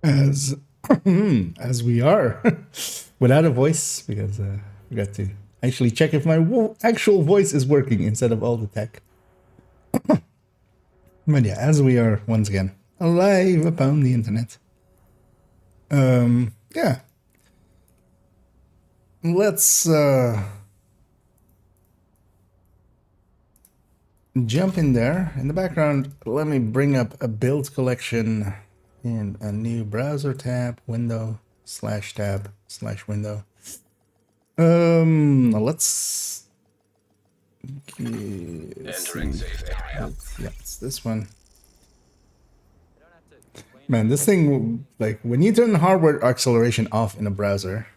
as as we are without a voice because we got to actually check if my actual voice is working instead of all the tech. But yeah, as we are once again alive upon the internet. Yeah, let's jump in there. In the background, let me bring up a build collection in a new browser tab, window, slash tab, slash window. Let's Entering safe area. yeah, it's this one. Man, this thing, like, when you turn hardware acceleration off in a browser,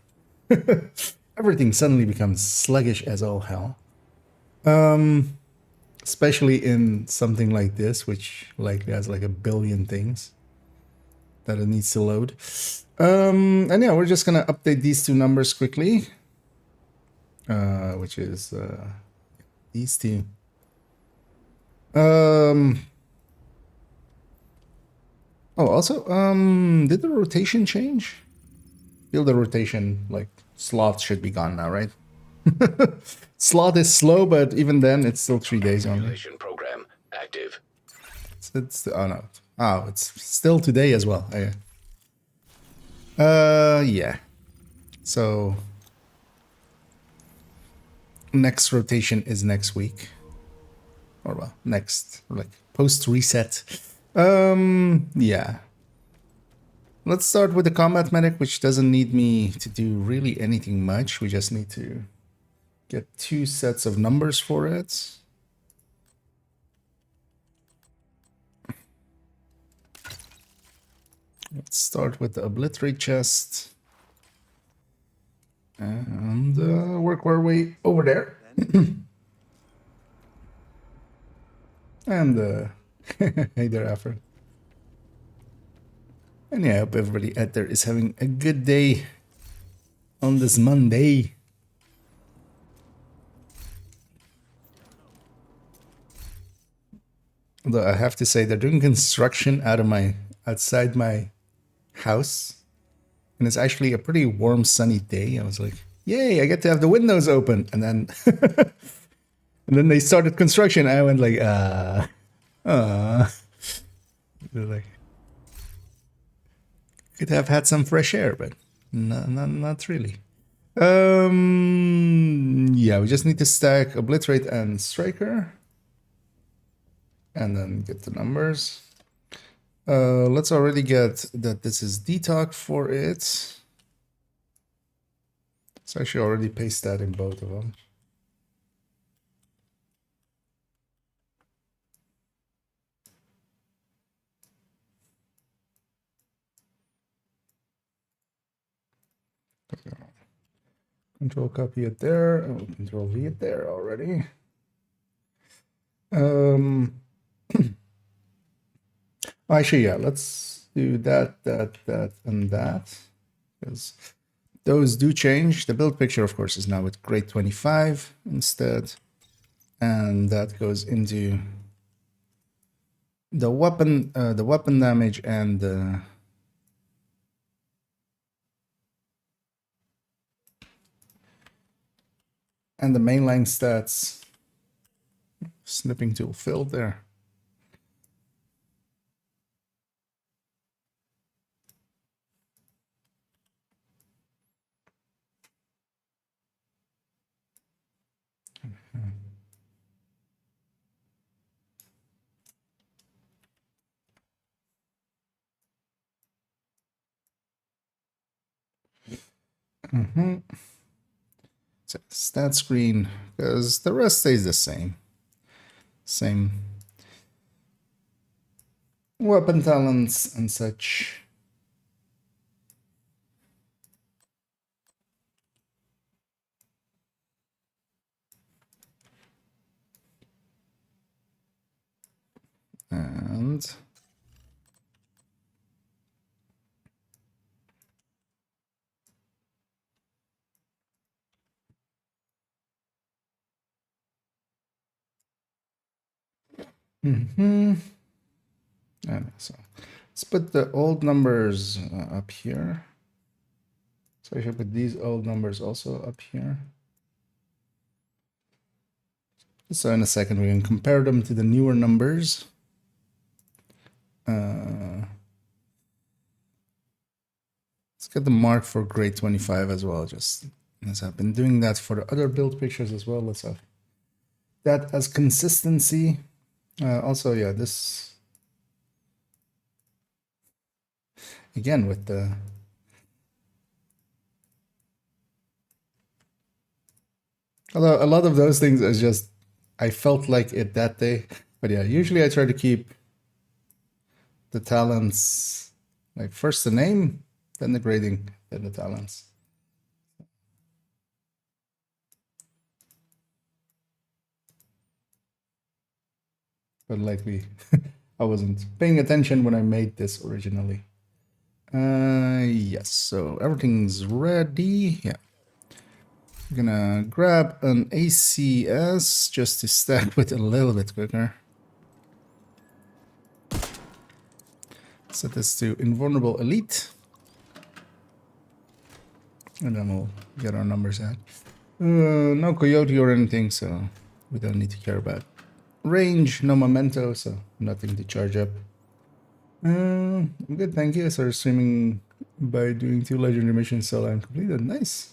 everything suddenly becomes sluggish as all hell. Especially in something like this, which likely has like a billion things that it needs to load. And yeah, we're just gonna update these two numbers quickly, which is these two. Oh, also, did the rotation change? Feel the rotation, like, slot should be gone now, right? Slot is slow, but even then, it's still 3 days only. Simulation program active. It's oh no, oh, it's still today as well. Okay. Yeah. So next rotation is next week, or well, next like post reset. Yeah. Let's start with the combat medic, which doesn't need me to do really anything much. We just need to get 2 sets of numbers for it. Let's start with the obliterate chest and work our way over there. And hey there, Afro. And yeah, I hope everybody out there is having a good day on this Monday. Although I have to say, they're doing construction outside my house, and it's actually a pretty warm, sunny day. I was like, "Yay! I get to have the windows open." And then, and then they started construction. I went like, They're like, could have had some fresh air, but not really. Yeah, we just need to stack obliterate and striker, and then get the numbers. Let's already get that this is detox for it. So I should already paste that in both of them. Control copy it there, and Control V it there already. Actually, yeah, let's do that, and that, because those do change. The build picture, of course, is now with grade 25 instead, and that goes into the weapon damage and the mainline stats. Snipping tool filled there. So stat screen, because the rest stays the same. Same weapon talents and such. And and so Let's put the old numbers up here. So I should put these old numbers also up here. So in a second, we can compare them to the newer numbers. Let's get the mark for grade 25 as well, just as I've been doing that for the other build pictures as well. Let's have that as consistency. Also, yeah, this again with the although a lot of those things is just I felt like it that day, but yeah, usually I try to keep the talents like first the name, then the grading, then the talents. But likely I wasn't paying attention when I made this originally. Yes, so everything's ready. Yeah. I'm gonna grab an ACS just to stack with a little bit quicker. Set this to Invulnerable Elite. And then we'll get our numbers out. No Coyote or anything, so we don't need to care about range, no memento, so nothing to charge up. I'm good, thank you. I started streaming by doing 2 legendary missions solo and completed. Nice.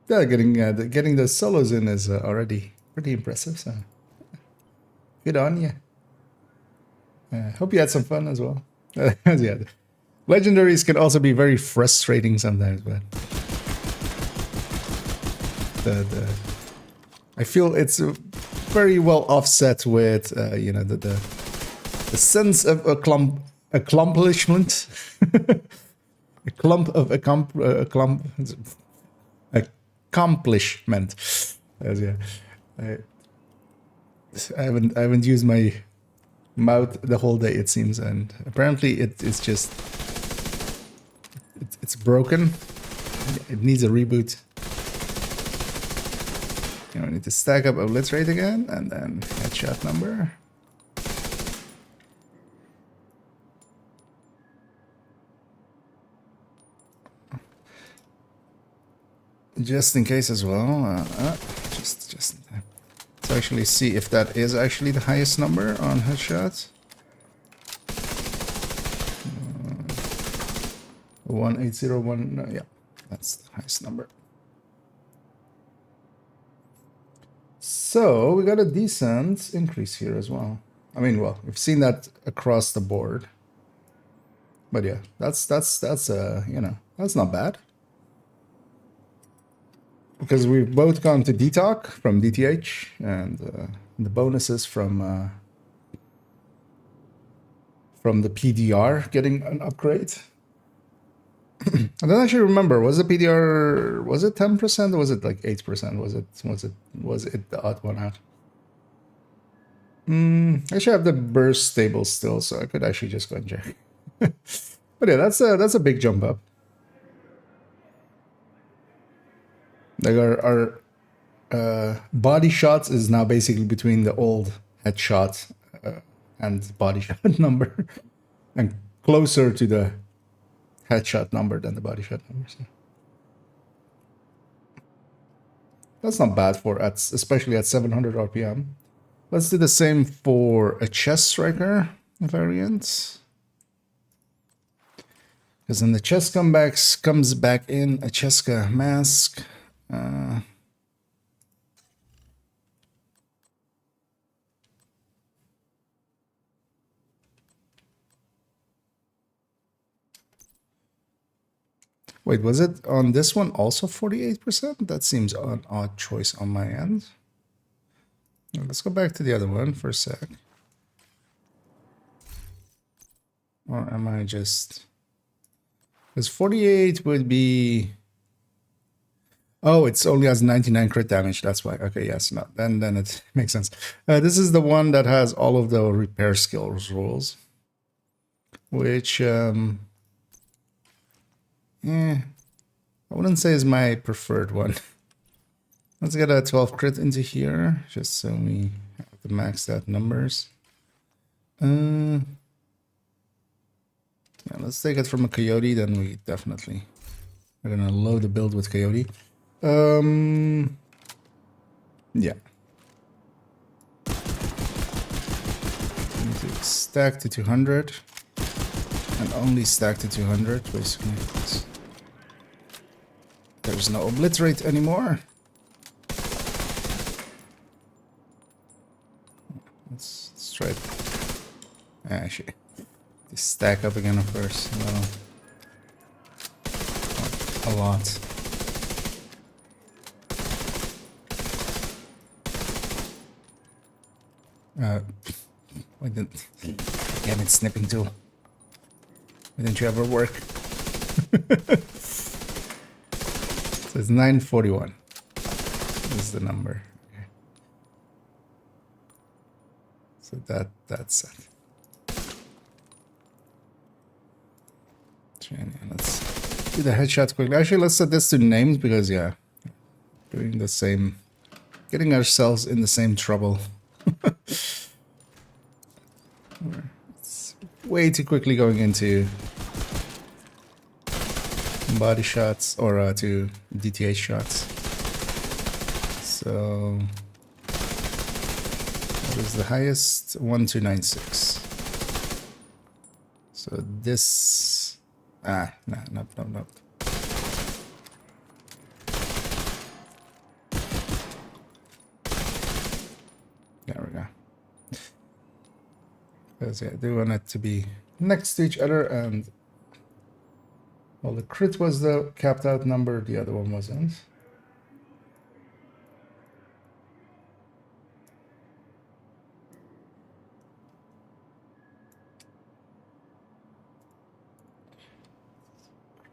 Yeah, getting the solos in is already pretty impressive. So good on you. Hope you had some fun as well. Yeah, legendaries can also be very frustrating sometimes, but I feel it's very well offset with you know the sense of accomplishment, a clump of accomplishment. Yeah, I haven't used my mouth the whole day, it seems, and apparently it's just it's broken. It needs a reboot. You know, I need to stack up obliterate again, and then headshot number. Just in case as well, just to actually see if that is actually the highest number on headshots. 1801, no, yeah, that's the highest number. So we got a decent increase here as well. I mean, well, we've seen that across the board, but yeah, that's you know, that's not bad. Because we've both gone to DTOC from DTH, and the bonuses from the PDR getting an upgrade. I don't actually remember. Was the PDR, was it 10% or was it like 8%? Was it the odd one out? I should have the burst stable still, so I could actually just go and check. But yeah, that's a big jump up. Like our body shots is now basically between the old headshot and body shot number, and closer to the headshot number than the body shot number. So that's not bad for especially at 700 RPM. Let's do the same for a chest striker variant. Because then the chest comes back in a Cheska mask. Wait, was it on this one also 48%? That seems an odd choice on my end. Let's go back to the other one for a sec. Or am I just... Because 48 would be... Oh, it's only has 99 crit damage, that's why. Okay, yes, no, then it makes sense. This is the one that has all of the repair skills rules. Which... I wouldn't say is my preferred one. Let's get a 12 crit into here, just so we have the maxed out numbers. Yeah, let's take it from a Coyote, then we definitely are gonna load the build with Coyote. Yeah. Need to stack to 200 and only stack to 200 basically. There's no obliterate anymore. Let's try it. Actually, stack up again, of course. No. A lot. Why didn't... Damn it, snipping tool. Why didn't you ever work? So it's 941. This is the number. Okay. So that's it. Let's do the headshots quickly. Actually, let's set this to names because, yeah, doing the same, getting ourselves in the same trouble. It's way too quickly going into body shots or to DTH shots. So what is the highest? 1296. So this no. There we go. Because yeah, they want it to be next to each other, and well, the crit was the capped out number, the other one wasn't.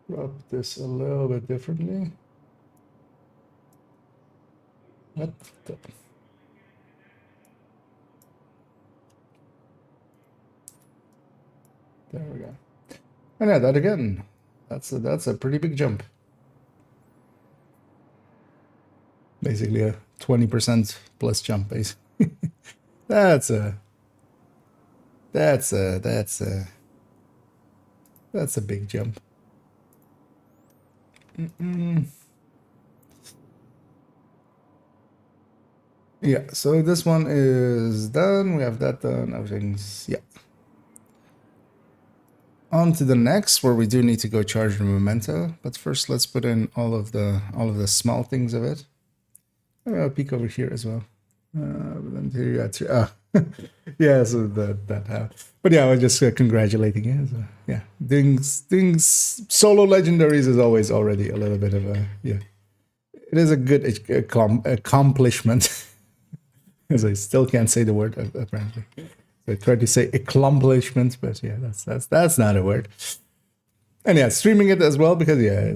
Crop this a little bit differently. What the... There we go. And yeah, that again. That's a pretty big jump. Basically a 20% plus jump, basically. That's a big jump. Yeah, so this one is done. We have that done. Everything's, yeah. On to the next, where we do need to go charge the memento. But first, let's put in all of the small things of it. I'll peek over here as well. But then here you got yeah, so that happened. But yeah, I was just congratulating you. So, yeah, doing solo legendaries is always already a little bit of a, yeah. It is a good accomplishment. As I still can't say the word, apparently. I tried to say accomplishment, but yeah, that's not a word. And yeah, streaming it as well, because yeah,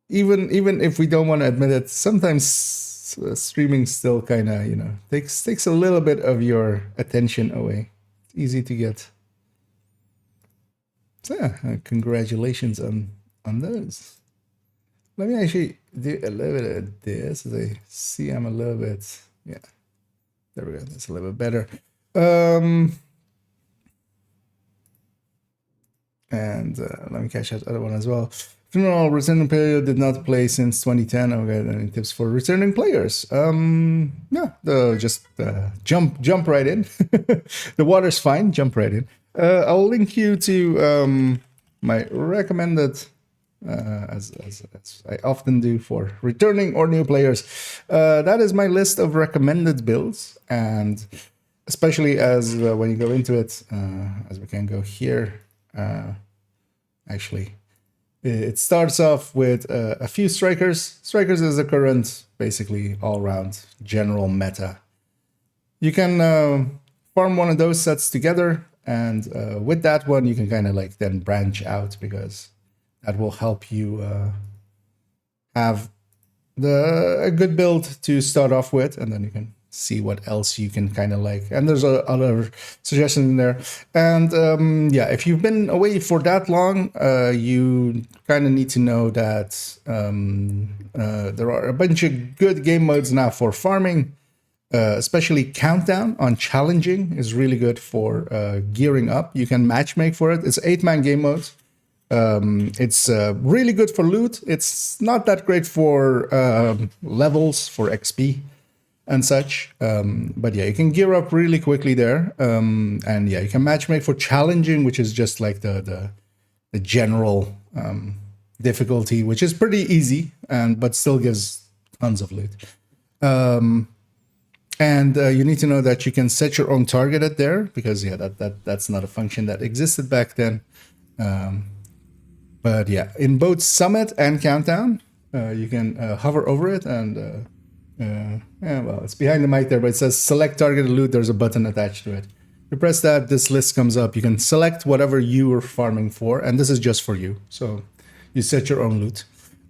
even if we don't want to admit it, sometimes streaming still kind of, you know, takes a little bit of your attention away. It's easy to get. So yeah, congratulations on those. Let me actually do a little bit of this, as I see I'm a little bit, yeah. There we go. That's a little bit better. And let me catch that other one as well. Funeral returning player did not play since 2010. Okay, any tips for returning players? Yeah, just jump right in. The water's fine. Jump right in. I'll link you to my recommended, as I often do for returning or new players. That is my list of recommended builds, and especially as when you go into it, as we can go here, actually, it starts off with a few strikers. Strikers is the current, basically all-round general meta. You can farm one of those sets together, and with that one, you can kind of like then branch out, because that will help you have a good build to start off with, and then you can see what else you can kind of like. And there's other suggestions in there. And yeah, if you've been away for that long, you kind of need to know that there are a bunch of good game modes now for farming. especially countdown on challenging is really good for gearing up. You can matchmake for it. It's 8-man game mode. It's really good for loot. It's not that great for levels, for XP and such. But yeah, you can gear up really quickly there. And yeah, you can matchmake for challenging, which is just like the general difficulty, which is pretty easy, but still gives tons of loot. And you need to know that you can set your own target at there, because yeah, that's not a function that existed back then. But yeah, in both Summit and Countdown, you can hover over it, and yeah, well, it's behind the mic there, but it says select targeted loot. There's a button attached to it. You press that, this list comes up. You can select whatever you are farming for, and this is just for you. So you set your own loot.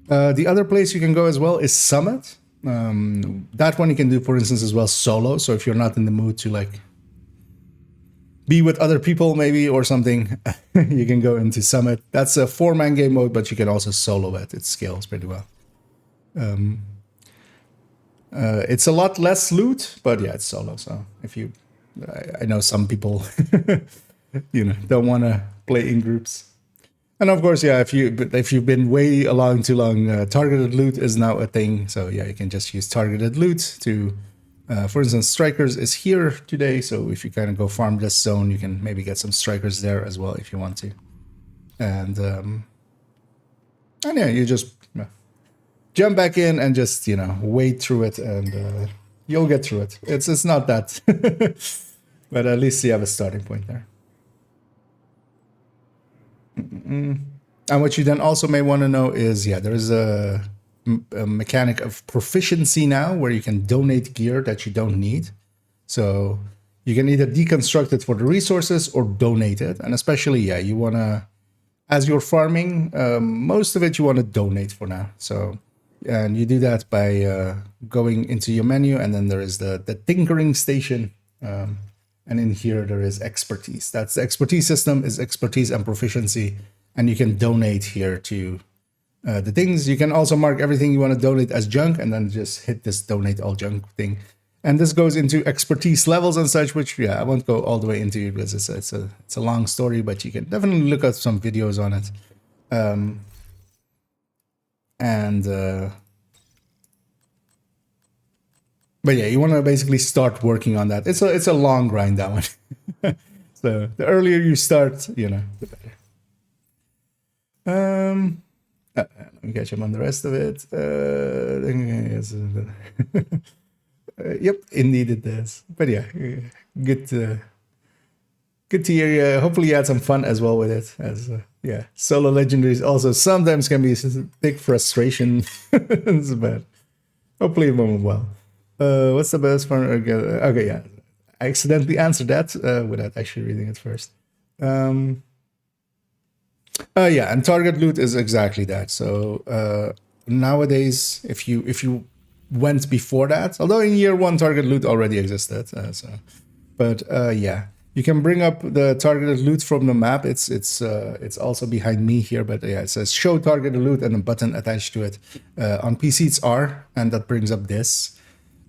The other place you can go as well is Summit. That one you can do, for instance, as well solo. So if you're not in the mood to like be with other people maybe or something, you can go into Summit. That's a 4-man game mode, but you can also solo it. It scales pretty well. It's a lot less loot, but yeah, it's solo. So if you, I know some people, don't want to play in groups. And of course, yeah, if you've been way along too long, targeted loot is now a thing. So yeah, you can just use targeted loot to, for instance, strikers is here today. So if you kind of go farm this zone, you can maybe get some strikers there as well if you want to. And yeah, you just jump back in and just wade through it, and you'll get through it. It's not that, but at least you have a starting point there. And what you then also may want to know is, yeah, there's a mechanic of proficiency now where you can donate gear that you don't need. So you can either deconstruct it for the resources or donate it. And especially, yeah, you want to, as you're farming, most of it you want to donate for now. So, and you do that by going into your menu, and then there is the tinkering station. And in here, there is expertise. That's the expertise system, is expertise and proficiency. And you can donate here to the things. You can also mark everything you want to donate as junk, and then just hit this donate all junk thing. And this goes into expertise levels and such, which, yeah, I won't go all the way into it because it's a long story, but you can definitely look at some videos on it. But yeah, you want to basically start working on that. It's a long grind, that one. So the earlier you start, the better. Let me catch up on the rest of it. Yep, indeed it does. But yeah, good to hear. Hopefully you had some fun as well with it. As yeah, solo legendaries also sometimes can be a big frustration. But hopefully it went well. What's the best part? Okay, yeah. I accidentally answered that without actually reading it first. Yeah, and target loot is exactly that. So nowadays, if you went before that, although in year 1 target loot already existed, yeah, you can bring up the targeted loot from the map. It's also behind me here, but yeah, it says show targeted loot and a button attached to it. On PC it's R, and that brings up this.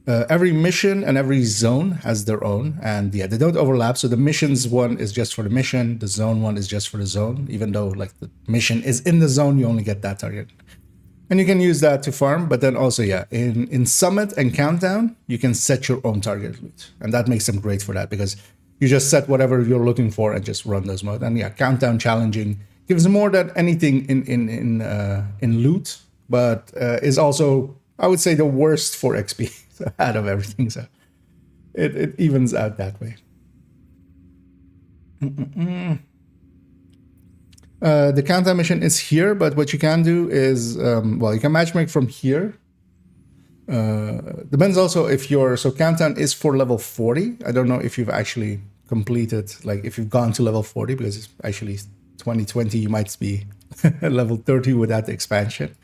Every mission and every zone has their own, and yeah, they don't overlap. So the missions one is just for the mission, the zone one is just for the zone. Even though like the mission is in the zone, you only get that target, and you can use that to farm. But then also, yeah, in Summit and Countdown, you can set your own target loot, and that makes them great for that because you just set whatever you're looking for and just run those modes. And yeah, Countdown challenging gives more than anything in loot, but is also, I would say, the worst for XP. So out of everything, so it evens out that way. The countdown mission is here, but what you can do is, well, you can matchmake from here. Depends also if so countdown is for level 40. I don't know if you've actually completed, like if you've gone to level 40, because it's actually 2020, you might be level 30 without the expansion.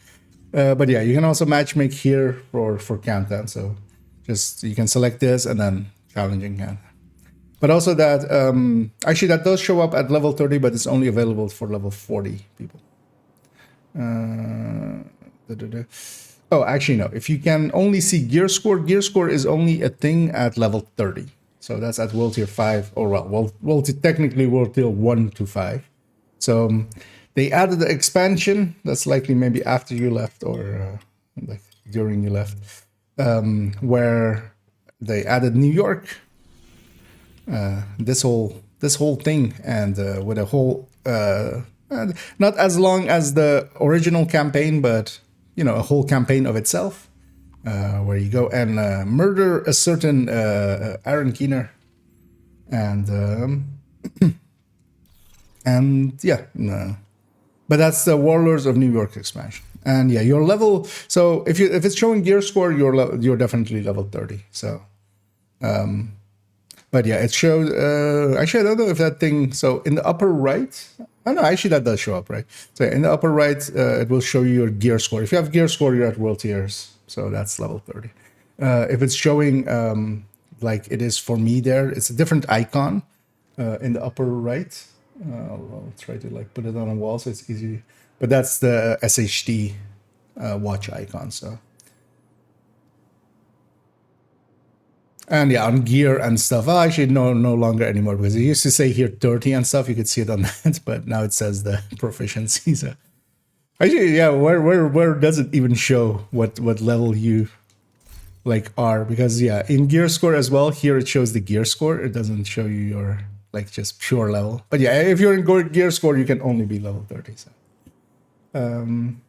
But yeah, you can also matchmake here for countdown. So just you can select this and then challenging countdown. But also that actually that does show up at level 30, but it's only available for level 40 people. Oh, actually, no. If you can only see gear score is only a thing at level 30. So that's at world tier 5, or technically world tier 1 to 5. So they added the expansion. That's likely maybe after you left or like during you left, where they added New York. This whole thing, and with a whole not as long as the original campaign, but you know, a whole campaign of itself, where you go and murder a certain Aaron Keener, and and yeah, but that's the Warlords of New York expansion. And yeah, your level. So if it's showing gear score, you're definitely level 30. So, but yeah, it showed. Actually, I don't know if that thing. So in the upper right, oh no, actually that does show up, right? So in the upper right, it will show you your gear score. If you have gear score, you're at world tiers. So that's level 30. If it's showing like it is for me, there, it's a different icon in the upper right. I'll try to like put it on a wall so it's easy. But that's the SHD watch icon. So, and yeah, on gear and stuff. Oh, actually, no longer anymore, because it used to say here 30 and stuff. You could see it on that, but now it says the proficiency. So, actually, yeah, where does it even show what level you like are? Because yeah, in gear score as well, here it shows the gear score. It doesn't show you your like just pure level. But yeah, if you're in gear score, you can only be level 30. So. And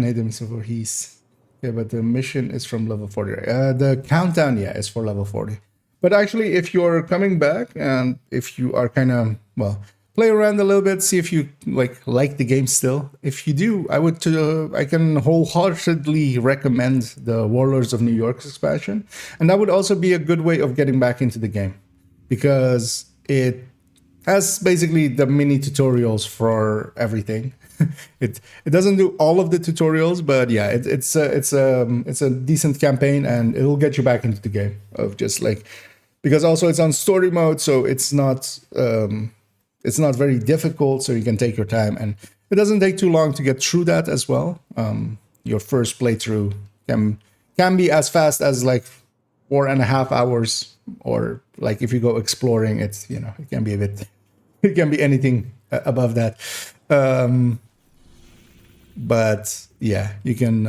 hit him for he's. Yeah, but the mission is from level 40. The countdown, yeah, is for level 40. But actually, if you're coming back and if you are kind of, well, play around a little bit, see if you like the game still. If you do, I can wholeheartedly recommend the Warlords of New York expansion. And that would also be a good way of getting back into the game, because it has basically the mini tutorials for everything. It doesn't do all of the tutorials, but yeah, it's a decent campaign, and it'll get you back into the game of just like, because also it's on story mode, so it's not very difficult, so you can take your time, and it doesn't take too long to get through that as well. Your first playthrough can be as fast as like 4.5 hours, or like if you go exploring, it's, you know, it can be a bit, it can be anything above that. But yeah, you can.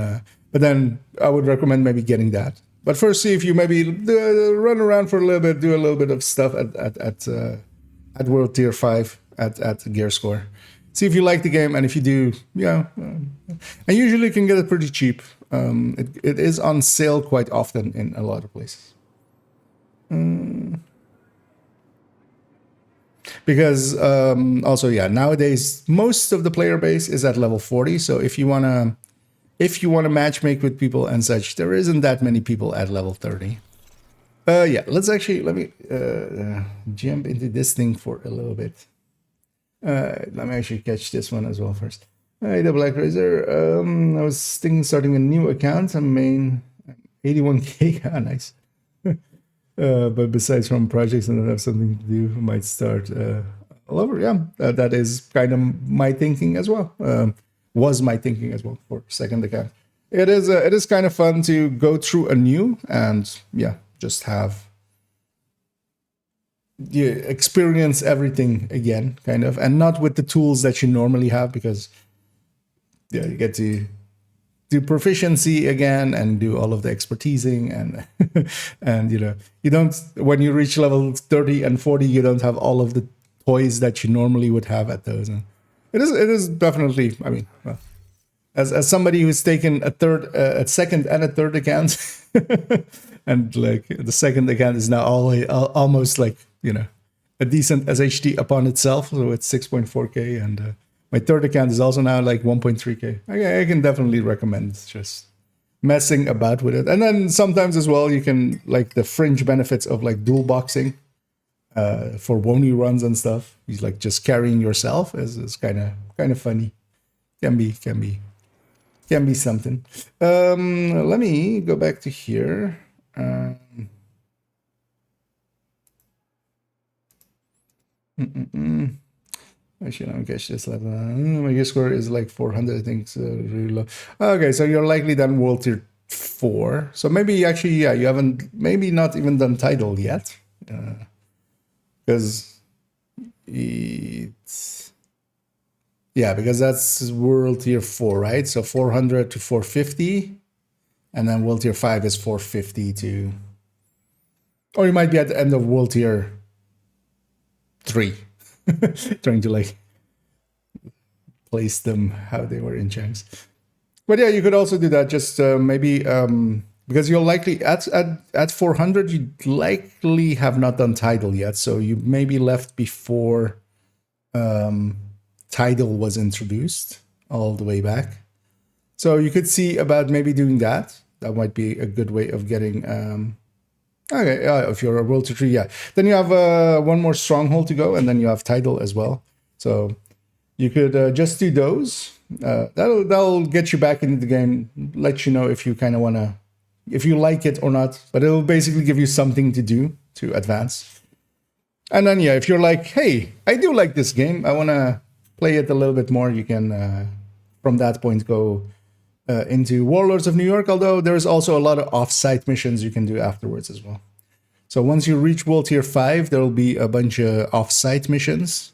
But then I would recommend maybe getting that. But first, see if you maybe run around for a little bit, do a little bit of stuff at World Tier 5 at Gear Score. See if you like the game, and if you do, yeah, and usually you can get it pretty cheap. It is on sale quite often in a lot of places. Because also, yeah, nowadays most of the player base is at level 40. So if you wanna matchmake with people and such, there isn't that many people at level 30. Yeah, let me jump into this thing for a little bit. Let me actually catch this one as well first. Hey, the Black Razor. I was thinking starting a new account. I'm main 81k. Ah, nice. But besides from projects and I have something to do, I might start all over. Yeah, that is kind of my thinking as well. Was my thinking as well for second account. It is kind of fun to go through anew and yeah, just have you experience everything again, kind of, and not with the tools that you normally have, because yeah, you get to do proficiency again and do all of the expertising and and you know, you don't, when you reach level 30 and 40, you don't have all of the toys that you normally would have at those. And it is definitely, I mean, well, as somebody who's taken a second and a third account and like the second account is now almost like, you know, a decent SHD upon itself, so it's 6.4k, and my third account is also now like 1.3k. I can definitely recommend just messing about with it. And then sometimes as well, you can like the fringe benefits of like dual boxing for Wony runs and stuff. He's like just carrying yourself is kind of funny. Can be something. Let me go back to here. Actually, let me catch this level. My gear score is like 400, I think, so really low. Okay, so you're likely done World Tier 4. So maybe actually, yeah, you haven't, maybe not even done Title yet. Because it's, yeah, because that's World Tier 4, right? So 400 to 450. And then World Tier 5 is 450 to, or you might be at the end of World Tier 3. Trying to like place them how they were in chunks. But yeah, you could also do that. Just maybe because you'll likely at 400, you likely have not done Tidal yet, so you may be left before Tidal was introduced all the way back. So you could see about maybe doing that. That might be a good way of getting. Okay, if you're a World Tier 3, yeah. Then you have one more Stronghold to go, and then you have Tidal as well. So you could just do those. That'll get you back into the game, let you know if you kind of want to, if you like it or not. But it'll basically give you something to do to advance. And then, yeah, if you're like, hey, I do like this game, I want to play it a little bit more, you can, from that point, go into Warlords of New York, although there's also a lot of off-site missions you can do afterwards as well. So once you reach World Tier 5, there will be a bunch of off-site missions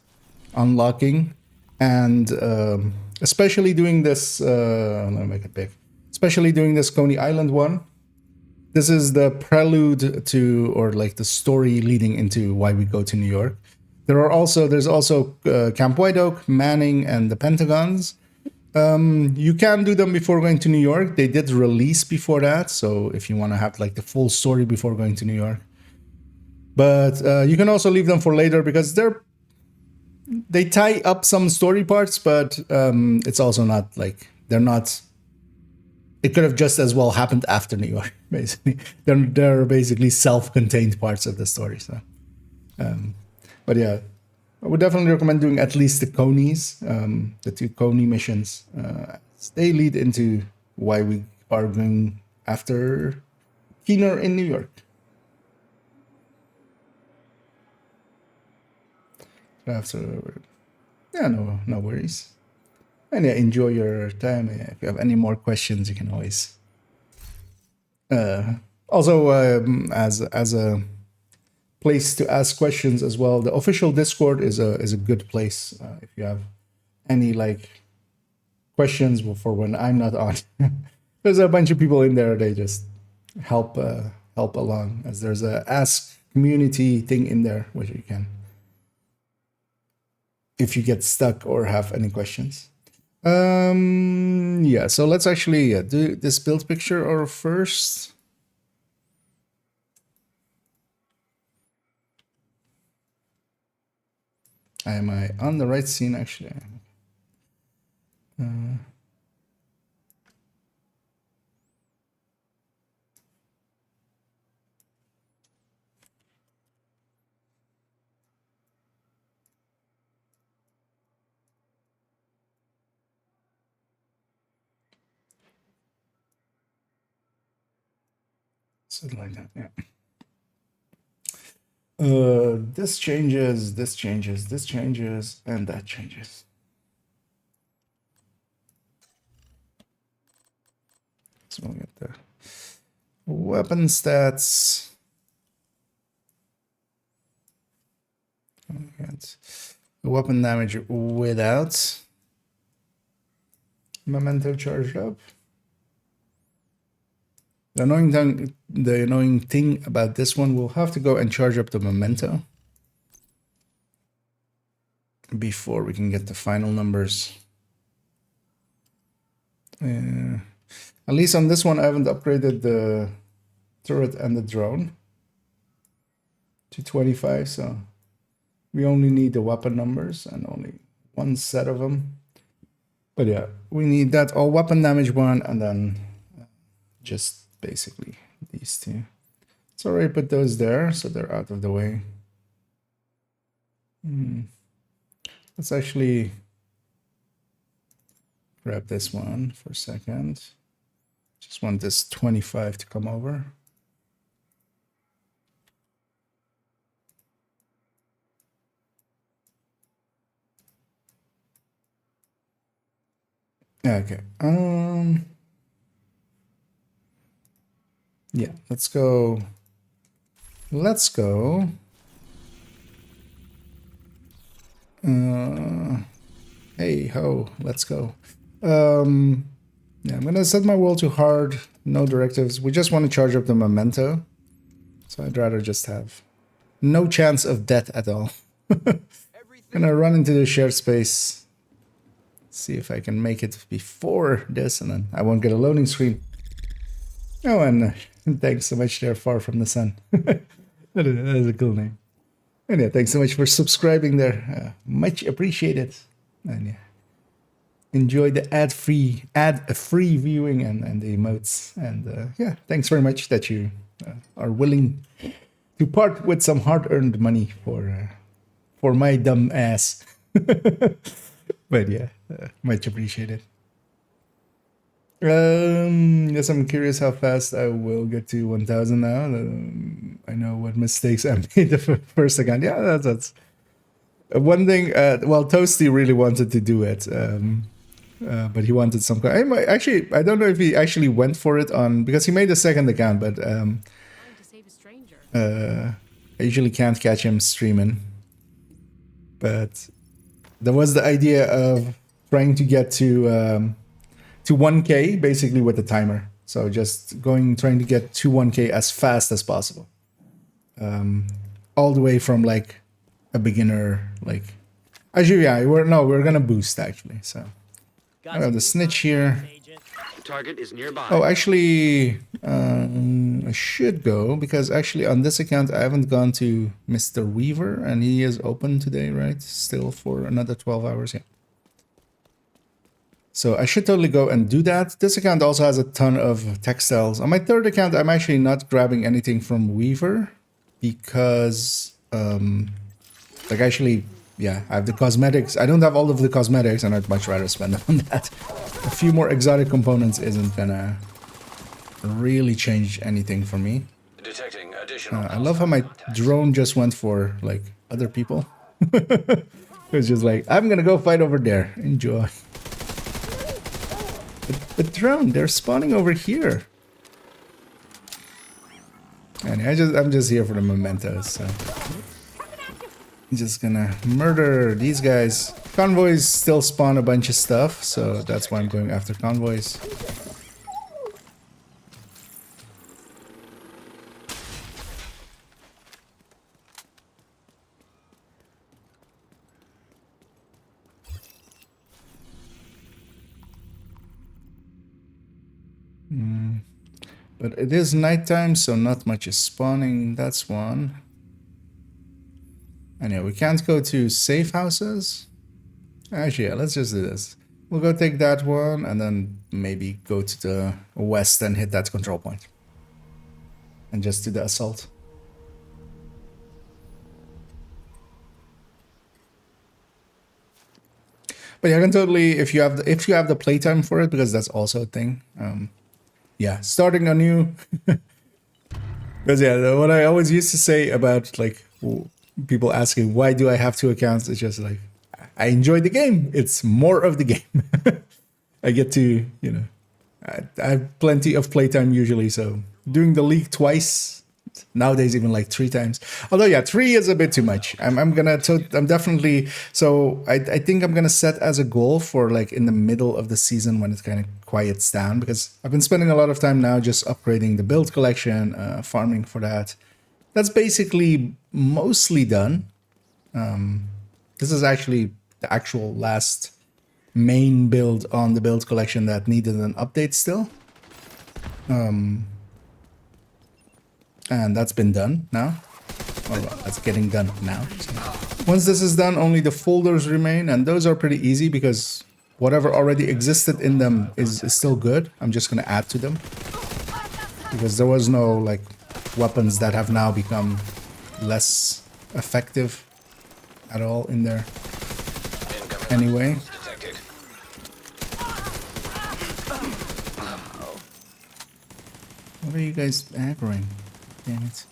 unlocking, and especially doing this, let me make it big, especially doing this Coney Island one. This is the prelude to, or like the story leading into why we go to New York. There's also Camp White Oak, Manning, and the Pentagons. You can do them before going to New York. They did release before that, so if you want to have like the full story before going to New York. But you can also leave them for later because they tie up some story parts, but it's also not like they're not. It could have just as well happened after New York. Basically, they're basically self-contained parts of the story. So, but yeah. I would definitely recommend doing at least the Conies, the 2 Coney missions. They lead into why we are going after Keener in New York. After, yeah, no worries. And yeah, enjoy your time. Yeah, if you have any more questions, you can always. Also, as a place to ask questions as well, the official Discord is a good place if you have any like questions for when I'm not on. There's a bunch of people in there. They just help along, as there's a ask community thing in there which you can, if you get stuck or have any questions. Yeah, so let's actually do this build picture or first. Am I on the right scene, actually? Something like that, yeah. This changes, this changes, this changes, and that changes. So we'll get the weapon stats. Get weapon damage without memento charged up. The annoying thing about this one, we'll have to go and charge up the memento before we can get the final numbers. At least on this one, I haven't upgraded the turret and the drone to 25, so we only need the weapon numbers and only one set of them. But yeah, we need that all weapon damage one, and then just basically these 2. So I already put those there, so they're out of the way. Let's actually grab this one for a second. Just want this 25 to come over. Okay. Yeah, let's go. Let's go. Hey ho, let's go. Yeah, I'm gonna set my world to hard, no directives. We just want to charge up the memento. So I'd rather just have no chance of death at all. Gonna run into the shared space. See if I can make it before this, and then I won't get a loading screen. Oh, and thanks so much there, Far From the Sun. That is a cool name. And yeah, thanks so much for subscribing there. Much appreciated. And yeah, enjoy the ad-free viewing and the emotes. And yeah, thanks very much that you are willing to part with some hard-earned money for my dumb ass. But yeah, much appreciated. Yes, I'm curious how fast I will get to 1,000 now. I know what mistakes I made the first account. Yeah, that's one thing. Well, Toasty really wanted to do it, but he wanted some. Actually, I don't know if he actually went for it on because he made a second account, but I usually can't catch him streaming. But there was the idea of trying to get to 1K basically with the timer. So just trying to get to 1K as fast as possible. All the way from like a beginner, like actually, yeah, we're gonna boost actually. So I have the snitch here. Target is nearby. Oh, actually, I should go because actually on this account I haven't gone to Mr. Weaver and he is open today, right? Still for another 12 hours, yeah. So I should totally go and do that. This account also has a ton of textiles. On my third account, I'm actually not grabbing anything from Weaver because, like actually, yeah, I have the cosmetics. I don't have all of the cosmetics and I'd much rather spend them on that. A few more exotic components isn't gonna really change anything for me. Detecting additional. I love how my drone just went for like other people. It was just like, I'm gonna go fight over there. Enjoy. But drone, they're spawning over here. And I'm just here for the mementos, so I'm just gonna murder these guys. Convoys still spawn a bunch of stuff, so that's why I'm going after convoys. But it is nighttime, so not much is spawning. That's one. And yeah, we can't go to safe houses. Actually, yeah, let's just do this. We'll go take that one and then maybe go to the west and hit that control point. And just do the assault. But yeah, I can totally, if you have the playtime for it, because that's also a thing. Yeah, starting anew. Because yeah, what I always used to say about like people asking why do I have two accounts, it's just like I enjoy the game. It's more of the game. I get to, you know, I have plenty of playtime usually. So doing the league twice, nowadays even like 3 times. Although yeah, 3 is a bit too much. I'm definitely, so I think I'm gonna set as a goal for like in the middle of the season when it kind of quiets down, because I've been spending a lot of time now just upgrading the build collection, farming for that. That's basically mostly done. This is actually the actual last main build on the build collection that needed an update still. And that's been done now. Well, that's getting done now. So once this is done, only the folders remain, and those are pretty easy because whatever already existed in them is still good. I'm just going to add to them because there was no like weapons that have now become less effective at all in there anyway. What are you guys aggroing? Damn it.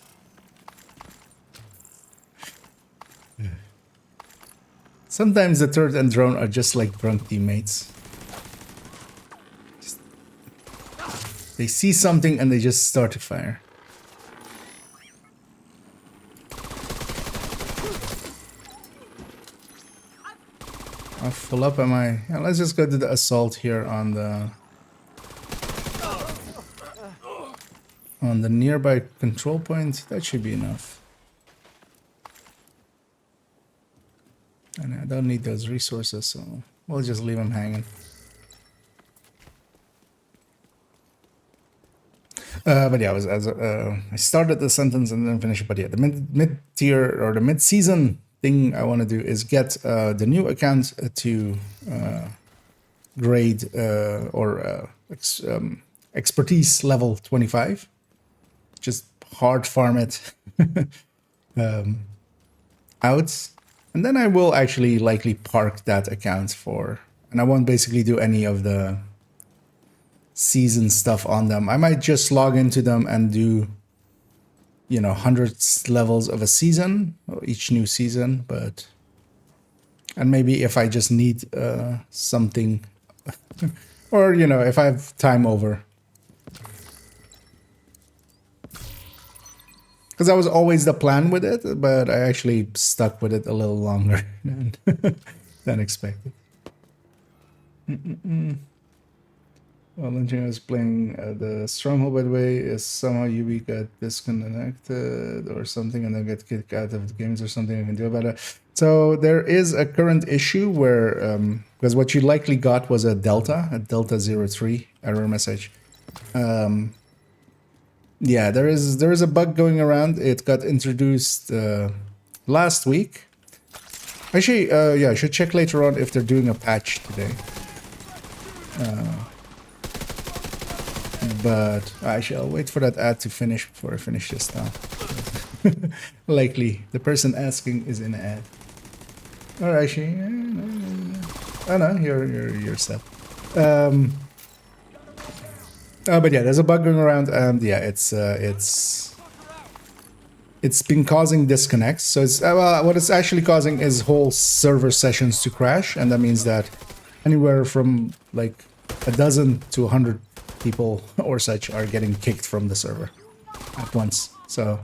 Sometimes the turret and drone are just like drunk teammates. They see something and they just start to fire. How full up am I? Yeah, let's just go to the assault here on the nearby control point. That should be enough. And I don't need those resources, so we'll just leave them hanging. But yeah, I started the sentence and then finished it. But yeah, the mid tier or the mid season thing I want to do is get the new account to grade expertise level 25. Just hard farm it out, and then I will actually likely park that account for, and I won't basically do any of the season stuff on them. I might just log into them and do, you know, hundreds levels of a season, each new season, but, and maybe if I just need something, or, you know, if I have time over. Because that was always the plan with it, but I actually stuck with it a little longer than expected. While Lynching was playing the Stronghold, by the way, is somehow Yubi got disconnected or something and then get kicked out of the games or something I can do about it. So there is a current issue where, because what you likely got was a Delta 03 error message. Yeah, there is a bug going around. It got introduced last week. Actually, yeah, I should check later on if they're doing a patch today. But actually, I'll wait for that ad to finish before I finish this now. Likely, the person asking is in an ad. Or actually, oh no, you're set. But yeah, there's a bug going around, and yeah, it's been causing disconnects. So it's well, what it's actually causing is whole server sessions to crash, and that means that anywhere from like a dozen to 100 people or such are getting kicked from the server at once. So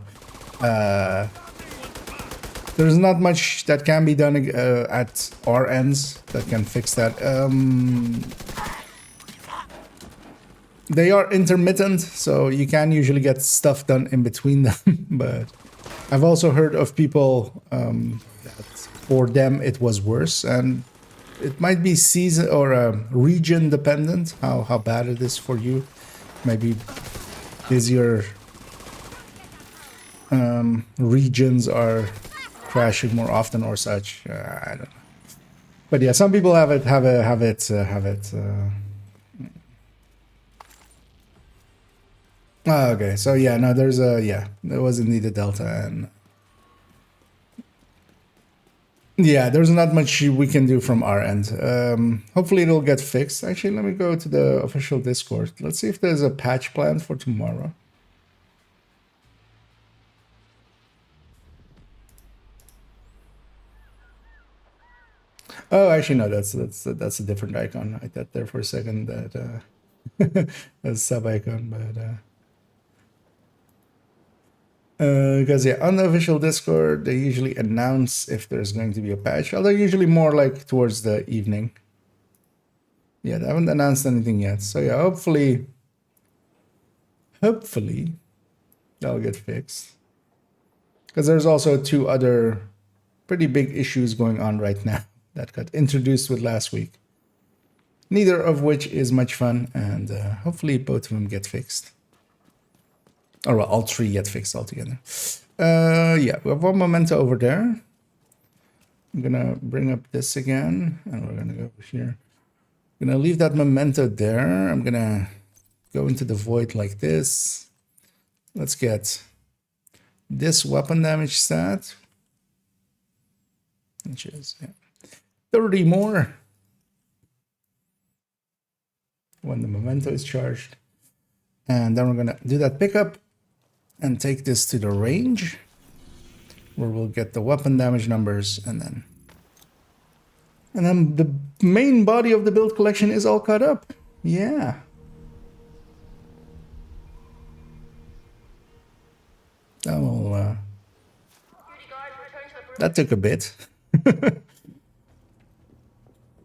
there's not much that can be done at our ends that can fix that. They are intermittent, so you can usually get stuff done in between them. But I've also heard of people that for them it was worse, and it might be season or region dependent how bad it is for you. Maybe busier regions are crashing more often or such. I don't know. But yeah, some people have it. Okay, so yeah, no, there was indeed a Delta, and yeah, there's not much we can do from our end. Hopefully it'll get fixed. Actually, let me go to the official Discord. Let's see if there's a patch planned for tomorrow. Oh, actually, no, that's a different icon. I thought there for a second that that's sub icon, but because yeah, on the official Discord, they usually announce if there's going to be a patch, although usually more like towards the evening. Yeah, they haven't announced anything yet. So yeah, hopefully that'll get fixed. Because there's also two other pretty big issues going on right now that got introduced with last week. Neither of which is much fun, and hopefully both of them get fixed. Or well, all three get fixed altogether. Yeah, we have one memento over there. I'm gonna bring up this again, and we're gonna go over here. I'm gonna leave that memento there. I'm gonna go into the void like this. Let's get this weapon damage stat, which is 30 more when the memento is charged. And then we're gonna do that pickup and take this to the range where we'll get the weapon damage numbers, and then the main body of the build collection is all caught up. Yeah. That took a bit.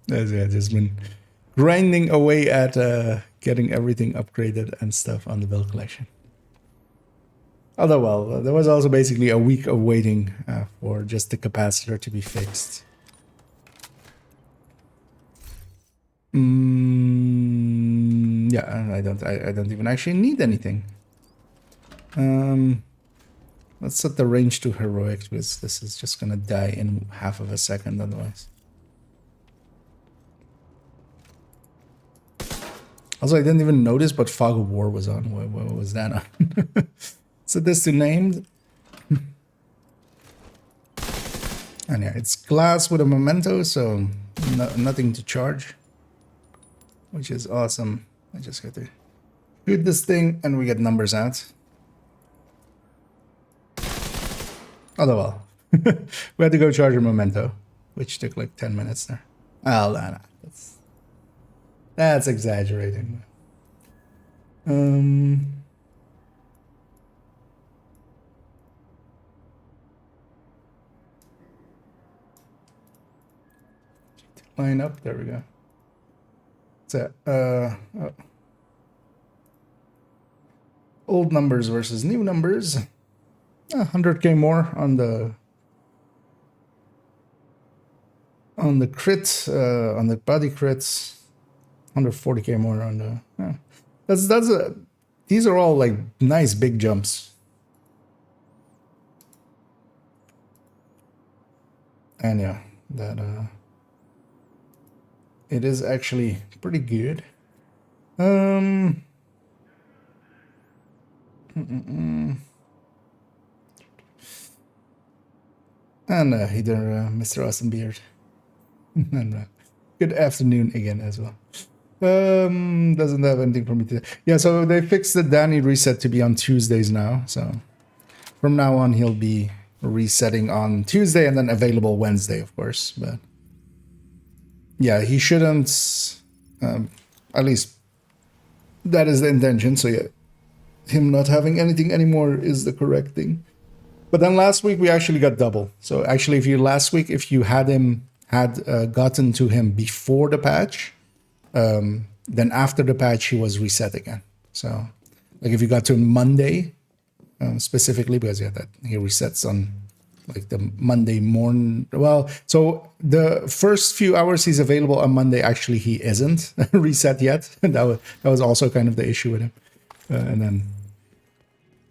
Yeah, just been grinding away at getting everything upgraded and stuff on the build collection. Although, well, there was also basically a week of waiting for just the capacitor to be fixed. Yeah, I don't even actually need anything. Let's set the range to heroic because this is just gonna die in half of a second otherwise. Also, I didn't even notice, but Fog of War was on. What was that on? Set this to named. And yeah, it's glass with a memento, so nothing to charge. Which is awesome. I just got to shoot this thing and we get numbers out. Although, well, we had to go charge a memento, which took like 10 minutes there. Oh, no, that's exaggerating. Line up, there we go. So, old numbers versus new numbers. 100k more on the crit, on the body crits. 140k more on the. These are all like nice big jumps. And yeah, that it is actually pretty good. And either Mr. Austin Beard. And good afternoon again as well. Doesn't have anything for me today. Yeah, so they fixed the Danny reset to be on Tuesdays now. So from now on, he'll be resetting on Tuesday and then available Wednesday, of course. But yeah, he shouldn't. At least that is the intention. So yeah, him not having anything anymore is the correct thing. But then last week we actually got double. So actually, if you had gotten to him before the patch, then after the patch he was reset again. So like if you got to him Monday, specifically because yeah, that he resets on like the Monday morning. Well, so the first few hours he's available on Monday, actually he isn't reset yet. That was also kind of the issue with him. And then,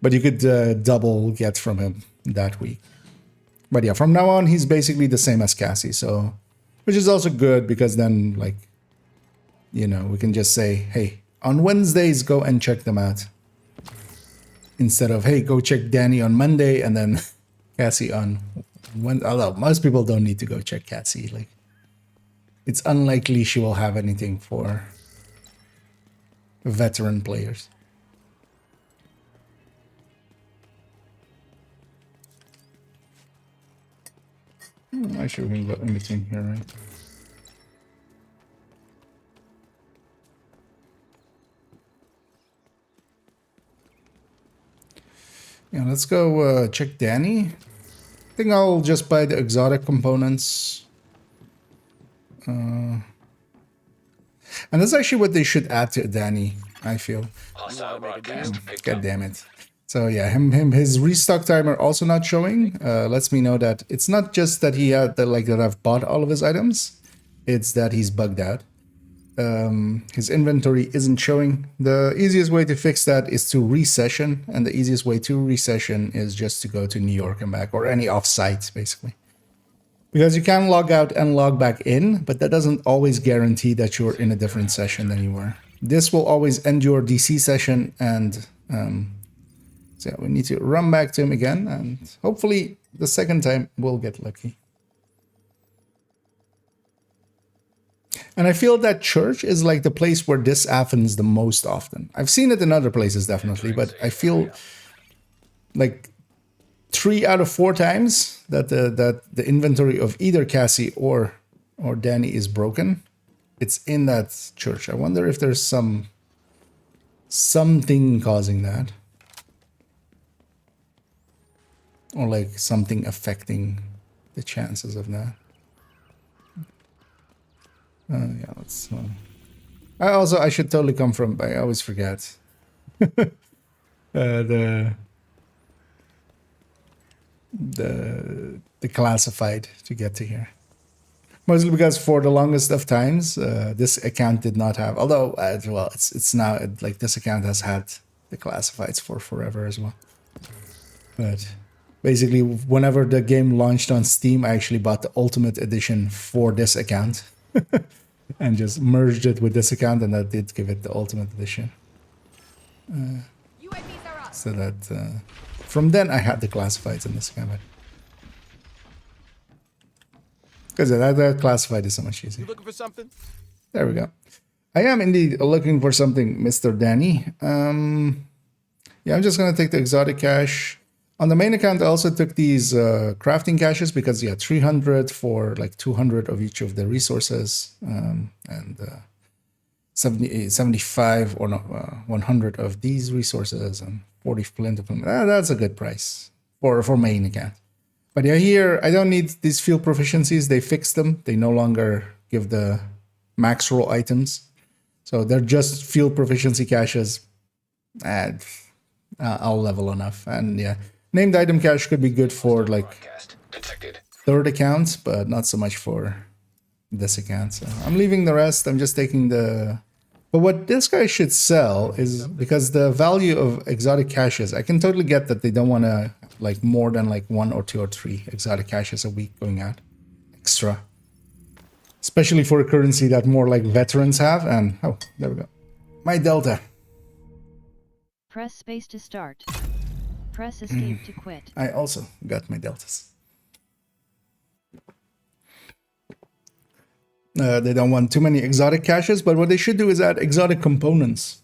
but you could double get from him that week. But yeah, from now on he's basically the same as Cassie. So, which is also good because then like, you know, we can just say, hey, on Wednesdays go and check them out. Instead of, hey, go check Danny on Monday and then Cassie on Wednesday. Although most people don't need to go check Cassie. Like, it's unlikely she will have anything for veteran players. Actually, we can go in between here, right? Yeah, let's go check Danny. I think I'll just buy the exotic components. And that's actually what they should add to Danny, I feel. Hostile broadcast. God damn it. So yeah, his restock timer also not showing. Lets me know that it's not just that he had that I've bought all of his items. It's that he's bugged out. His inventory isn't showing. The easiest way to fix that is to resession, and the easiest way to resession is just to go to New York and back, or any offsite basically. Because you can log out and log back in, but that doesn't always guarantee that you're in a different session than you were. This will always end your DC session, and so yeah, we need to run back to him again, and hopefully the second time we'll get lucky. And I feel that church is like the place where this happens the most often. I've seen it in other places, definitely, but I feel like 3 out of 4 times that the inventory of either Cassie or Danny is broken, it's in that church. I wonder if there's something causing that. Or like something affecting the chances of that. Yeah, let's. I should totally come from. I always forget. The classified to get to here. Mostly because for the longest of times, this account did not have. Although, well, it's now like this account has had the classifieds for forever as well. But basically, whenever the game launched on Steam, I actually bought the Ultimate Edition for this account and just merged it with this account, and that did give it the Ultimate Edition. So that from then I had the classifieds in this account. Because that classified is so much easier. You looking for something? There we go. I am indeed looking for something, Mr. Danny. Yeah, I'm just going to take the exotic cache. On the main account, I also took these crafting caches because, yeah, 300 for like 200 of each of the resources and 75 or no, 100 of these resources and 40 flint. That's a good price for main account. But yeah, here, I don't need these field proficiencies. They fixed them. They no longer give the max roll items. So they're just field proficiency caches. And I'll level enough. And yeah, named item cache could be good for like third accounts, but not so much for this account. So I'm leaving the rest. I'm just taking the... But what this guy should sell is, because the value of exotic caches, I can totally get that they don't want to like more than like 1 or 2 or 3 exotic caches a week going out extra, especially for a currency that more like veterans have. And oh, there we go, my delta. Press space to start. Press escape to quit. I also got my deltas. They don't want too many exotic caches, but what they should do is add exotic components,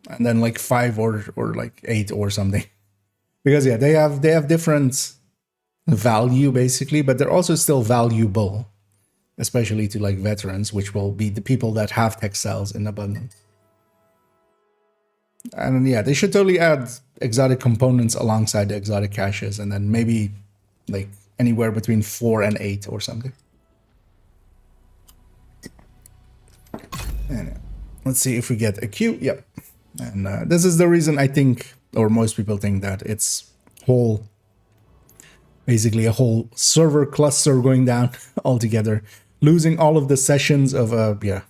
and then like 5 or like 8 or something. Because yeah, they have different value basically, but they're also still valuable, especially to like veterans, which will be the people that have textiles in abundance. And yeah, they should totally add exotic components alongside the exotic caches, and then maybe like anywhere between 4 and 8 or something. And let's see if we get a queue. Yep. And this is the reason I think, or most people think, that it's basically a whole server cluster going down altogether, losing all of the sessions of yeah,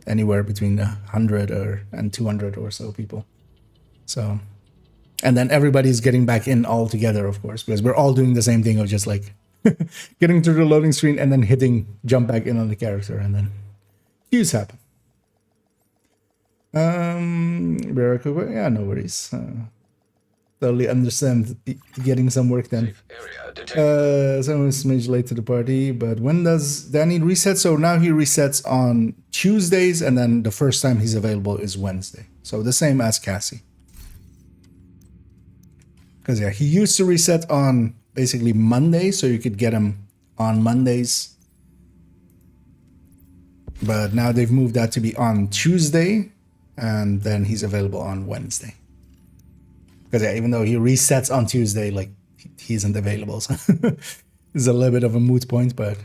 anywhere between 100 and 200 or so people. So, and then everybody's getting back in all together, of course, because we're all doing the same thing of just like getting through the loading screen and then hitting jump back in on the character, and then queues happen. Yeah, no worries. Totally understand getting some work done. Someone is smidge late to the party, but when does Danny reset? So now he resets on Tuesdays, and then the first time he's available is Wednesday. So the same as Cassie. Because yeah, he used to reset on basically Monday, so you could get him on Mondays. But now they've moved that to be on Tuesday, and then he's available on Wednesday. Because yeah, even though he resets on Tuesday, like he isn't available, so it's a little bit of a moot point. But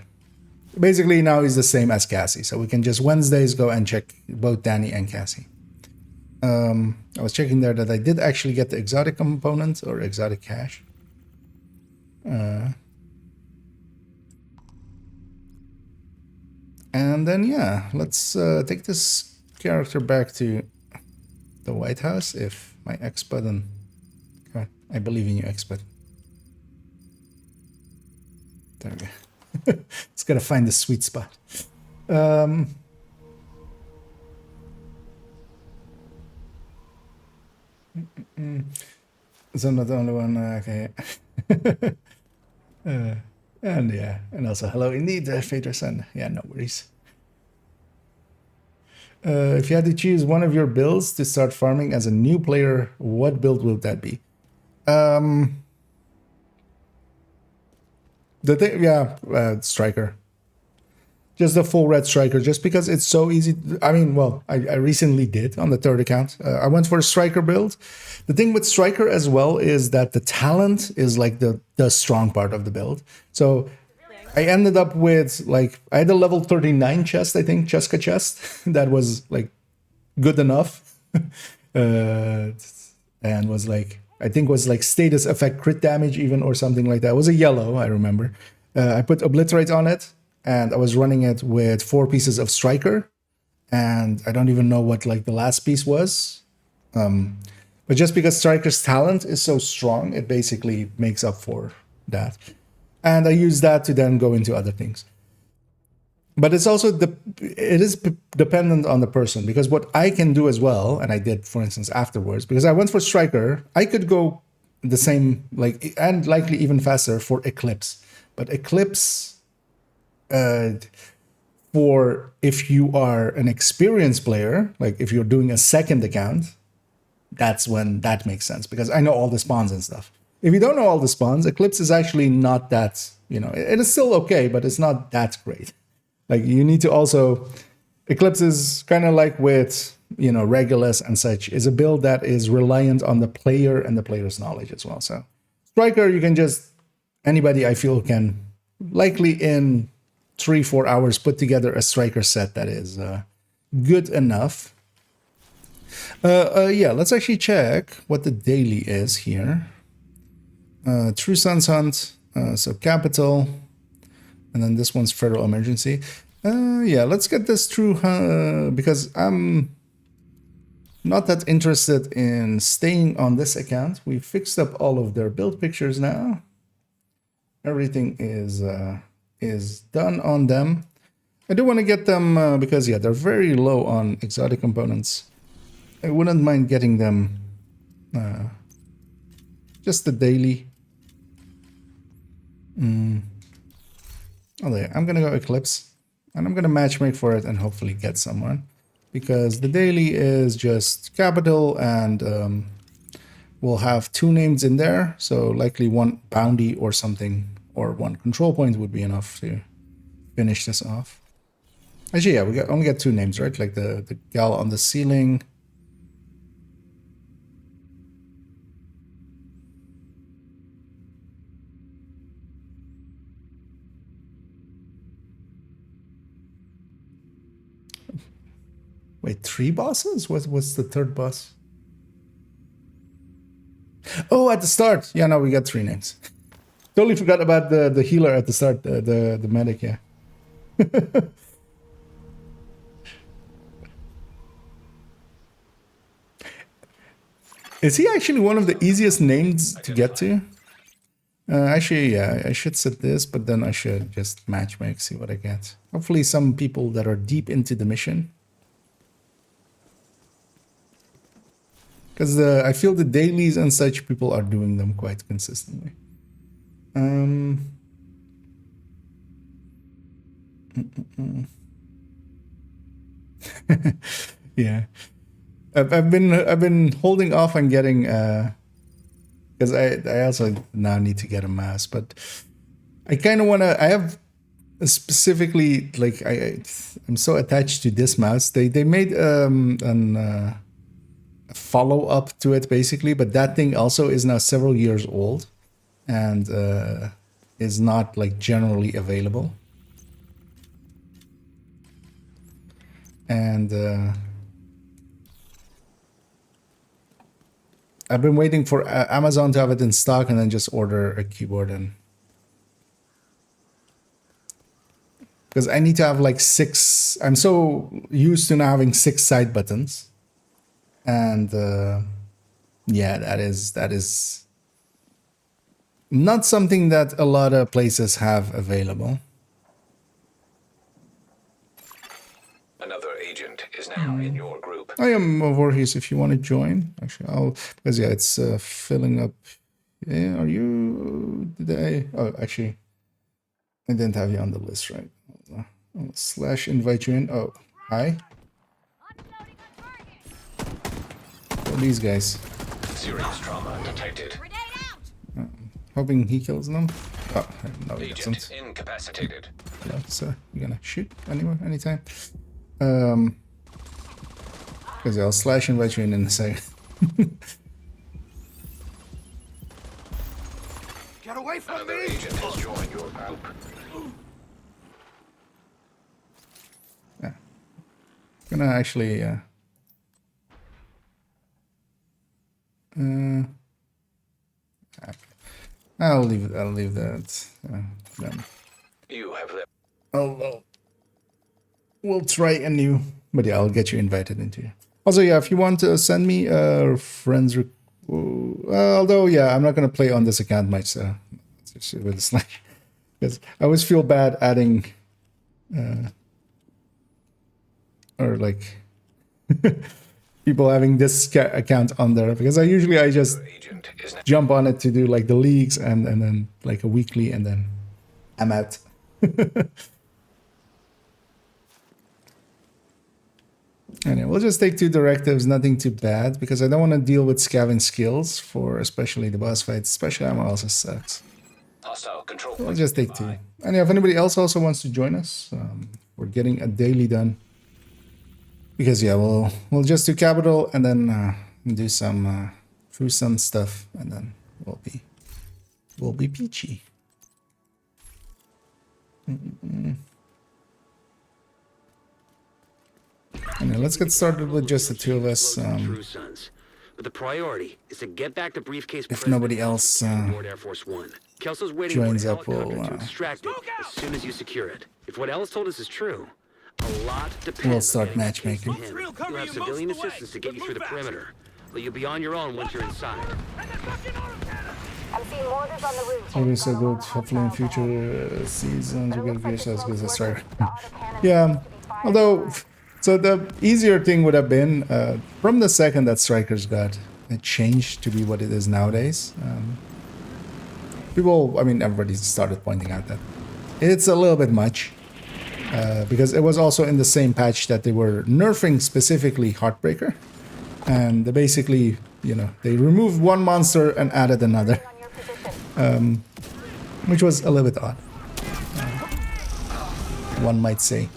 basically now he's the same as Cassie, so we can just Wednesdays go and check both Danny and Cassie. I was checking there that I did actually get the exotic component or exotic cache. And then, yeah, let's take this character back to the White House. If my X button... God, I believe in you, X button. There we go. It's got to find the sweet spot. So not the only one, okay. And yeah, and also hello indeed, Fader Sun. Yeah, no worries. If you had to choose one of your builds to start farming as a new player, what build would that be? The thing, yeah, Striker. Just the full red Striker, just because it's so easy. I mean, well, I recently did on the third account. I went for a Striker build. The thing with Striker as well is that the talent is like the strong part of the build. So I ended up with like I had a level 39 chest, I think, Cheska chest that was like good enough, and was like I think was like status effect crit damage even or something like that. It was a yellow, I remember. I put obliterate on it, and I was running it with 4 pieces of striker, and I don't even know what like the last piece was. But just because striker's talent is so strong, it basically makes up for that. And I use that to then go into other things. But it's also it is dependent on the person, because what I can do as well, and I did, for instance, afterwards, because I went for striker, I could go the same, like, and likely even faster for Eclipse. But Eclipse, for if you are an experienced player, like if you're doing a second account, that's when that makes sense, because I know all the spawns and stuff. If you don't know all the spawns, Eclipse is actually not that, it is still okay, but it's not that great. Like, you need to also, Eclipse is kind of like with, Regulus and such, is a build that is reliant on the player and the player's knowledge as well. So Striker, you can just, anybody I feel can likely in 3-4 hours put together a Striker set that is good enough. Yeah, let's actually check what the daily is here. True Sun's Hunt, so Capital, and then this one's Federal Emergency. Yeah, let's get this True because I'm not that interested in staying on this account. We fixed up all of their build pictures now. Everything is done on them. I do want to get them because, yeah, they're very low on exotic components. I wouldn't mind getting them just the daily. Oh, there. I'm going to go Eclipse, and I'm going to matchmake for it and hopefully get someone, because the daily is just Capital, and we'll have 2 names in there, so likely 1 bounty or something, or 1 control point would be enough to finish this off. Actually, yeah, we only got 2 names, right? Like the gal on the ceiling. Wait, 3 bosses? What's the 3rd boss? Oh, at the start. Yeah, no, we got 3 names. Totally forgot about the healer at the start, the medic, yeah. Is he actually one of the easiest names to get to? Actually, yeah, I should set this, but then I should just matchmake, see what I get. Hopefully some people that are deep into the mission. Because I feel the dailies and such, people are doing them quite consistently. Yeah, I've been holding off on getting because I also now need to get a mask, but I kind of want to. I have specifically, like, I'm so attached to this mouse. They made an follow up to it basically, but that thing also is now several years old and is not like generally available. And I've been waiting for Amazon to have it in stock and then just order a keyboard, and because I need to have like 6. I'm so used to now having 6 side buttons. And yeah, that is not something that a lot of places have available. Another agent is now in your group. I am Voorhees if you want to join. Actually, because yeah, it's filling up. Yeah, are you? Oh, actually, I didn't have you on the list, right? I'll /invite you in. Oh, hi. These guys. Serious trauma detected. Hoping he kills them. Oh, no, he Agent doesn't. incapacitated. Hello, sir. You gonna shoot anywhere, anytime? Because I'll /invite you in a second. Get away from me! Another agent has joined your group. Gonna actually I'll leave that then. You have left. We'll try a new, but yeah, I'll get you invited into here. Also, yeah, if you want to send me friends, although yeah, I'm not gonna play on this account much, so with Slack, because I always feel bad adding, or like people having this account on there, because I just Agent is now. jump on it to do like the leagues and then like a weekly, and then I'm out. Anyway, we'll just take 2 directives, nothing too bad, because I don't want to deal with scavenging skills for especially the boss fights. Special ammo also sucks. Hostile control. We'll just take 2. And if anybody else also wants to join us, we're getting a daily done. Because yeah, we'll just do capital and then do some through some stuff, and then we'll be peachy. Anyway, let's get started with just the 2 of us. But the priority is to get back the briefcase. If nobody else Air Force One. Kelso's waiting joins for a up, we'll helicopter to extract it as soon as you secure it. If what Ellis told us is true, a lot depends. We'll start matchmaking. You'll have civilian assistance to get you through the perimeter, but you'll be on your own once you're inside. I'm seeing mortars on the roof. Maybe so good. Hopefully in future seasons we get VSS because that's right. Yeah, although, so the easier thing would have been from the second that Strikers got it changed to be what it is nowadays. People, I mean, everybody started pointing out that it's a little bit much because it was also in the same patch that they were nerfing specifically Heartbreaker, and they basically, you know, they removed one monster and added another. Which was a little bit odd, one might say.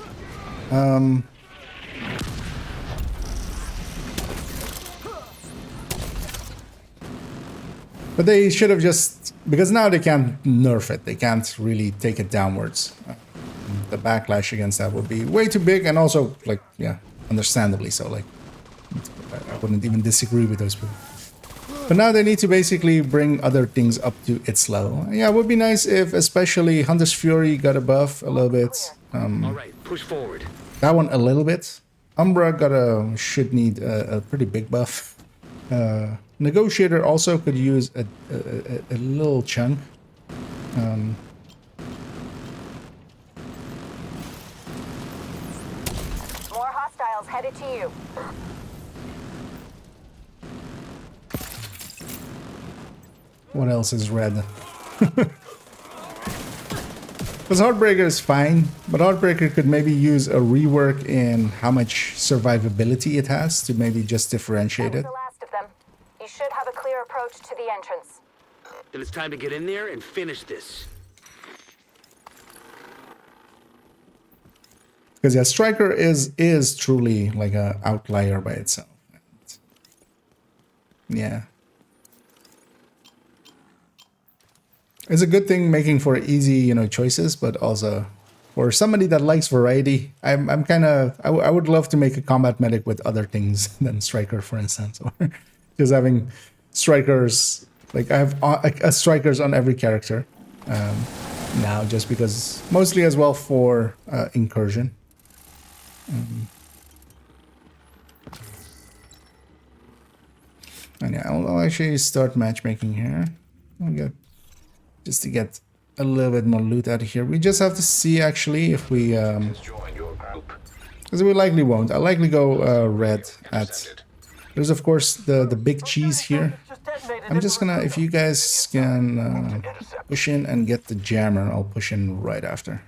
But they should have just, because now they can't nerf it, they can't really take it downwards. The backlash against that would be way too big, and also, like, yeah, understandably so. Like, I wouldn't even disagree with those people. But now they need to basically bring other things up to its level. Yeah, it would be nice if especially Hunter's Fury got a buff a little bit. All right, push forward. That one a little bit. Umbra should need a pretty big buff. Negotiator also could use a little chunk. More hostiles headed to you. What else is red? Because Heartbreaker is fine, but Heartbreaker could maybe use a rework in how much survivability it has to maybe just differentiate it. The last of them. You should have a clear approach to the entrance. Then it's time to get in there and finish this. Because yeah, Striker is truly like an outlier by itself. Yeah. It's a good thing making for easy, you know, choices, but also for somebody that likes variety, I would love to make a combat medic with other things than Striker, for instance, or just having Strikers. Like I have Strikers on every character now, just because mostly as well for incursion. And yeah, I'll actually start matchmaking here. I'll get. Just to get a little bit more loot out of here. We just have to see actually if we because we likely won't. I'll likely go red at. There's of course the big cheese here. I'm just gonna, if you guys can push in and get the jammer, I'll push in right after.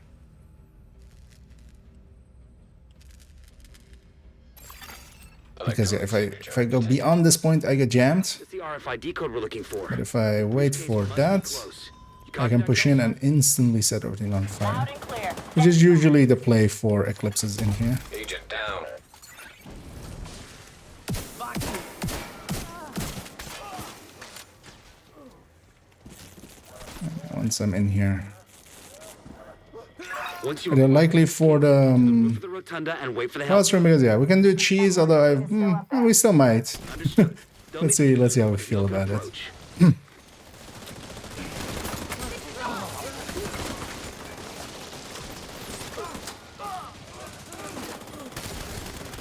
Because yeah, if I go beyond this point, I get jammed. It's the RFID code we're looking for. But if I wait for that, I can push in and instantly set everything on fire. Which is usually the play for eclipses in here. Agent down. Once I'm in here. Once you They're likely for the move to the rotunda and wait for the help. classroom because yeah, we can do cheese. Although we still might. Understood. Don't Let's need to see how we use feel open about it. approach.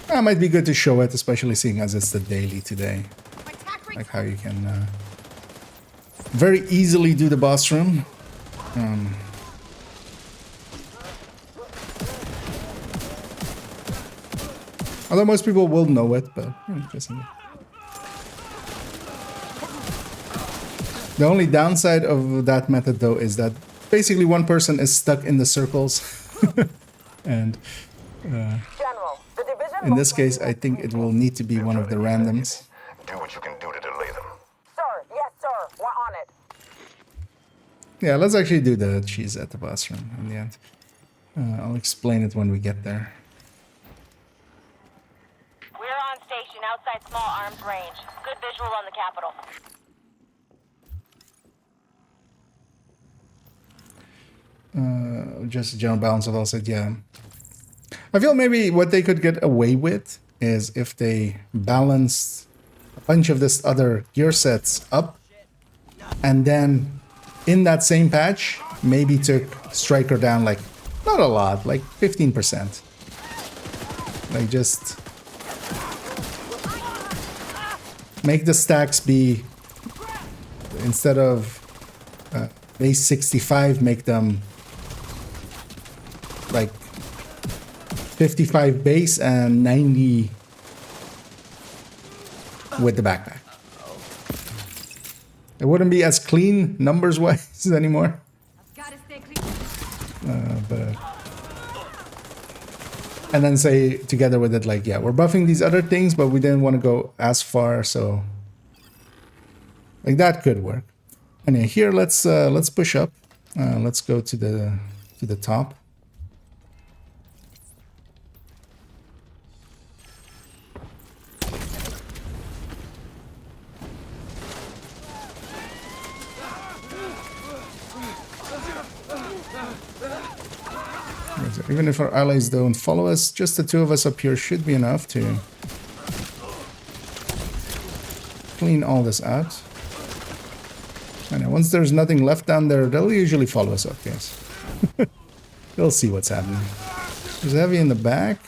It might be good to show it, especially seeing as it's the daily today. Like how you can very easily do the boss room. Although most people will know it, but the only downside of that method though is that basically one person is stuck in the circles. And General, the division in this case, I think it will need to be one of the randoms. Do what you can do to delay them. Sir, yes, sir. We're on it. Yeah, let's actually do the cheese at the boss room in the end. I'll explain it when we get there. We're on station outside small arms range. Good visual on the capital. Just general balance of all said, yeah. I feel maybe what they could get away with is if they balanced a bunch of this other gear sets up, and then in that same patch, maybe took Striker down like, not a lot, like 15%. Like just make the stacks be, instead of base 65, make them like 55 base and 90 with the backpack. It wouldn't be as clean numbers wise anymore. And then say together with it like, yeah, we're buffing these other things, but we didn't want to go as far, so like that could work. And here let's push up. Let's go to the top. Even if our allies don't follow us, just the two of us up here should be enough to clean all this out. And once there's nothing left down there, they'll usually follow us up, guys. They'll see what's happening. There's heavy in the back.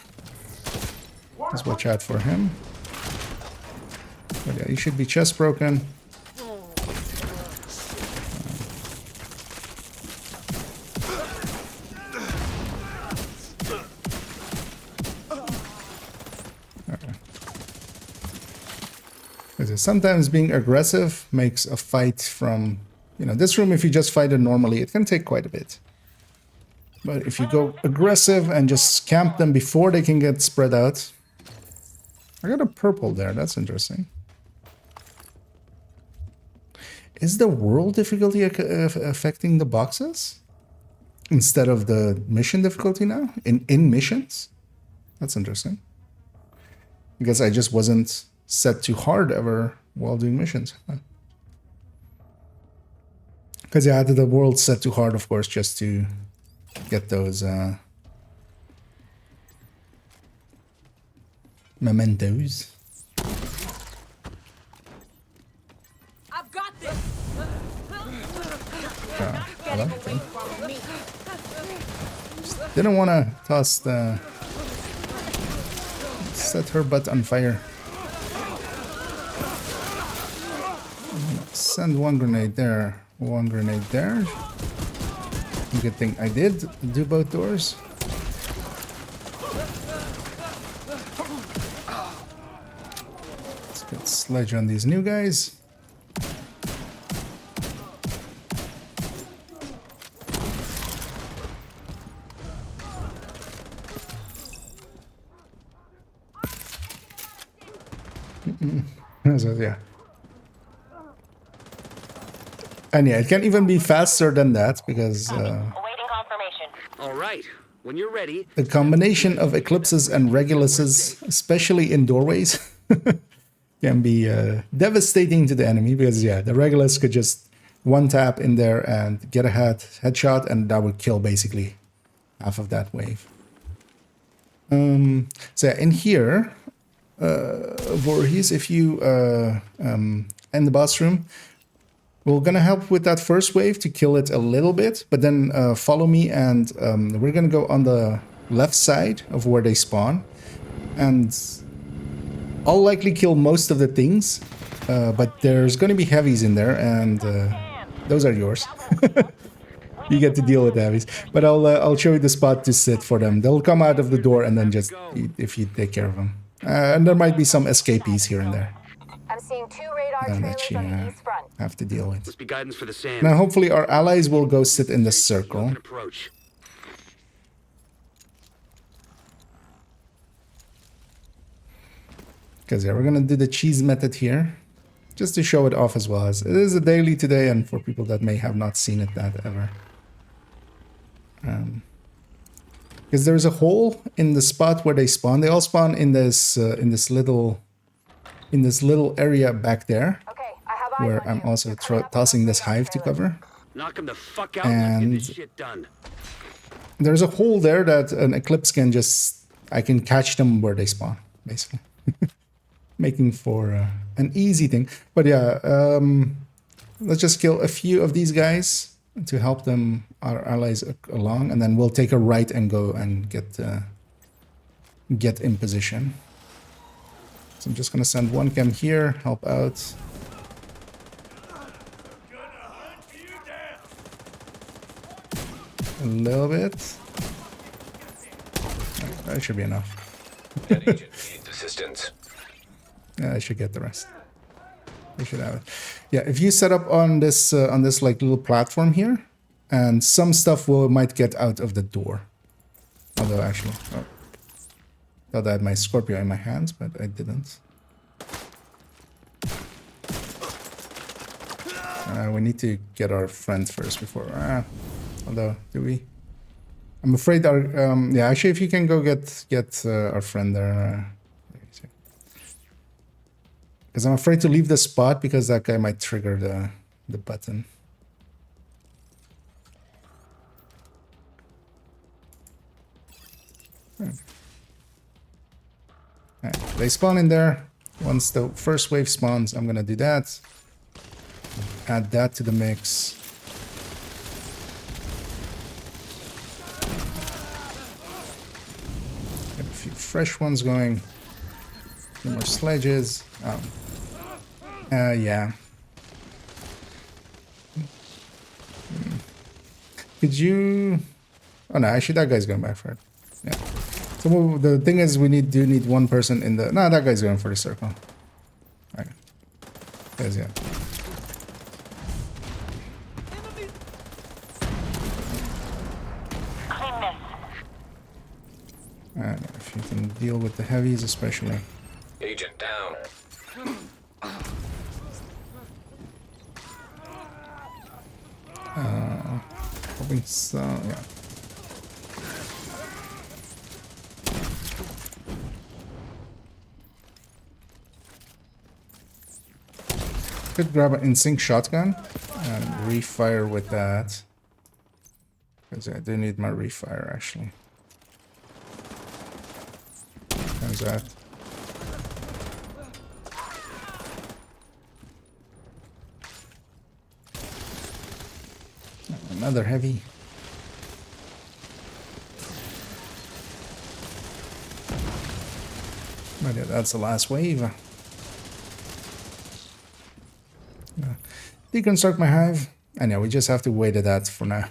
Just watch out for him. But yeah, he should be chest broken. Sometimes being aggressive makes a fight from, this room, if you just fight it normally, it can take quite a bit. But if you go aggressive and just camp them before they can get spread out. I got a purple there, that's interesting. Is the world difficulty affecting the boxes? Instead of the mission difficulty now? In missions? That's interesting. Because I just wasn't set to hard ever while doing missions. Because yeah, I had the world set to hard, of course, just to get those mementos. I've got this. Hello? Okay. Didn't want to toss the... Set her butt on fire. Send one grenade there, one grenade there. Good thing I did do both doors. Let's get sledge on these new guys. So, yeah. And yeah, it can even be faster than that because Awaiting confirmation. All right. When you're ready. the combination of eclipses and reguluses, especially in doorways, can be devastating to the enemy because yeah, the regulus could just one tap in there and get a headshot, and that would kill basically half of that wave. So yeah, in here, Voorhees, if you end the boss room, we're gonna help with that first wave to kill it a little bit, but then follow me, and we're gonna go on the left side of where they spawn, and I'll likely kill most of the things, but there's gonna be heavies in there, and those are yours. You get to deal with the heavies, but I'll show you the spot to sit for them. They'll come out of the door, and then just if you take care of them, and there might be some escapees here and there. I'm seeing 2 radar trailers That you on the east front. have to deal with. Must be guidance for the sand. Now, hopefully, our allies will go sit in the circle. You can approach. Because yeah, we're gonna do the cheese method here, just to show it off as well. As it is a daily today, and for people that may have not seen it that ever. Because there's a hole in the spot where they spawn. They all spawn in this little area back there, Okay, I have eyes where on I'm you. also You're coming up tossing on this the hive to trailer. cover. Knock him the fuck out And- and get this shit done. There's a hole there that an Eclipse can I can catch them where they spawn, basically. Making for an easy thing. But yeah, let's just kill a few of these guys to help them, our allies, along, and then we'll take a right and go and get in position. So I'm just gonna send one chem here, help out. A little bit. That should be enough. That agent needs assistance. Yeah, I should get the rest. I should have it. Yeah, if you set up on this like little platform here, and some stuff might get out of the door. Although actually, thought I had my Scorpio in my hands, but I didn't. We need to get our friend first before. Although, do we? I'm afraid our yeah. Actually, if you can go get our friend there. Because I'm afraid to leave the spot because that guy might trigger the button. Right. They spawn in there. Once the first wave spawns, I'm gonna do that. Add that to the mix. Get a few fresh ones going. A few more sledges. Yeah. Could you... Oh no, actually that guy's going back for it. Yeah. So the thing is, we do need one person in the... No, that guy's going for the circle. Okay. There's yeah. Clean miss. If you can deal with the heavies especially. Agent down. Hoping so, yeah. Could grab an in-sync shotgun and refire with that. Because I do need my refire actually. How's that? Another heavy. But yeah, that's the last wave. Deconstruct my hive. And yeah, we just have to wait at that for now.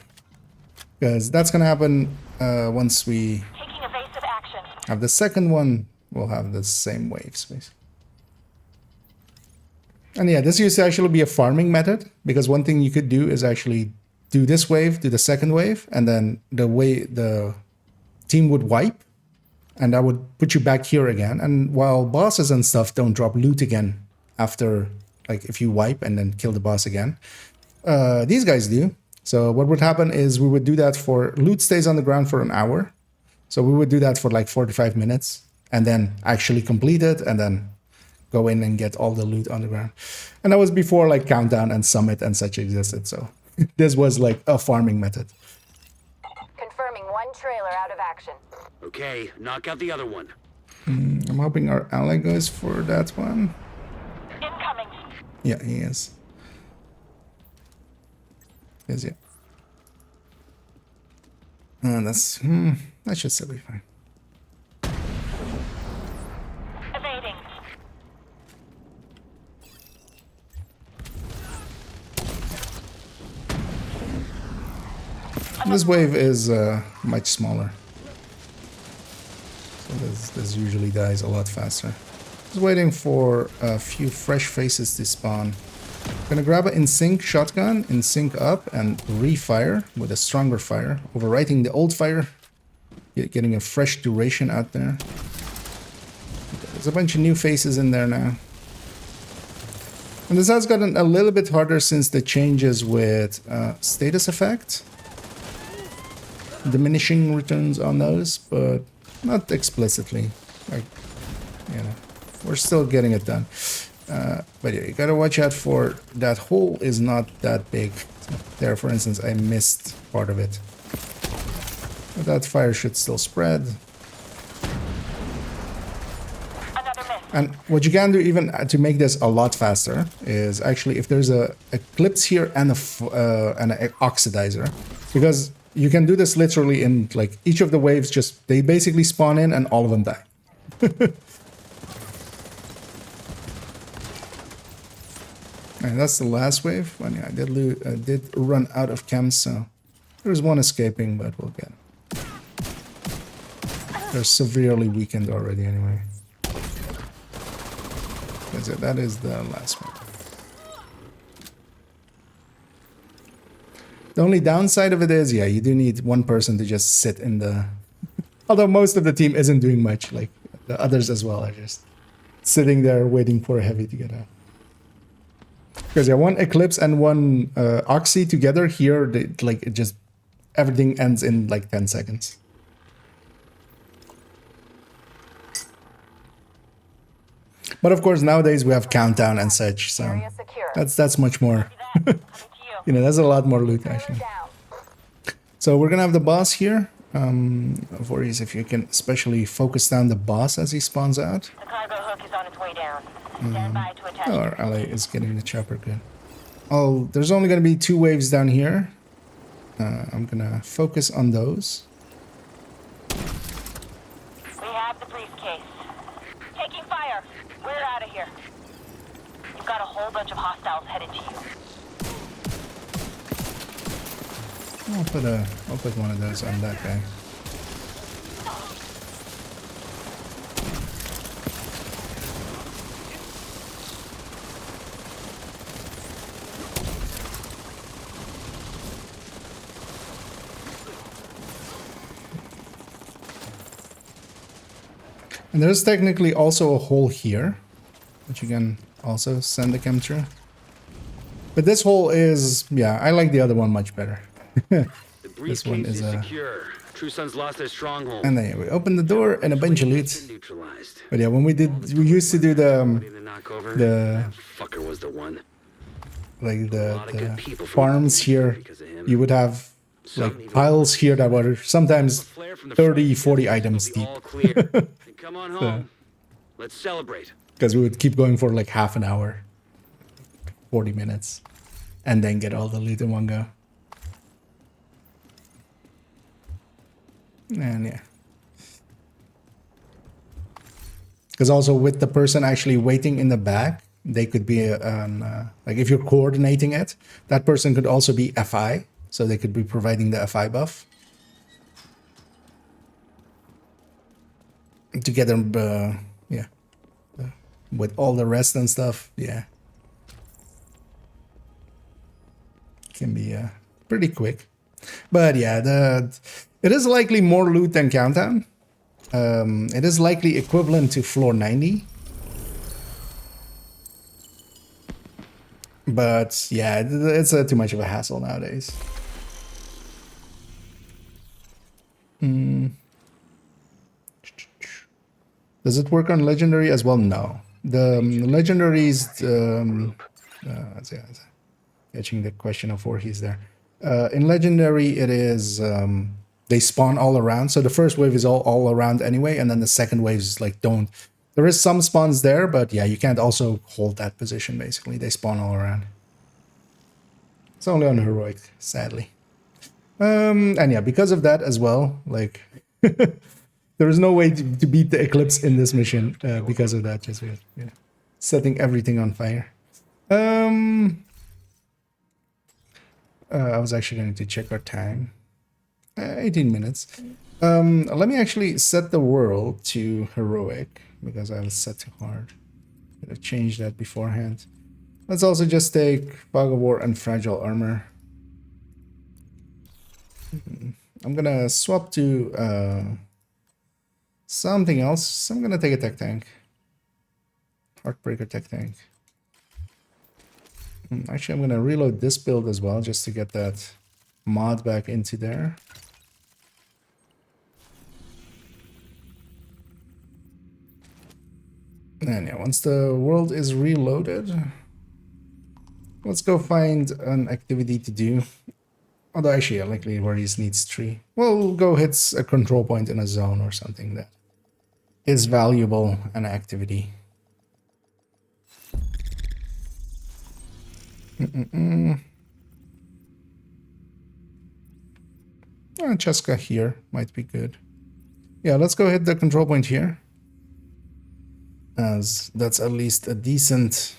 Because that's gonna happen once we Taking evasive action. have the second one. We'll have the same waves, basically. And yeah, this used to actually be a farming method. Because one thing you could do is actually do this wave, do the second wave, and then the team would wipe, and that would put you back here again. And while bosses and stuff don't drop loot again after, like, if you wipe and then kill the boss again, these guys do. So what would happen is we would do that for loot stays on the ground for an hour. So we would do that for like 45 minutes, and then actually complete it, and then go in and get all the loot on the ground. And that was before like Countdown and Summit and such existed. So this was like a farming method. Confirming 1 trailer action. Okay, knock out the other one. I'm hoping our ally goes for that one. Incoming. Yeah, he is. Is yeah. That's that should still be fine. Evading. This wave is much smaller. So this usually dies a lot faster. Just waiting for a few fresh faces to spawn. Gonna grab an in-sync shotgun, in-sync up, and refire with a stronger fire, overwriting the old fire, getting a fresh duration out there. There's a bunch of new faces in there now. And this has gotten a little bit harder since the changes with status effect. Diminishing returns on those, but not explicitly. Like, you know, we're still getting it done. But yeah, you gotta watch out for that hole is not that big. So there, for instance, I missed part of it. But that fire should still spread. Another miss. And what you can do even to make this a lot faster is actually if there's a eclipse here and an oxidizer, because you can do this literally in like each of the waves. Just they basically spawn in and all of them die. And that's the last wave. Well, yeah, I did run out of chems, so there's one escaping, but we'll get it. They're severely weakened already anyway. That's it. That is the last one. The only downside of it is, yeah, you do need one person to just sit in the... Although most of the team isn't doing much, like the others as well are just sitting there waiting for a heavy to get out. Because yeah, one Eclipse and one Oxy together here, they, like it just everything ends in like 10 seconds. But of course nowadays we have countdown and such, so Area secure. that's much more. Coming to you. You know, that's a lot more loot actually. Down. So we're gonna have the boss here. Voorhees, if you can especially focus down the boss as he spawns out. The cargo hook is on its way down. Stand by to attach. Oh, our ally is getting the chopper good. Oh, there's only going to be 2 waves down here. I'm going to focus on those. We have the briefcase. Taking fire. We're out of here. You've got a whole bunch of hostiles headed to you. I'll put one of those on that guy. And there's technically also a hole here, which you can also send the chem through. But this hole is, yeah, I like the other one much better. The This one briefcase is is a... secure. True Sons lost their stronghold. And then we open the door and a bunch of loot. Neutralized. But yeah, when we used to do the Ready to knock over? the- That fucker was the one. like lot of good the people from farms here, because of him. you would have like piles here that were sometimes Flare from the 30, front 40 will items be deep. all clear. Then come on home. Let's celebrate. Because we would keep going for like half an hour, 40 minutes, and then get all the loot in one go. And yeah. Because also with the person actually waiting in the back, they could be like if you're coordinating it, that person could also be FI, so they could be providing the FI buff. Together, yeah, with all the rest and stuff, yeah, can be pretty quick. But yeah, it is likely more loot than Countdown. It is likely equivalent to floor 90. But yeah, it's too much of a hassle nowadays. Does it work on Legendary as well? No. The Legendaries... catching the question of Voorhees there. In Legendary, it is... they spawn all around. So the first wave is all around anyway, and then the second wave is like don't. There is some spawns there, but yeah, you can't also hold that position. Basically, they spawn all around. It's only on heroic, sadly. And yeah, because of that as well, like there is no way to beat the eclipse in this mission because of that. Just setting everything on fire. I was actually going to check our time. 18 minutes. Let me actually set the world to heroic because I was set to hard. I'll change that beforehand. Let's also just take fog of war and fragile armor. I'm gonna swap to something else. I'm gonna take a tech tank. Heartbreaker tech tank. Actually, I'm gonna reload this build as well just to get that mod back into there. And yeah, once the world is reloaded, let's go find an activity to do. Although actually, likely where he needs 3. We'll go hit a control point in a zone or something that is valuable an activity. Cheska here might be good. Yeah, let's go hit the control point here, as that's at least a decent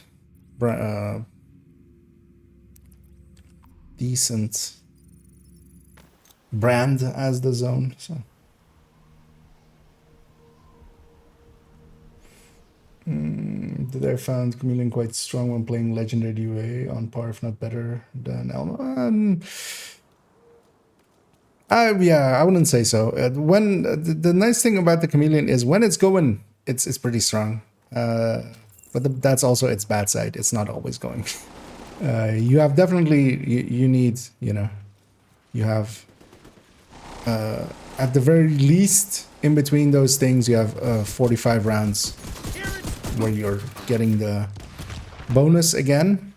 brand as the zone. So did I found Chameleon quite strong when playing legendary UA on par if not better than Elmo? Yeah, I wouldn't say so. When the nice thing about the Chameleon is when it's going, it's pretty strong. But that's also its bad side. It's not always going. You have definitely you need, you know, you have at the very least in between those things you have 45 rounds where you're getting the bonus again,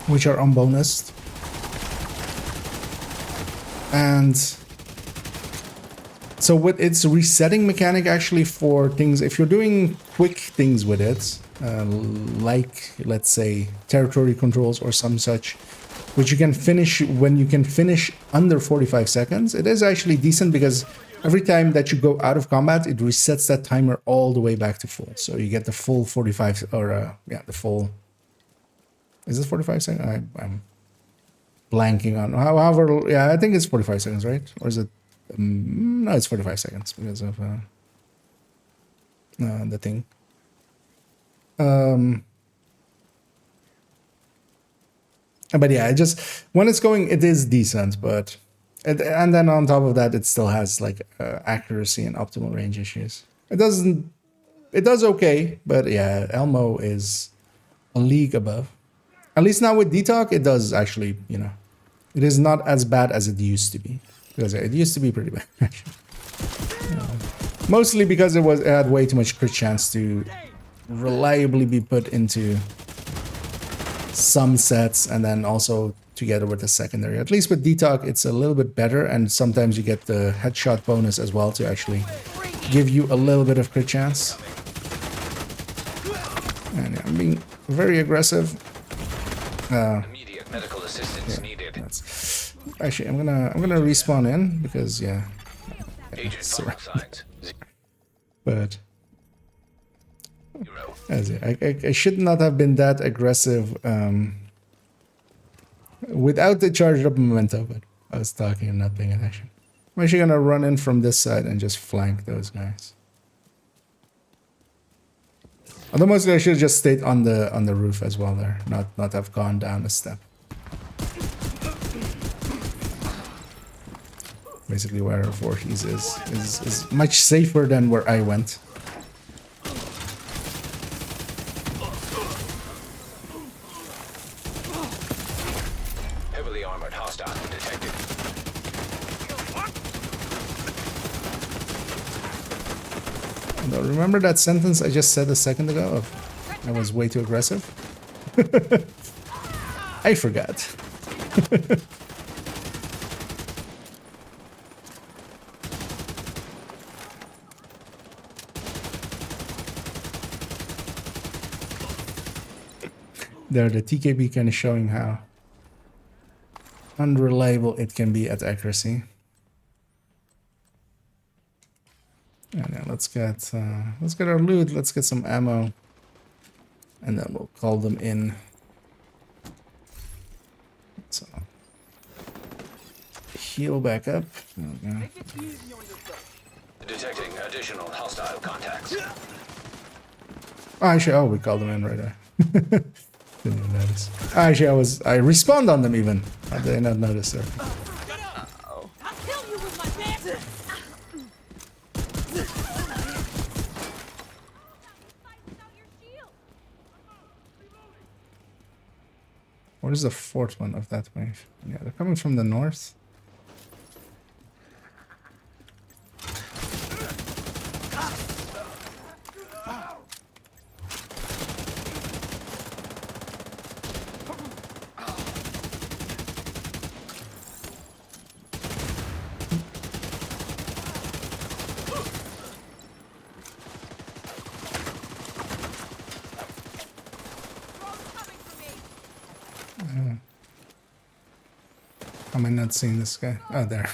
which are unbonused. And so what its resetting mechanic actually for things, if you're doing quick things with it, like let's say territory controls or some such, which you can finish when you can finish under 45 seconds, it is actually decent because every time that you go out of combat, it resets that timer all the way back to full. So you get the full 45 or yeah, the full. Is this 45 seconds? I'm blanking on. However, yeah, I think it's 45 seconds, right? Or is it? No, it's 45 seconds because of the thing. But yeah, it just when it's going, it is decent, but and then on top of that, it still has like accuracy and optimal range issues. It does okay, but yeah, Elmo is a league above. At least now with Detox, it does actually, you know, it is not as bad as it used to be. Because it used to be pretty bad, actually. Mostly because it had way too much crit chance to reliably be put into some sets and then also together with the secondary. At least with Detox, it's a little bit better, and sometimes you get the headshot bonus as well to actually give you a little bit of crit chance. And yeah, I'm being very aggressive. Immediate medical assistance needed. Actually, I'm gonna respawn in because yeah. Agent vital signs. But 0. I should not have been that aggressive without the charged up memento, but I was talking and not paying attention. I'm actually gonna run in from this side and just flank those guys. Although mostly I should have just stayed on the roof as well there, not have gone down a step. Basically where Voorhees is much safer than where I went. Heavily armored hostile detected. Although, remember that sentence I just said a second ago of I was way too aggressive? I forgot. there, the TKB kind of showing how unreliable it can be at accuracy. And now let's get our loot. Let's get some ammo, and then we'll call them in. So heal back up. There we go. Detecting additional hostile contacts. Oh, actually, oh, we called them in right there. Didn't even notice. Actually, I respawned on them even. How did I not notice there? I'll kill you with my dance. What is the fourth one of that wave? Yeah, they're coming from the north. How am I not seeing this guy? Oh, there.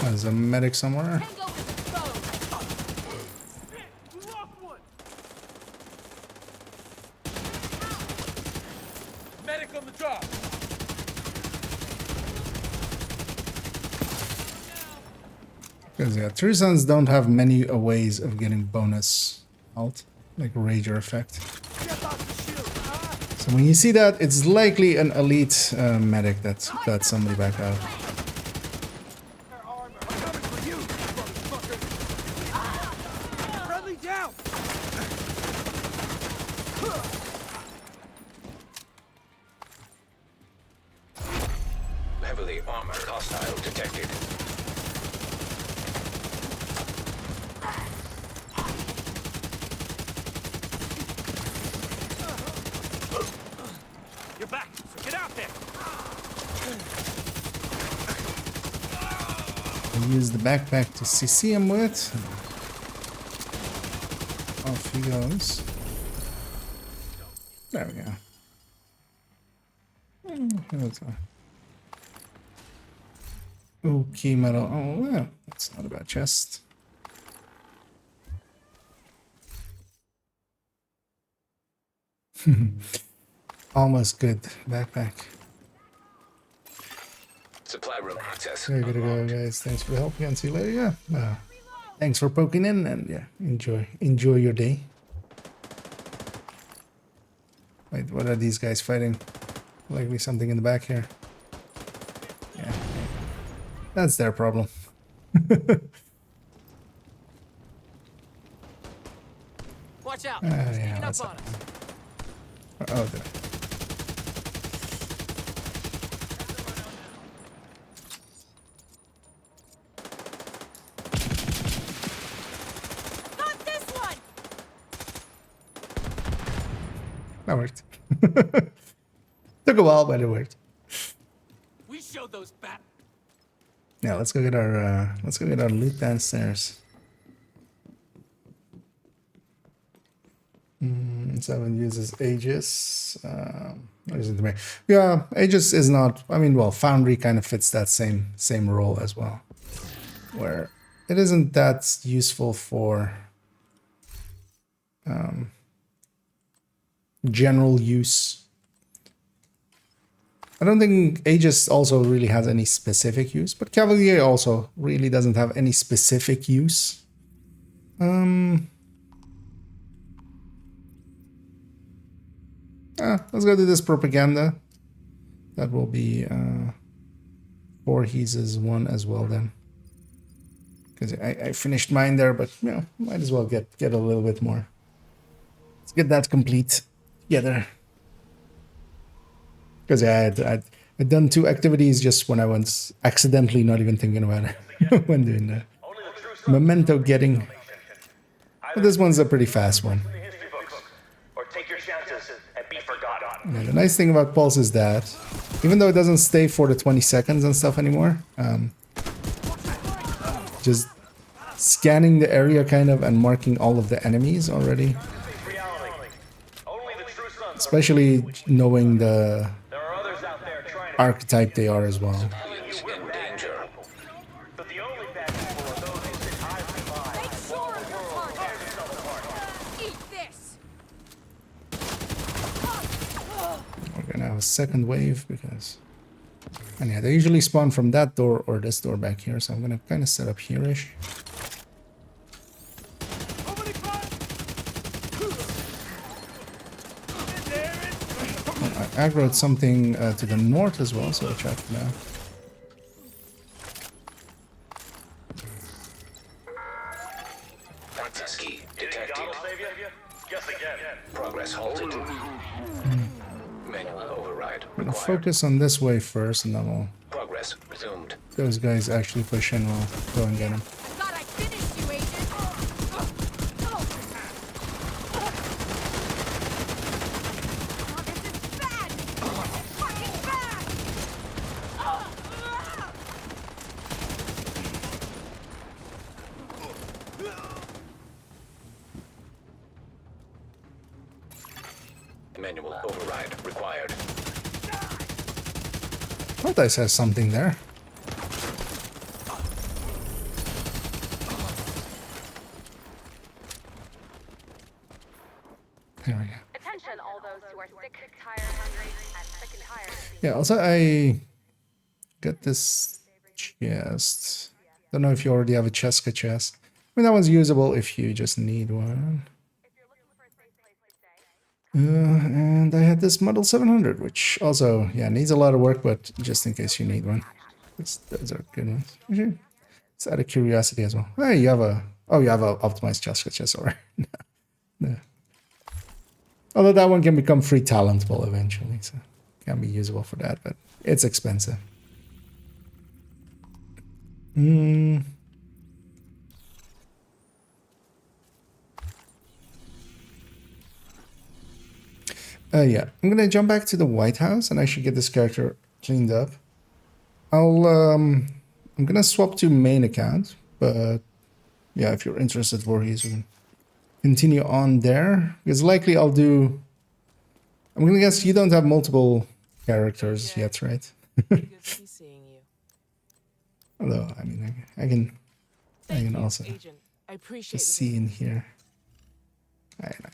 There's a medic somewhere. Medic on the job. Because yeah, Trisans don't have many ways of getting bonus health, like Rager effect. So when you see that, it's likely an elite medic that got somebody back out. Friendly down. Heavily armored hostile detected. You're back, so get out there. I'll use the backpack to CC him with. Off he goes. There we go. Okay, metal. Oh, yeah, that's not a bad chest. Almost good backpack. Supply room access. There you go, guys. Thanks for the help. And see you later. Yeah. Thanks for poking in, and yeah, enjoy your day. Wait, what are these guys fighting? Likely something in the back here. Yeah, that's their problem. Watch out. Yeah, Sneaking that's up on us. Oh, there. Not this one. That worked. Took a while, but it worked. We showed those bat. Yeah, let's go get our loot downstairs. 7 uses Aegis. What is it? Yeah, Aegis is not. I mean, well, Foundry kind of fits that same role as well, where it isn't that useful for general use. I don't think Aegis also really has any specific use, but Cavalier also really doesn't have any specific use. Let's go do this propaganda. That will be Voorhees' one as well then. Because I finished mine there, but you know, might as well get a little bit more. Let's get that complete together. Because yeah, I'd done 2 activities just when I was accidentally not even thinking about it when doing the memento getting. But this one's a pretty fast one. Or take your chances and be forgotten. Yeah, the nice thing about Pulse is that even though it doesn't stay for the 20 seconds and stuff anymore, just scanning the area kind of and marking all of the enemies already. Reality. Only the true sons are. Especially knowing the There are others out there trying to. archetype they are as well. Is in danger. But the only bad people are those who sit idly by while the world tears itself apart. Eat this! We're gonna have a second wave because... And yeah, they usually spawn from that door or this door back here, so I'm gonna kind of set up here-ish. I aggroed something to the north as well, so watch out for that. Access key Did detected. God save you? Guess again. Progress halted. Manual override I'm gonna required. focus on this way first, and then we'll... Progress resumed. Those guys actually push in, we'll go and get them. Thought I finished you, Agent! Oh, this is bad! It's fucking bad! Manual override required. Thought I saw something there. There we go. Attention, all those who are sick, tired, hungry, and sick and tired of being Yeah, also I got this chest. Don't know if you already have a Cheska chest. I mean, that one's usable if you just need one. And I had this Model 700, which also, yeah, needs a lot of work, but just in case you need one. Those are good ones. Okay. It's out of curiosity as well. Hey, you have a... Oh, you have a optimized Cheska chest, alright. No. Although that one can become free talentable eventually, so can be usable for that, but it's expensive. Yeah, I'm gonna jump back to the White House and I should get this character cleaned up. I'm gonna swap to main account, but yeah, if you're interested, Voorhees, we can continue on there. Because likely I'll do... I'm gonna guess you don't have multiple characters yet, right? Good to be seeing you. Although, I mean, I can also Agent. I appreciate just it. see in here. I know.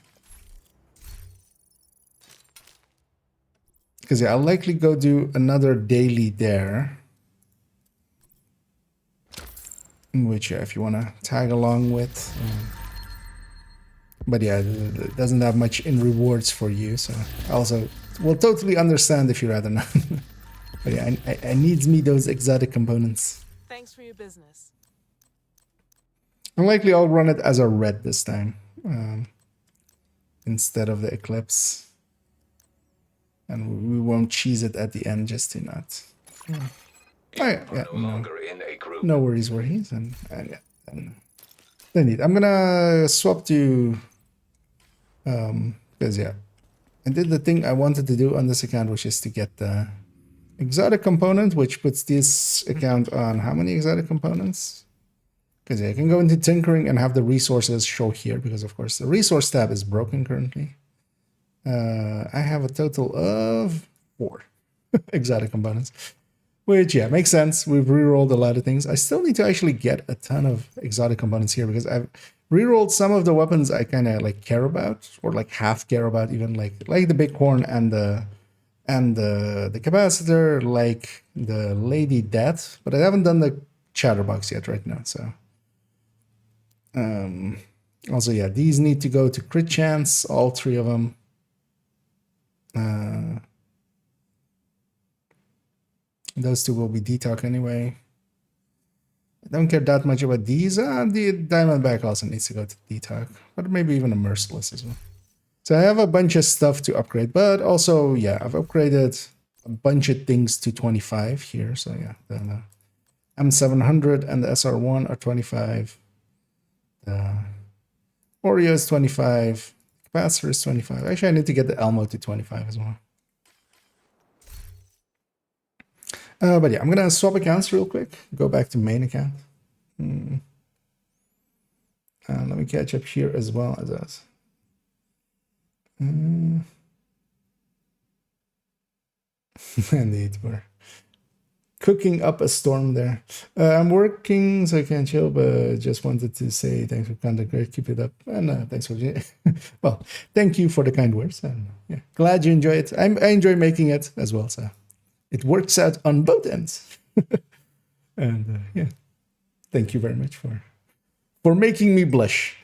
Because yeah, I'll likely go do another daily there. Which, yeah, if you want to tag along with. But yeah, it doesn't have much in rewards for you, so I also will totally understand if you rather not. But yeah, I needs me those exotic components. Thanks for your business. And likely I'll run it as a red this time. Instead of the Eclipse. And we won't cheese it at the end just to not. Oh, yeah, No longer in a group. no worries, Voorhees. And yeah, then need. I'm gonna swap to because yeah, I did the thing I wanted to do on this account, which is to get the exotic component, which puts this account on how many exotic components? Because yeah, I can go into tinkering and have the resources show here, because of course the resource tab is broken currently. I have a total of 4 exotic components, which yeah, makes sense. We've rerolled a lot of things. I still need to actually get a ton of exotic components here, because I've rerolled some of the weapons I kind of like care about, or like half care about, even like the bighorn and the capacitor, like the Lady Death, but I haven't done the chatterbox yet right now. So also yeah, these need to go to crit chance, all 3 of them. Those 2 will be detox anyway. I don't care that much about these. The Diamondback also needs to go to detox, but maybe even a Merciless as well. So I have a bunch of stuff to upgrade, but also, yeah, I've upgraded a bunch of things to 25 here. So yeah, the M700 and the SR1 are 25. The Oreo is 25. Capacitor is 25. Actually, I need to get the Elmo to 25 as well. But yeah, I'm going to swap accounts real quick. Go back to main account. Let me catch up here as well as us. Indeed, we're cooking up a storm there. I'm working, so I can't chill, but just wanted to say thanks for content. Great, keep it up. And thanks for well, thank you for the kind words. And yeah, glad you enjoy it. I enjoy making it as well, so it works out on both ends. And yeah, thank you very much for making me blush.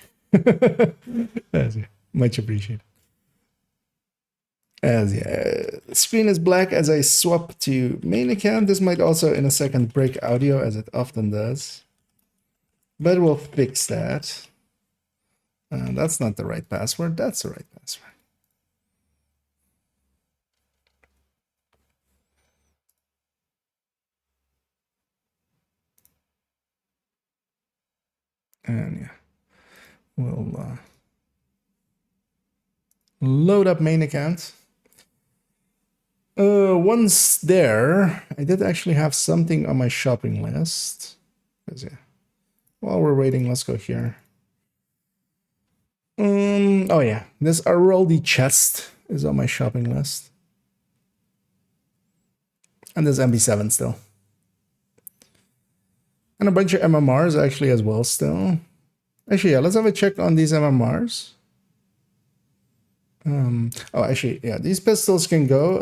Much appreciated. As screen is black as I swap to main account. This might also in a second break audio as it often does, but we'll fix that. That's not the right password. That's the right password. And yeah, we'll load up main account. Once there, I did actually have something on my shopping list. Yeah, while we're waiting, let's go here. Oh yeah, this Aroldi chest is on my shopping list. And there's MB7 still. And a bunch of MMRs actually as well still. Actually, yeah, let's have a check on these MMRs. Oh, actually, yeah, these pistols can go.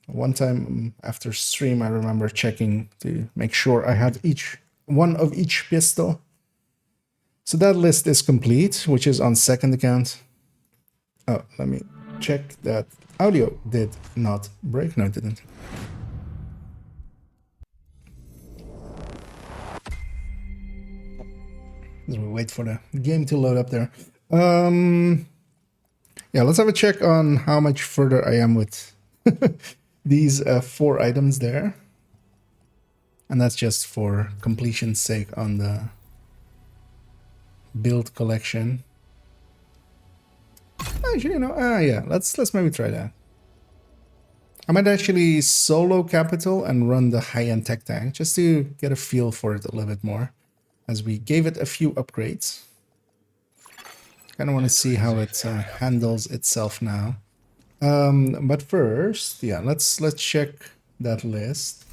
One time after stream, I remember checking to make sure I had one of each pistol. So that list is complete, which is on second account. Oh, let me check that audio did not break. No, it didn't. As we wait for the game to load up there. Yeah, let's have a check on how much further I am with these 4 items there. And that's just for completion's sake on the build collection. Actually, you know, yeah, let's maybe try that. I might actually solo capital and run the high-end tech tank just to get a feel for it a little bit more, as we gave it a few upgrades. Kind of want to see how it handles itself now. But first, yeah, let's check that list,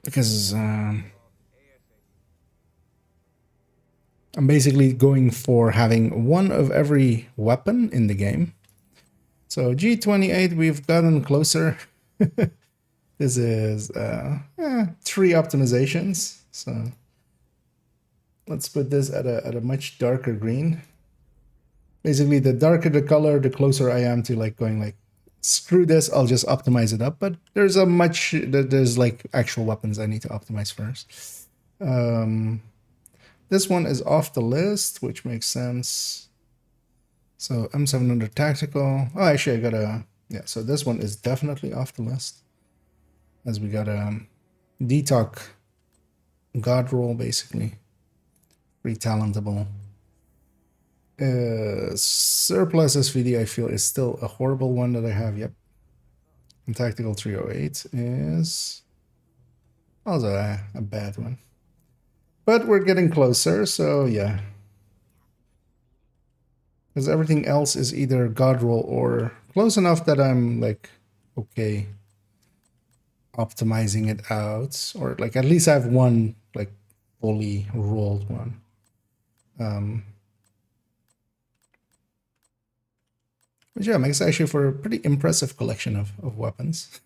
because I'm basically going for having one of every weapon in the game. So G28, we've gotten closer. This is 3 optimizations. So let's put this at a much darker green. Basically, the darker the color, the closer I am to like going like, screw this, I'll just optimize it up. But there's there's like actual weapons I need to optimize first. This one is off the list, which makes sense. So M700 tactical. Oh, actually, I got yeah. So this one is definitely off the list, as we got a detox god roll, basically. Retalentable. Surplus SVD, I feel, is still a horrible one that I have. Yep. And Tactical 308 is also a bad one. But we're getting closer, so yeah. Because everything else is either god roll or close enough that I'm like, okay, optimizing it out. Or like at least I have one like fully rolled one. Which yeah, makes actually for a pretty impressive collection of weapons.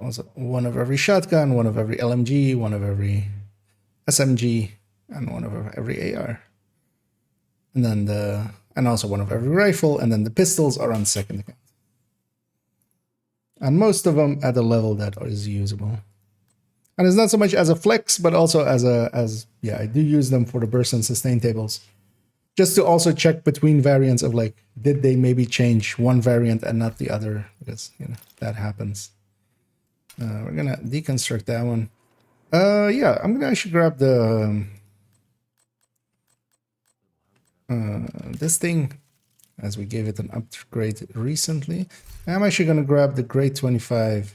Also one of every shotgun, one of every LMG, one of every SMG, and one of every AR. And then and also one of every rifle, and then the pistols are on second account. And most of them at a level that is usable. And it's not so much as a flex, but also as yeah, I do use them for the burst and sustain tables. Just to also check between variants of like, did they maybe change one variant and not the other? Because, you know, that happens. We're gonna deconstruct that one. Yeah, I'm gonna actually grab the this thing. as we gave it an upgrade recently. I'm actually going to grab the grade 25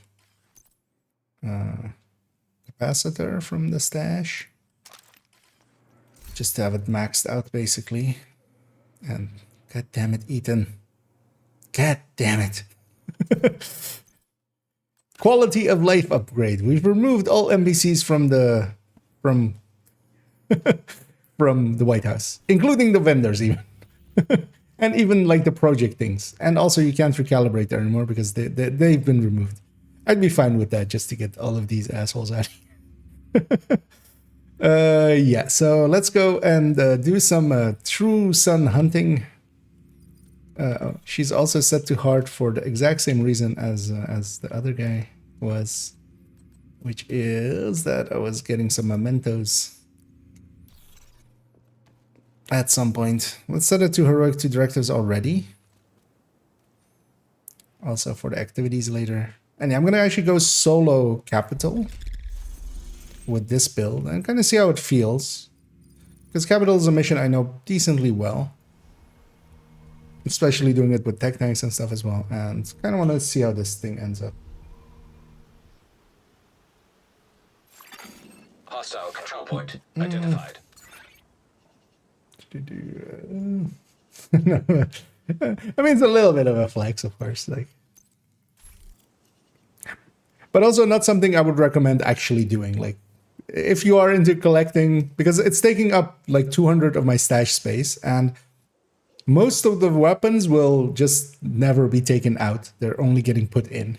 capacitor from the stash, just to have it maxed out basically. And god damn it, Ethan. God damn it. Quality of life upgrade. We've removed all NPCs from the from the White House, including the vendors even. And even like the project things. And also you can't recalibrate there anymore because they've been removed. I'd be fine with that just to get all of these assholes out of here. Yeah, so let's go and do some true sun hunting. She's also set to hard for the exact same reason as the other guy was, which is that I was getting some mementos at some point. Let's set it to heroic 2 directives already. Also for the activities later. And yeah, I'm gonna actually go solo capital with this build and kind of see how it feels. Because capital is a mission I know decently well. Especially doing it with tech tanks and stuff as well. And kind of want to see how this thing ends up. Hostile control point identified. I mean, it's a little bit of a flex, of course. Like, but also not something I would recommend actually doing. Like, if you are into collecting, because it's taking up like 200 of my stash space, and most of the weapons will just never be taken out. They're only getting put in.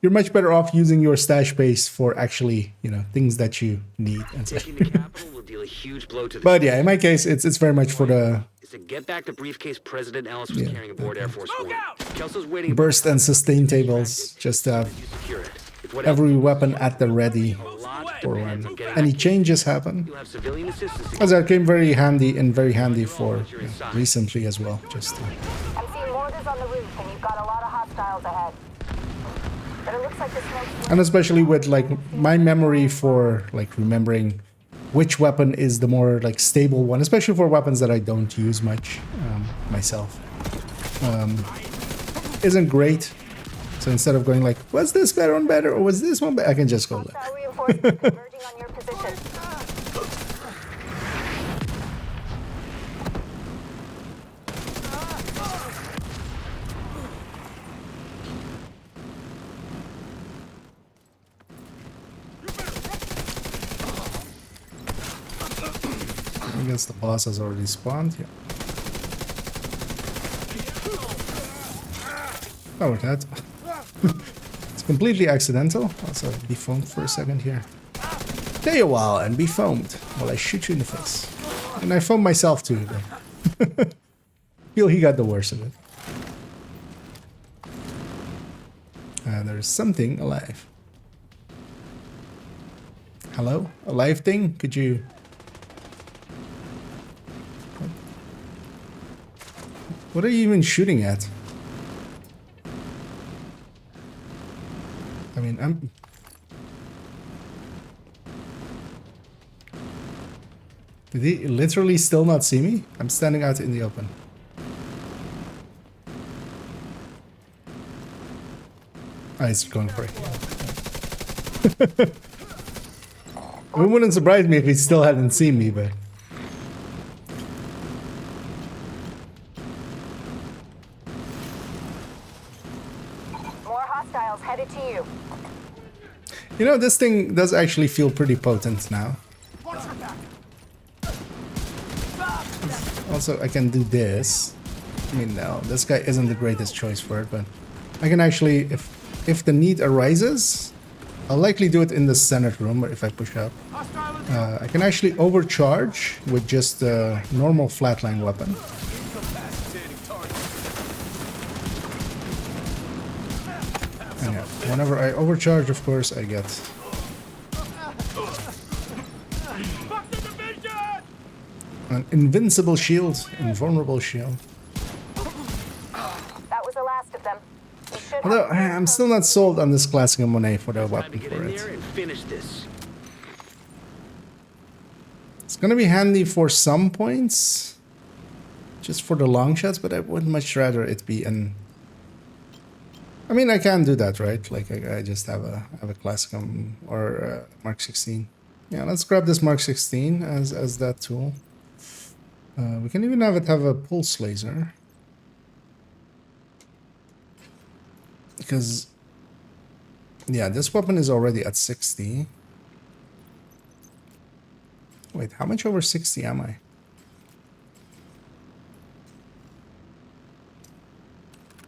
You're much better off using your stash space for actually, you know, things that you need. And so. Taking the capital will deal a huge blow to the But yeah, in my case, it's very much for the It's to get back the briefcase President Ellis was carrying aboard Air Force One. Kelso's waiting. burst and sustain tables, just to have You secure it. If what every weapon at the ready a lot for depends on when getting any changes happen. You'll have civilian assistance. As that came very handy for recently as well. Just I'm seeing mortars on the roof, and you've got a lot of hostiles ahead. But it looks like the smoke's and especially with like my memory for like remembering which weapon is the more like stable one, especially for weapons that I don't use much myself, isn't great. So instead of going like, was this better one better or was this one better, I can just go left. hostile reinforcements converging on your position. I guess the boss has already spawned. Yeah. Oh, that. It's completely accidental. Also, be foamed for a second here. Stay a while and be foamed while I shoot you in the face. And I foamed myself too. But feel he got the worst of it. There's something alive. Hello? A live thing? Could you... What are you even shooting at? I mean, I'm... Did he literally still not see me? I'm standing out in the open. Ah, he's going for it. It wouldn't surprise me if he still hadn't seen me, but... Headed to you. You know, this thing does actually feel pretty potent now. Also, I can do this. I mean, no, this guy isn't the greatest choice for it, but I can actually, if the need arises, I'll likely do it in the Senate room, or if I push up. I can actually overcharge with just a normal flatline weapon. And yeah, whenever I overcharge, of course, I get an invincible shield, invulnerable shield. That was the last of them. You should Although have I'm still not sold on this classic Monet for the Time to weapon get for in it. there and finish this. It's gonna be handy for some points. just for the long shots, but I would much rather it be an... I mean, I can do that, right? Like, I just have a Classicum or Mark 16. Yeah, let's grab this Mark 16 as that tool. We can even have it have a pulse laser. Because, yeah, this weapon is already at 60. Wait, how much over 60 am I?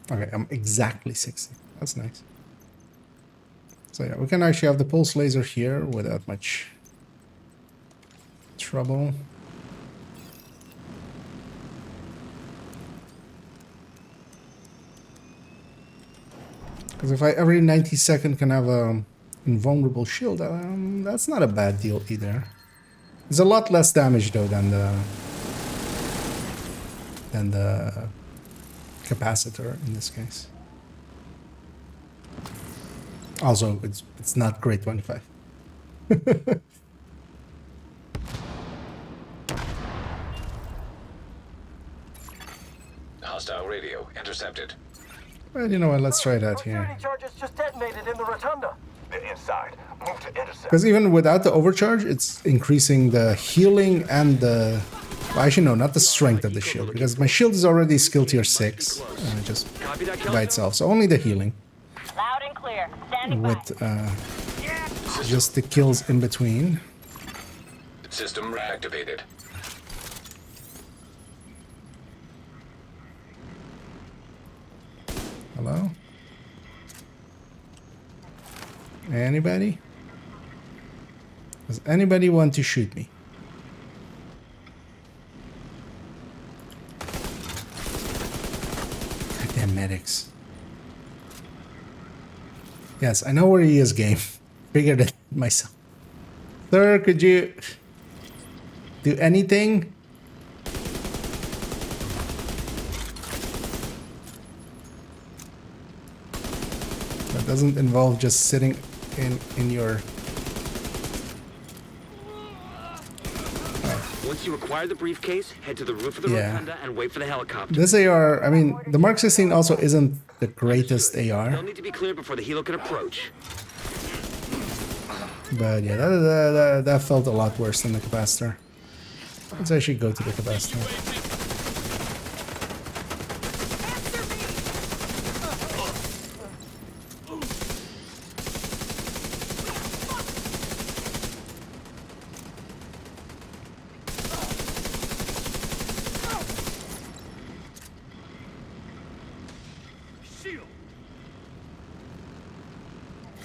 Okay, I'm exactly 60. That's nice. So yeah, we can actually have the pulse laser here without much trouble. Because if I every 90-second can have a invulnerable shield, that's not a bad deal either. It's a lot less damage though than the capacitor in this case. Also, it's not great 25. Hostile radio intercepted. Well, you know what? Let's try that here. Security charges just detonated in the rotunda. They're inside. Move to intercept. Because even without the overcharge, it's increasing the healing and the... Well, actually, no, not the strength of the shield. Because my shield is already skill tier 6. Just by itself. So only the healing. Loud and clear. Standing by. With just the kills in between. System reactivated. Hello? Anybody? Does anybody want to shoot me? Goddamn medics. Yes, I know where he is, game. Figured it myself. Sir, could you do anything? That doesn't involve just sitting in your... Once you acquire the briefcase, head to the roof of the rotunda and wait for the helicopter. This AR, I mean, the Mark 16 also isn't the greatest AR. They'll need to be cleared before the helo can approach. But yeah, that felt a lot worse than the capacitor. Let's actually go to the capacitor.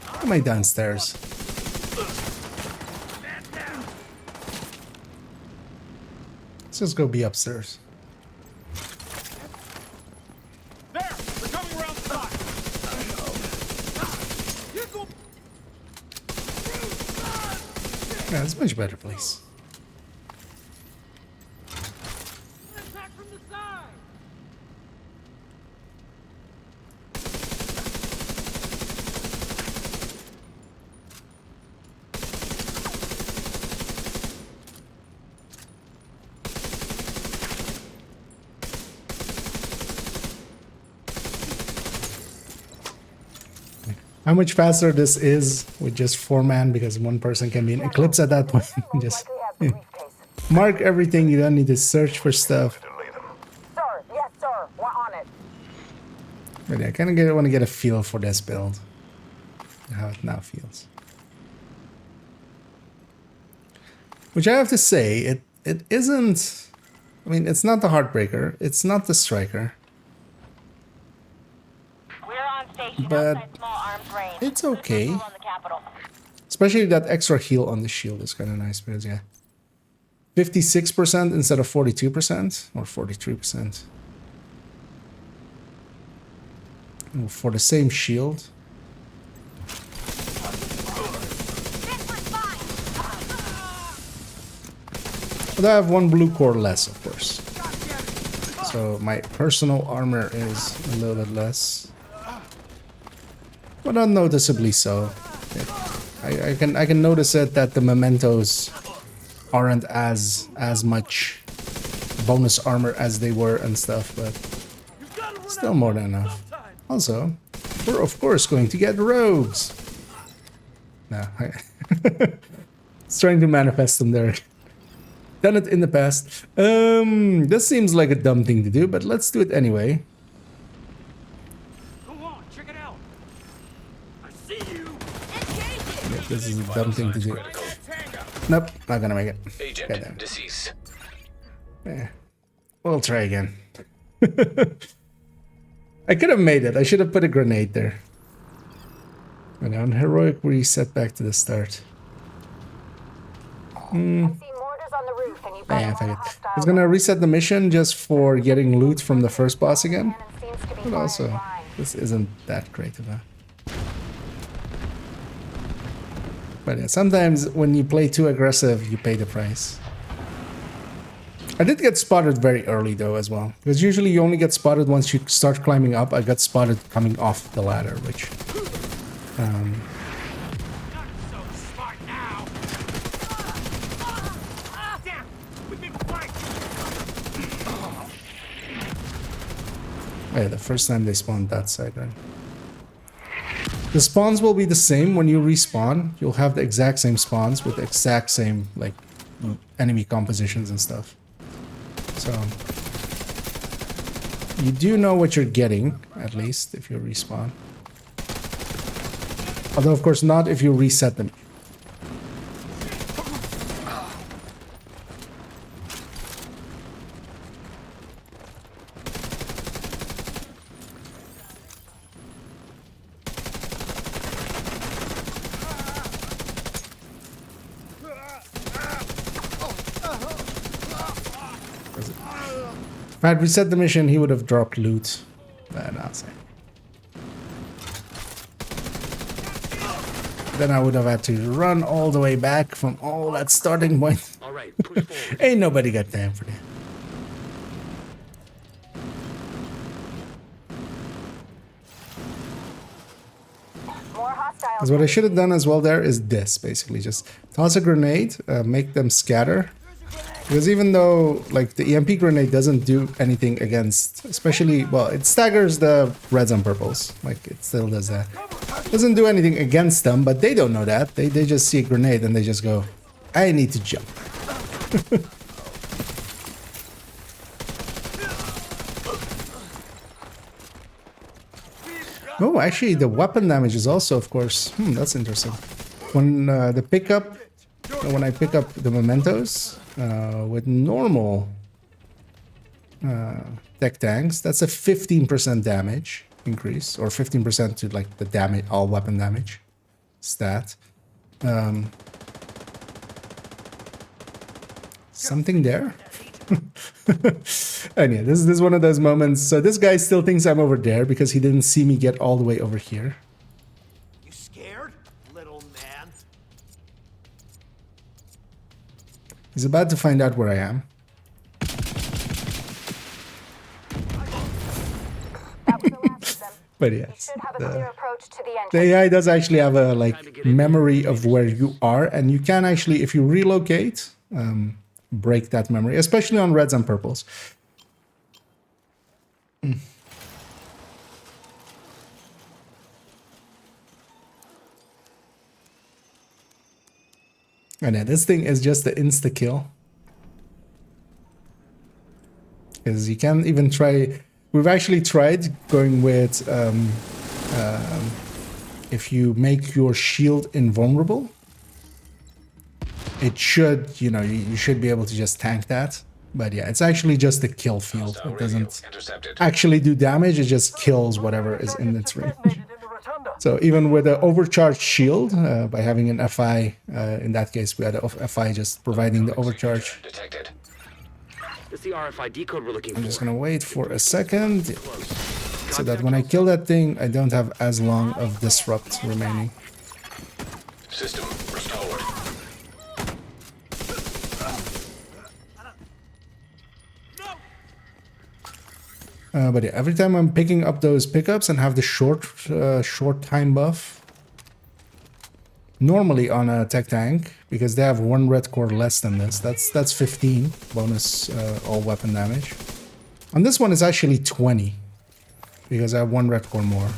How am I downstairs? Let's just go be upstairs. There! They're coming around the side! Yeah, it's a much better place. Attack from the side! How much faster this is with just 4-man, because one person can be in Eclipse at that point. Just mark everything. You don't need to search for stuff. Sir, yes, sir. We're on it. But yeah, I kind of want to get a feel for this build. How it now feels. Which I have to say, it isn't... I mean, it's not the Heartbreaker. It's not the Striker. We're on station But outside small arms range. it's okay. On the Capitol. Especially that extra heal on the shield is kind of nice, because yeah. 56% instead of 42% or 43%. For the same shield. But I have one blue core less, of course. So my personal armor is a little bit less. But unnoticeably so. I can notice it that the mementos aren't as much bonus armor as they were and stuff, but still more than enough. Also, we're of course going to get rogues. No, it's trying to manifest them there. Done it in the past. This seems like a dumb thing to do, but let's do it anyway. Go on, check it out. I see you. Yeah, this is a dumb thing to do. Critical. Nope, not gonna make it. Agent Goddamn. deceased. Yeah. We'll try again. I could have made it. I should have put a grenade there. And on heroic reset back to the start. I see mortars on the roof, and you've got a Yeah, lot fuck of it. I hostiles. was gonna reset the mission just for getting loot from the first boss again. Cannon seems to be But far also, and wide. this isn't that great of a... But yeah, sometimes when you play too aggressive, you pay the price. I did get spotted very early though as well. Because usually you only get spotted once you start climbing up. I got spotted coming off the ladder, which... Not so smart now. Damn, we've been flanked. Yeah, the first time they spawned that side, right? The spawns will be the same when you respawn. You'll have the exact same spawns with the exact same, like, enemy compositions and stuff. So, you do know what you're getting, at least, if you respawn. Although, of course, not if you reset them. If I had reset the mission, he would have dropped loot. But I'll say. Then I would have had to run all the way back from all that starting point. All right, push forward. Ain't nobody got time for that. More hostiles. Because what I should have done as well there is this, basically. Just toss a grenade, make them scatter. Because even though, like, the EMP grenade doesn't do anything against, especially, well, it staggers the reds and purples. Like, it still does that. Doesn't do anything against them, but they don't know that. They just see a grenade and they just go, I need to jump. Oh, actually, the weapon damage is also, of course, that's interesting. When the pickup, when I pick up the mementos with normal tech tanks, that's a 15% damage increase, or 15% to like the damage, all weapon damage stat. Something there. And yeah, this is one of those moments. So this guy still thinks I'm over there because he didn't see me get all the way over here. You scared, little man? He's about to find out where I am. That was the last of them. But You yes, should have a clear approach to the the entrance. AI does actually have a like memory of where you are, and you can actually, if you relocate, break that memory, especially on reds and purples. And yeah, this thing is just the insta kill. Because you can't even try. We've actually tried going with if you make your shield invulnerable, it should, you should be able to just tank that. But yeah, it's actually just a kill field. Hostile It radio doesn't intercepted. actually do damage. It just kills whatever is in its range. Detonated in the rotunda. So even with an overcharged shield, by having an FI, in that case we had a FI just providing the overcharge. Detected. It's the RFID code we're looking I'm for. just gonna wait for a second, Close. so that when I kill that thing, I don't have as long of disrupt remaining. System restored. But yeah, every time I'm picking up those pickups and have the short time buff, normally on a tech tank, because they have 1 red core less than this. That's 15 bonus all weapon damage. On this one, it's actually 20 because I have 1 red core more.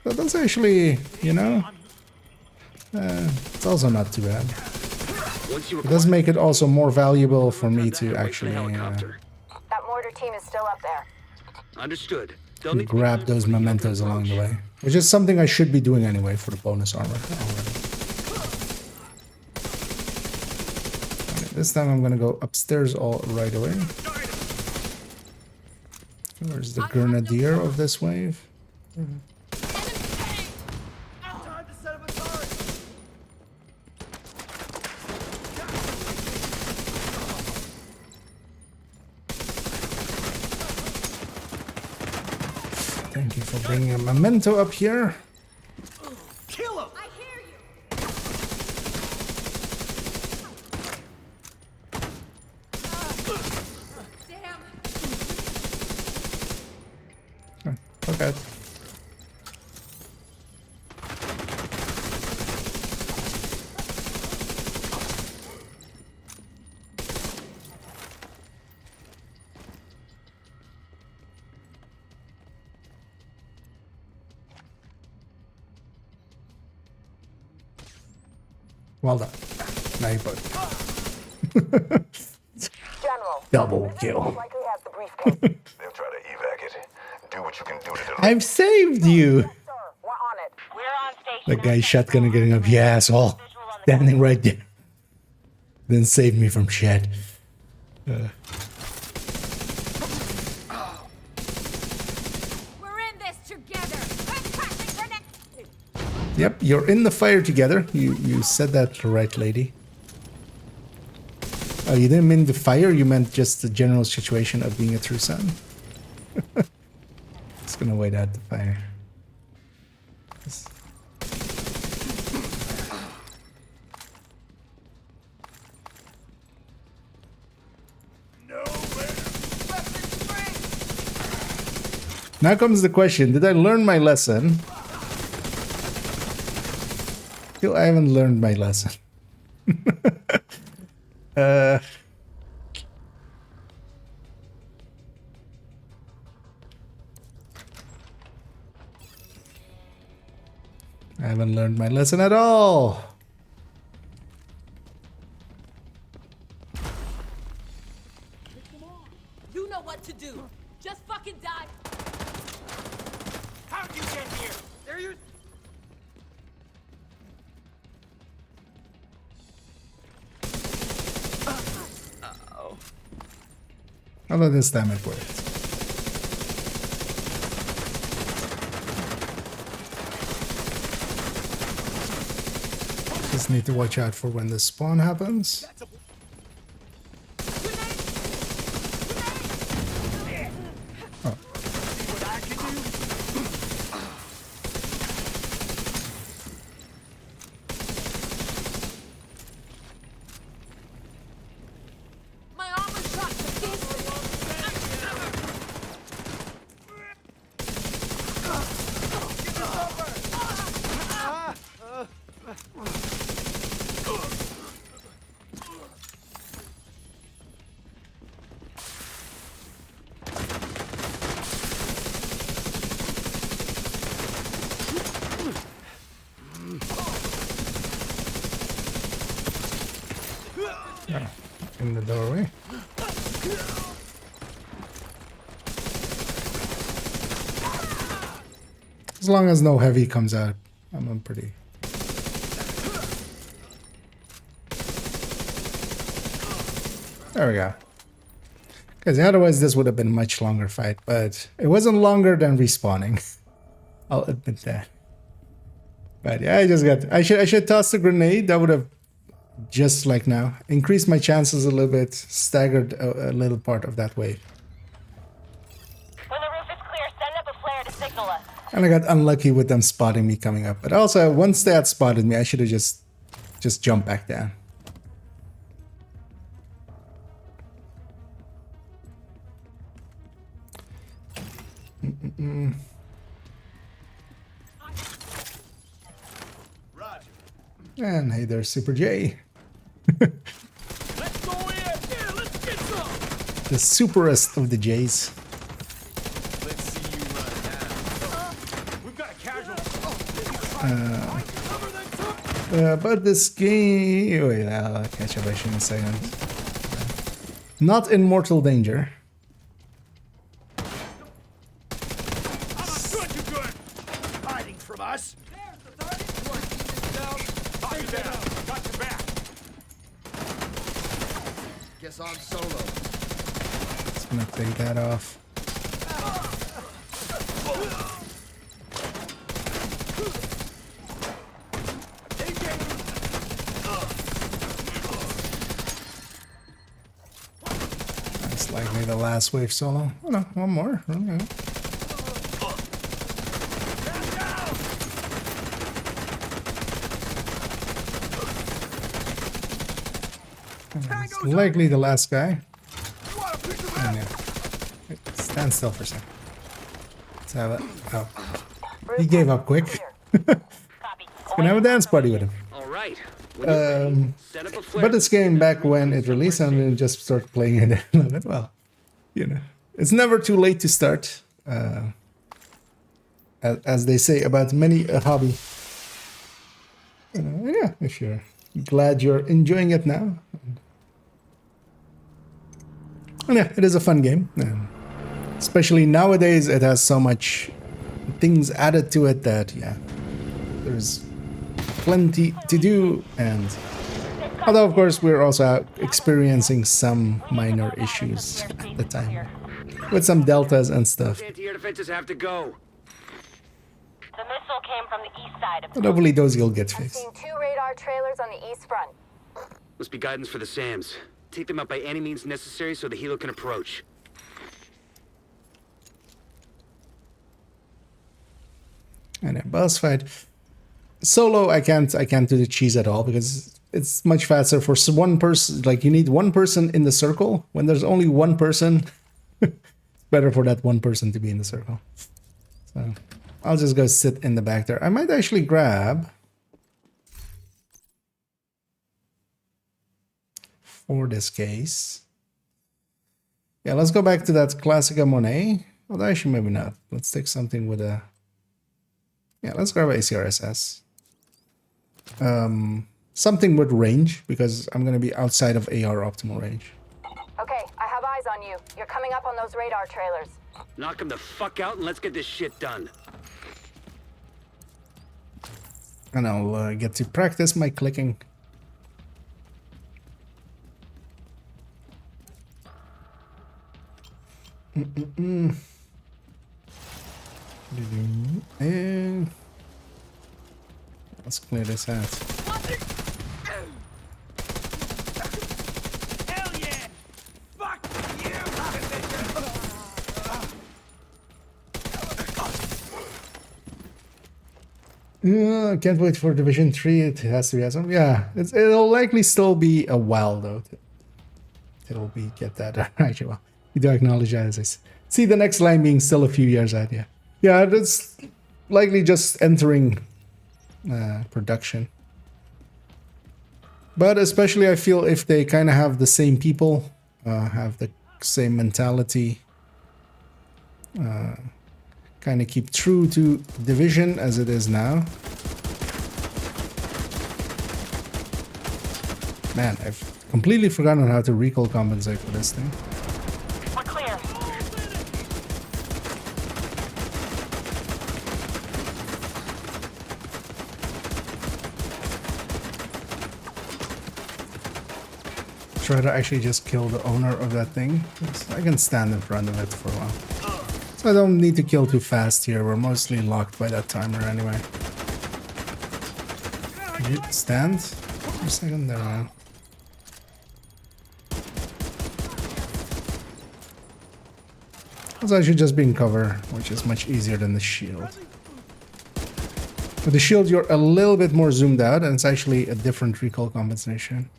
So that's actually, you know, it's also not too bad. It does make it also more valuable for me to actually That mortar team is still up there. Understood. grab those mementos along the way, which is something I should be doing anyway for the bonus armor already. Okay, this time I'm gonna go upstairs all right away. Where's the grenadier of this wave? Thank you for bringing a memento up here. Kill him! I hear you. Damn. Okay. Well done. Now you put. General. Double kill. Likely has the briefcase. They'll try to evac it. Do what you can do to delay. I've saved you. Sir, we're on it. We're on station. That guy's shotgun getting up. Yeah, asshole. Standing right there. Then save me from shit. We're in this together. Yep, you're in the fire together. You said that right, lady. Oh, you didn't mean the fire, you meant just the general situation of being a true son. It's gonna wait out the fire. Now comes the question, did I learn my lesson? Still, I haven't learned my lesson. I haven't learned my lesson at all. You know what to do. Just fucking die. How'd you get here? There you... Although this time it worked. Just need to watch out for when the spawn happens. Oh. What I can do? My armor shot to pieces. In the doorway. As long as no heavy comes out, I'm pretty. There we go. Because otherwise this would have been a much longer fight, but it wasn't longer than respawning. I'll admit that. But yeah, I should toss the grenade. That would have, just like now, increased my chances a little bit, staggered a little part of that wave. When the roof is clear, send up a flare to signal us. And I got unlucky with them spotting me coming up. But also, once they had spotted me, I should have just jumped back down. Roger. And hey there's Super J. Let's go in. Yeah, let's get some. The superest of the J's. Let's see you run now. We've got a casual. But this game... Wait, I'll catch up in a second. Not in mortal danger. I'm good, you good. Hiding from us. Knock you down. Got your back. Guess I'm solo. Just gonna take that off. That's likely the last wave solo. Oh no, one more. Okay. It's likely the last guy. And yeah. Stand still for a second. Let's have it. Oh. He gave up quick. Gonna have a dance party with him. All right. When you're ready, set up a flare. But this game, back when it released, I didn't just start playing it a little bit. Well, you know, it's never too late to start. As they say about many a hobby. Yeah, if you're glad you're enjoying it now. And yeah, it is a fun game. Especially nowadays, it has so much things added to it that, yeah, there's plenty to do. And although, of course, we're also experiencing some minor issues at the time with some deltas and stuff. Anti-air defenses have to go. The missile came from the east side of the But hopefully those will get I've fixed. seen 2 radar trailers on the east front. Must be guidance for the SAMs. Take them out by any means necessary so the helo can approach. And a boss fight. Solo, I can't do the cheese at all because it's much faster for one person. Like you need one person in the circle. When there's only one person, it's better for that one person to be in the circle. So I'll just go sit in the back there. I might actually grab for this case. Yeah, let's go back to that Classica Monet. Well, actually, maybe not. Let's take something with a... Yeah, let's grab ACRSS. Something with range, because I'm going to be outside of AR optimal range. Okay, I have eyes on you. You're coming up on those radar trailers. Knock them the fuck out and let's get this shit done. And I'll get to practice my clicking. And let's clear this out. Hell yeah. Fuck I can't wait for Division 3. It has to be awesome. Yeah, it'll likely still be a while though. It'll be get that right. Well, you do acknowledge that as I see the next line being still a few years out. Yeah, yeah, that's likely just entering production. But especially, I feel if they kind of have the same people, have the same mentality, kind of keep true to Division as it is now. Man, I've completely forgotten how to recoil compensate for this thing. We're clear. Try to actually just kill the owner of that thing. I can stand in front of it for a while. So I don't need to kill too fast here. We're mostly locked by that timer anyway. Can you stand for a second there, man? Also, I should just be in cover, which is much easier than the shield. With the shield, you're a little bit more zoomed out, and it's actually a different recoil compensation.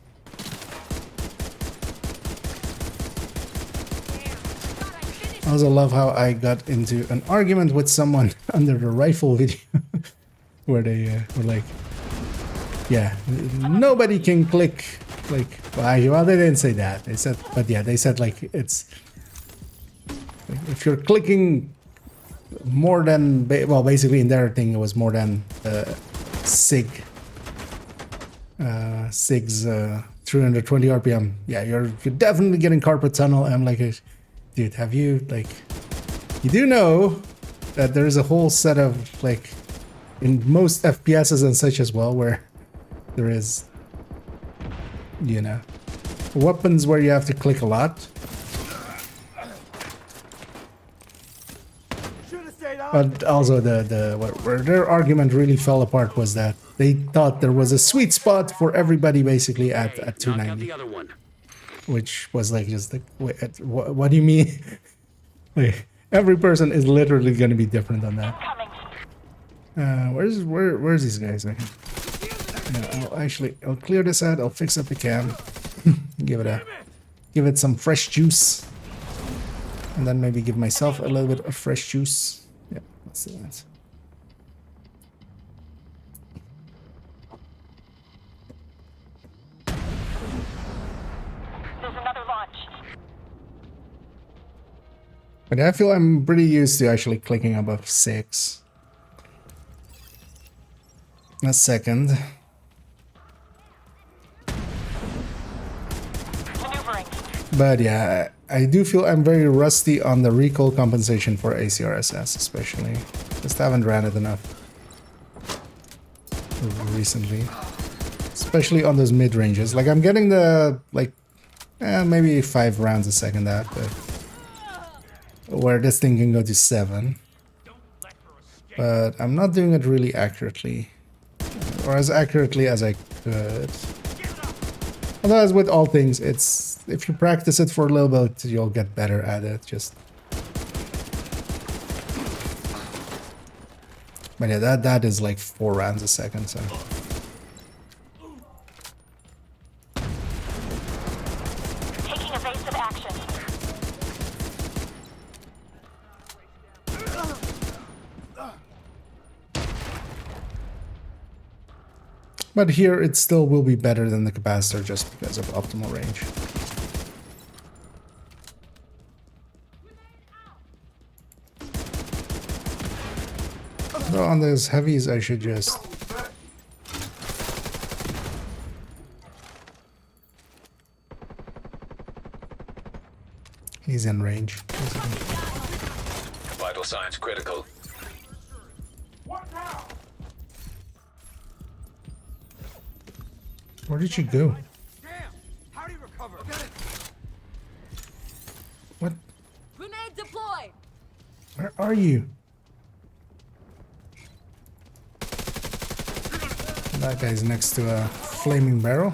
I also love how I got into an argument with someone under the rifle video, where they were like, yeah, nobody can click like. Well, they didn't say that. They said, but yeah, they said like it's if you're clicking more than well, basically in their thing it was more than SIG's 320 RPM. Yeah, you're definitely getting carpet tunnel. I'm like, dude, have you like? You do know that there is a whole set of like in most FPSs and such as well where there is, you know, weapons where you have to click a lot. But also where their argument really fell apart was that they thought there was a sweet spot for everybody basically at 290, which was like just like wait, what do you mean? Like, every person is literally going to be different on that. Where's these guys? Okay. Yeah, I'll clear this out. I'll fix up the cam. give it some fresh juice, and then maybe give myself a little bit of fresh juice. Yeah, let's do that. There's another launch. But I feel I'm pretty used to actually clicking above 6. A second. Maneuvering. But yeah, I do feel I'm very rusty on the recoil compensation for ACRSS, especially. Just haven't ran it enough recently. Especially on those mid-ranges. Like, I'm getting the, like, maybe 5 rounds a second at, but where this thing can go to 7. But I'm not doing it really accurately. Or as accurately as I could. Although, as with all things, it's if you practice it for a little bit, you'll get better at it. But yeah, that is like 4 rounds a second, so. Taking evasive action. But here it still will be better than the capacitor just because of optimal range. So on those heavies I should just... He's in range. Vital signs critical. Where did she go? How do you recover? What? Grenade deployed. Where are you? That guy's next to a flaming barrel.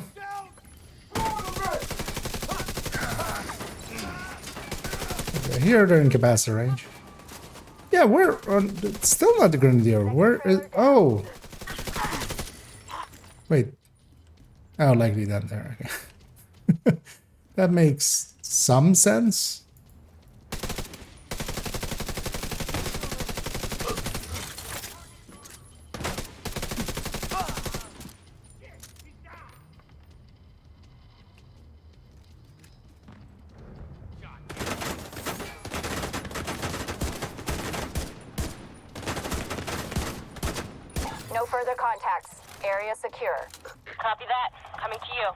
Okay, here they're in capacitor range. Yeah, we're on. It's still not the Grenadier. Where is? Oh, wait. Oh, likely down there. Okay. That makes some sense. No further contacts. Area secure. Copy that. Coming to you.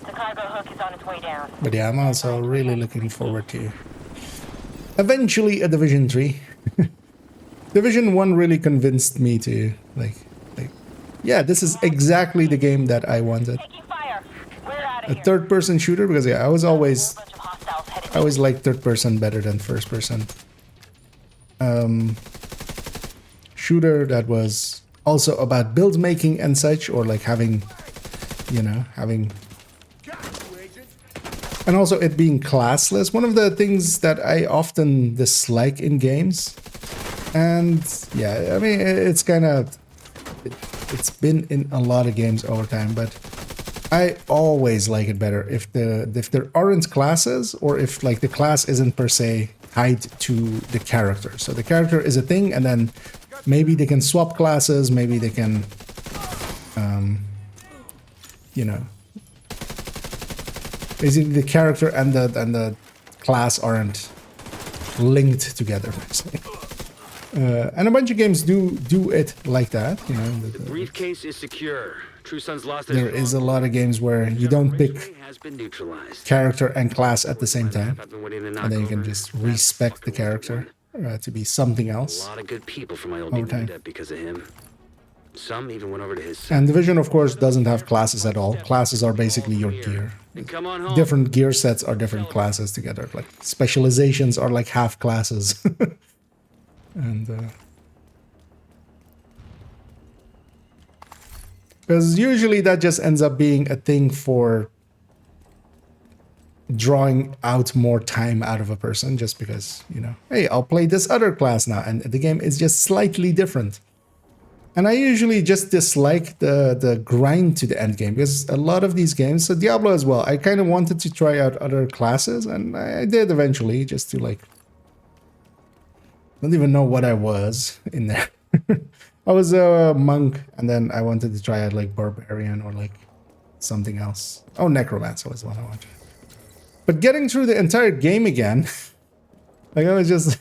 The cargo hook is on its way down. But yeah, I'm also really looking forward to eventually a Division 3. Division 1 really convinced me to like yeah, this is exactly the game that I wanted. Taking fire. We're out of A here. third-person shooter, because yeah, I always Bunch of hostiles headed. I always liked third person better than first person. Shooter that was also about build making and such, or like having, you know, and also it being classless. One of the things that I often dislike in games, and yeah, I mean, it's kind of, it's been in a lot of games over time, but I always like it better if there aren't classes, or if like the class isn't per se tied to the character. So the character is a thing, and then maybe they can swap classes, maybe they can, you know, basically the character and the class aren't linked together. And a bunch of games do it like that, you know. The briefcase is secure. True Sons lost There is a lot of games where you don't pick has been neutralized. character and class at the same time, I've been waiting to knock and then you can over. just respec the character to be something A else. lot of good people from my old Over game time. up because of him. Some even went over to his side. And Division, of course, doesn't have classes at all. Classes are basically your gear. And come on home. Different gear sets are different classes together. Like specializations are like half classes. And because usually that just ends up being a thing for drawing out more time out of a person, just because, you know, hey, I'll play this other class now, and the game is just slightly different. And I usually just dislike the grind to the end game, because a lot of these games, so Diablo as well, I kind of wanted to try out other classes, and I did eventually, just to like, don't even know what I was in there. I was a monk, and then I wanted to try out like barbarian or like something else. Oh, necromancer was the one I wanted. But getting through the entire game again, like I was just,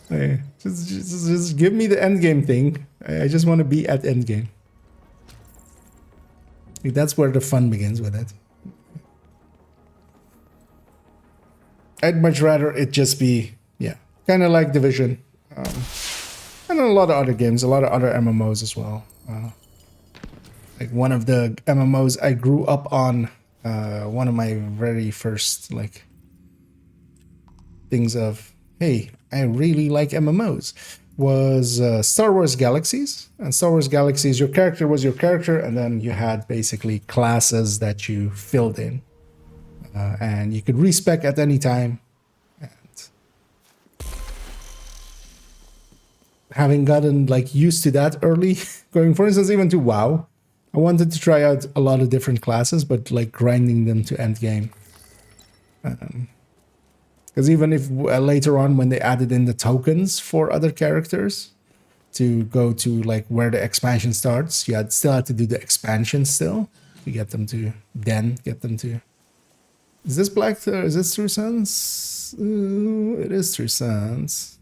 hey, just give me the end game thing. I just want to be at end game. Like, that's where the fun begins with it. I'd much rather it just be, yeah, kind of like Division. And a lot of other games, a lot of other MMOs as well. Like one of the MMOs I grew up on, one of my very first like things of, hey, I really like MMOs, was Star Wars Galaxies. And Star Wars Galaxies, your character was your character, and then you had basically classes that you filled in. And you could respec at any time. Having gotten like used to that early, going for instance even to WoW, I wanted to try out a lot of different classes, but like grinding them to end game. Because even if later on when they added in the tokens for other characters to go to like where the expansion starts, you still had to do the expansion still to get them to get them to. Is this is this True Sons? It is True Sons.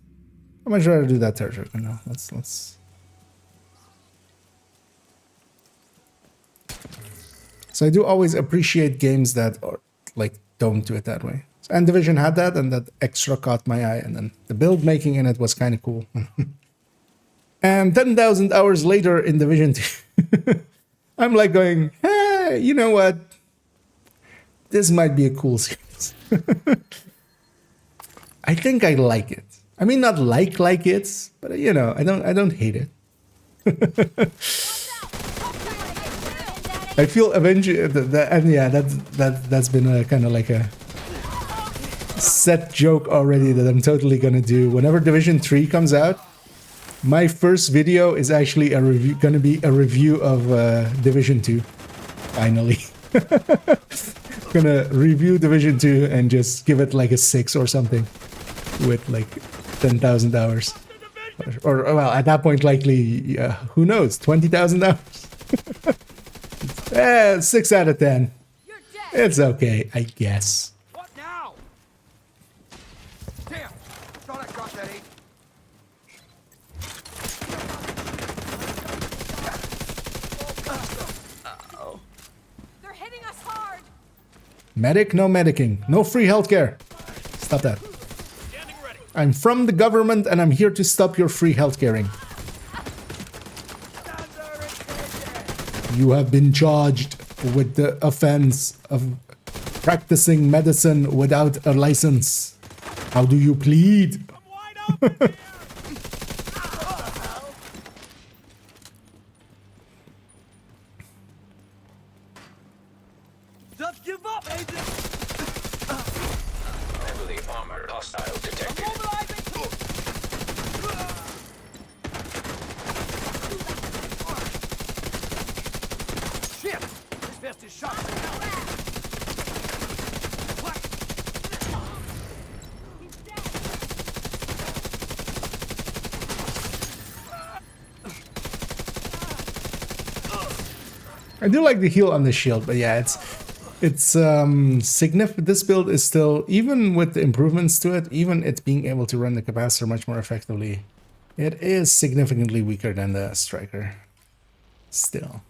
I'm much rather do that territory for now. Let's. So I do always appreciate games that are like don't do it that way. And Division had that, and that extra caught my eye, and then the build making in it was kind of cool. And 10,000 hours later in Division 2, I'm like going, hey, you know what? This might be a cool series. I think I like it. I mean, not like it, but you know, I don't hate it. I feel eventually, and yeah, that's been a kind of like a set joke already that I'm totally gonna do. Whenever Division 3 comes out, my first video is actually gonna be a review of Division 2. Finally, gonna review Division 2 and just give it like a 6 or something, with like 10,000 hours, or well, at that point, likely, who knows, 20,000 hours. 6 out of 10. It's okay, I guess. What now? Damn! Thought I got that 8. Uh-oh. They're hitting us hard. Medic, no medicing, no free healthcare. Stop that. I'm from the government, and I'm here to stop your free healthcaring. You have been charged with the offense of practicing medicine without a license. How do you plead? Just give up, agent! Heavily armored hostile detected. Shit! This Infested shot. I do like the heal on the shield, but yeah, it's significant. This build is still, even with the improvements to it, even it being able to run the capacitor much more effectively, it is significantly weaker than the striker. Still,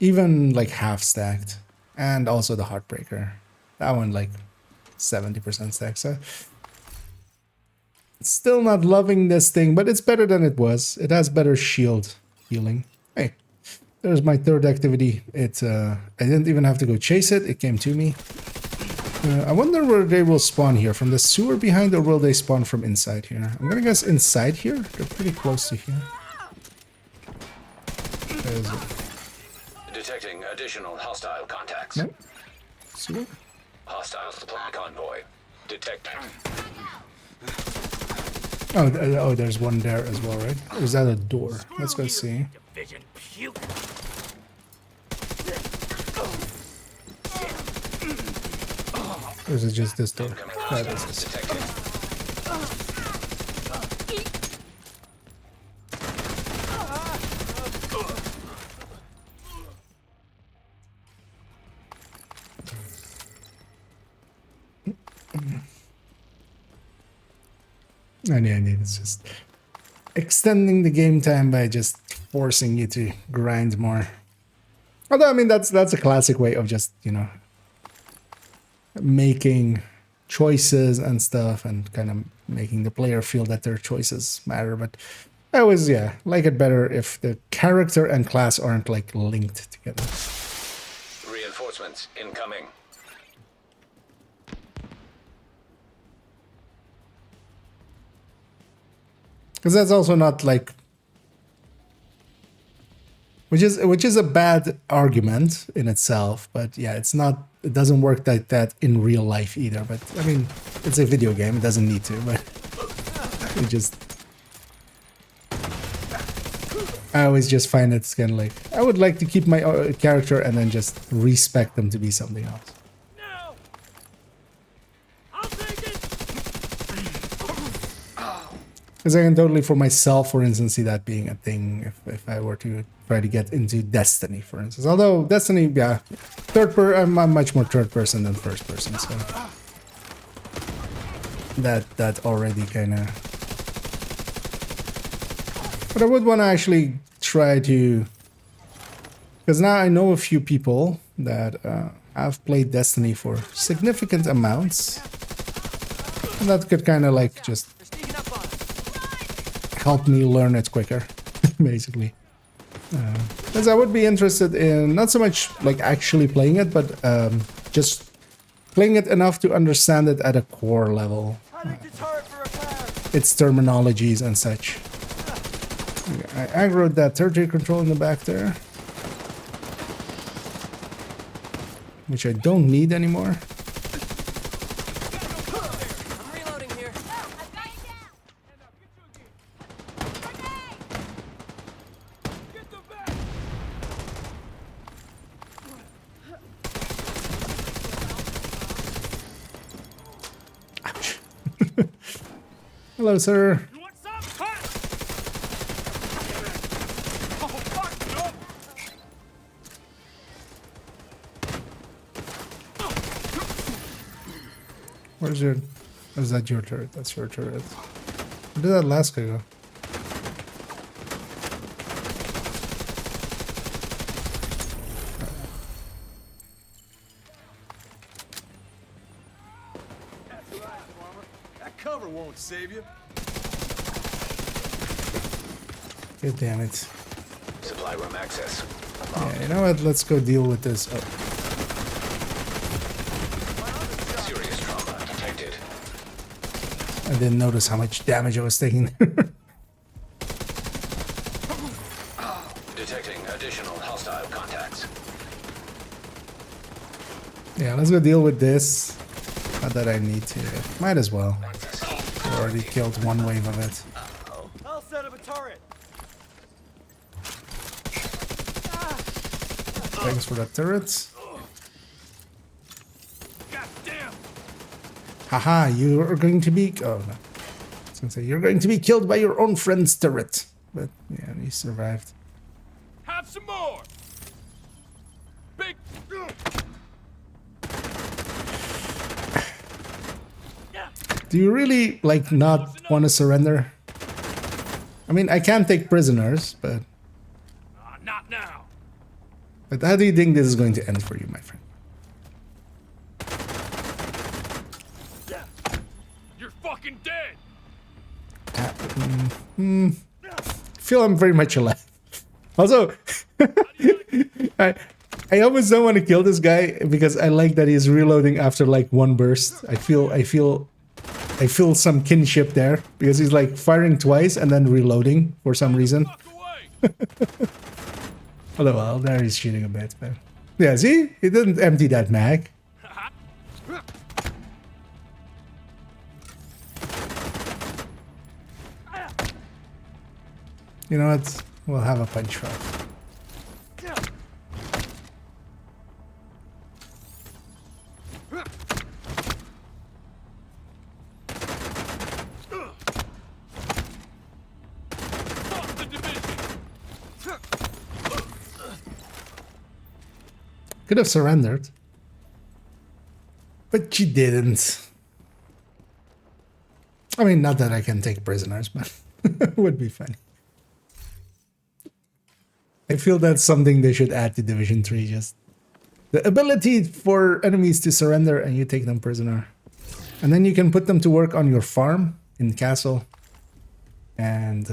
even like half stacked, and also the heartbreaker. That one like 70% stacked. So still not loving this thing, but it's better than it was. It has better shield healing. Hey. There's my third activity. I didn't even have to go chase it. It came to me. I wonder where they will spawn here. From the sewer behind, or will they spawn from inside here? I'm gonna guess inside here. They're pretty close to here. There's it. Detecting additional hostile contacts. Nope. Sewer? Hostile supply convoy. Detected. Oh, there's one there as well, right? Or is that a door? Let's go see. Division puke. Or is it just this door? That is this. Detected. And yeah, it's just extending the game time by just forcing you to grind more. Although, I mean, that's a classic way of just, you know, making choices and stuff and kind of making the player feel that their choices matter. But I always, yeah, like it better if the character and class aren't like linked together. Reinforcements incoming. Because that's also not like, which is a bad argument in itself, but yeah, it doesn't work like that in real life either. But I mean, it's a video game, it doesn't need to, but it just, I always just find it's kind of like, I would like to keep my character and then just respect them to be something else. Because I can totally, for myself, for instance, see that being a thing if I were to try to get into Destiny, for instance. Although Destiny, yeah, I'm much more third person than first person, so that already kind of. But I would want to actually try to, because now I know a few people that have played Destiny for significant amounts, and that could kind of like just help me learn it quicker, basically. Because I would be interested in not so much like actually playing it, but just playing it enough to understand it at a core level. Its terminologies and such. I aggroed that territory control in the back there, which I don't need anymore. Hello, sir. You want some? Oh, fuck, no. Where's that your turret? That's your turret. Where did that last guy go? That cover won't save you. God damn it. Supply room access. Yeah, you know what? Let's go deal with this. Oh. Serious trauma detected. I didn't notice how much damage I was taking. Detecting additional hostile contacts. Yeah, let's go deal with this. Not that I need to. Might as well. I already killed one wave of it. I'll set up a turret. Thanks for that turret. Goddamn! Haha, you are going to be... Oh, no. I was going to say, you're going to be killed by your own friend's turret. But, yeah, he survived. Have some more! Big... Do you really, like, not want to surrender? I mean, I can't take prisoners, but... Not now! But how do you think this is going to end for you, my friend? You're fucking dead! Feel I'm very much alive. Also, I almost don't want to kill this guy because I like that he's reloading after like one burst. I feel some kinship there because he's like firing twice and then reloading for some reason. Although, well, there he's shooting a bit, but yeah, see, he didn't empty that mag. You know what? We'll have a punch roll. Could have surrendered. But she didn't. I mean, not that I can take prisoners, but it would be funny. I feel that's something they should add to Division 3, just the ability for enemies to surrender and you take them prisoner. And then you can put them to work on your farm in castle. And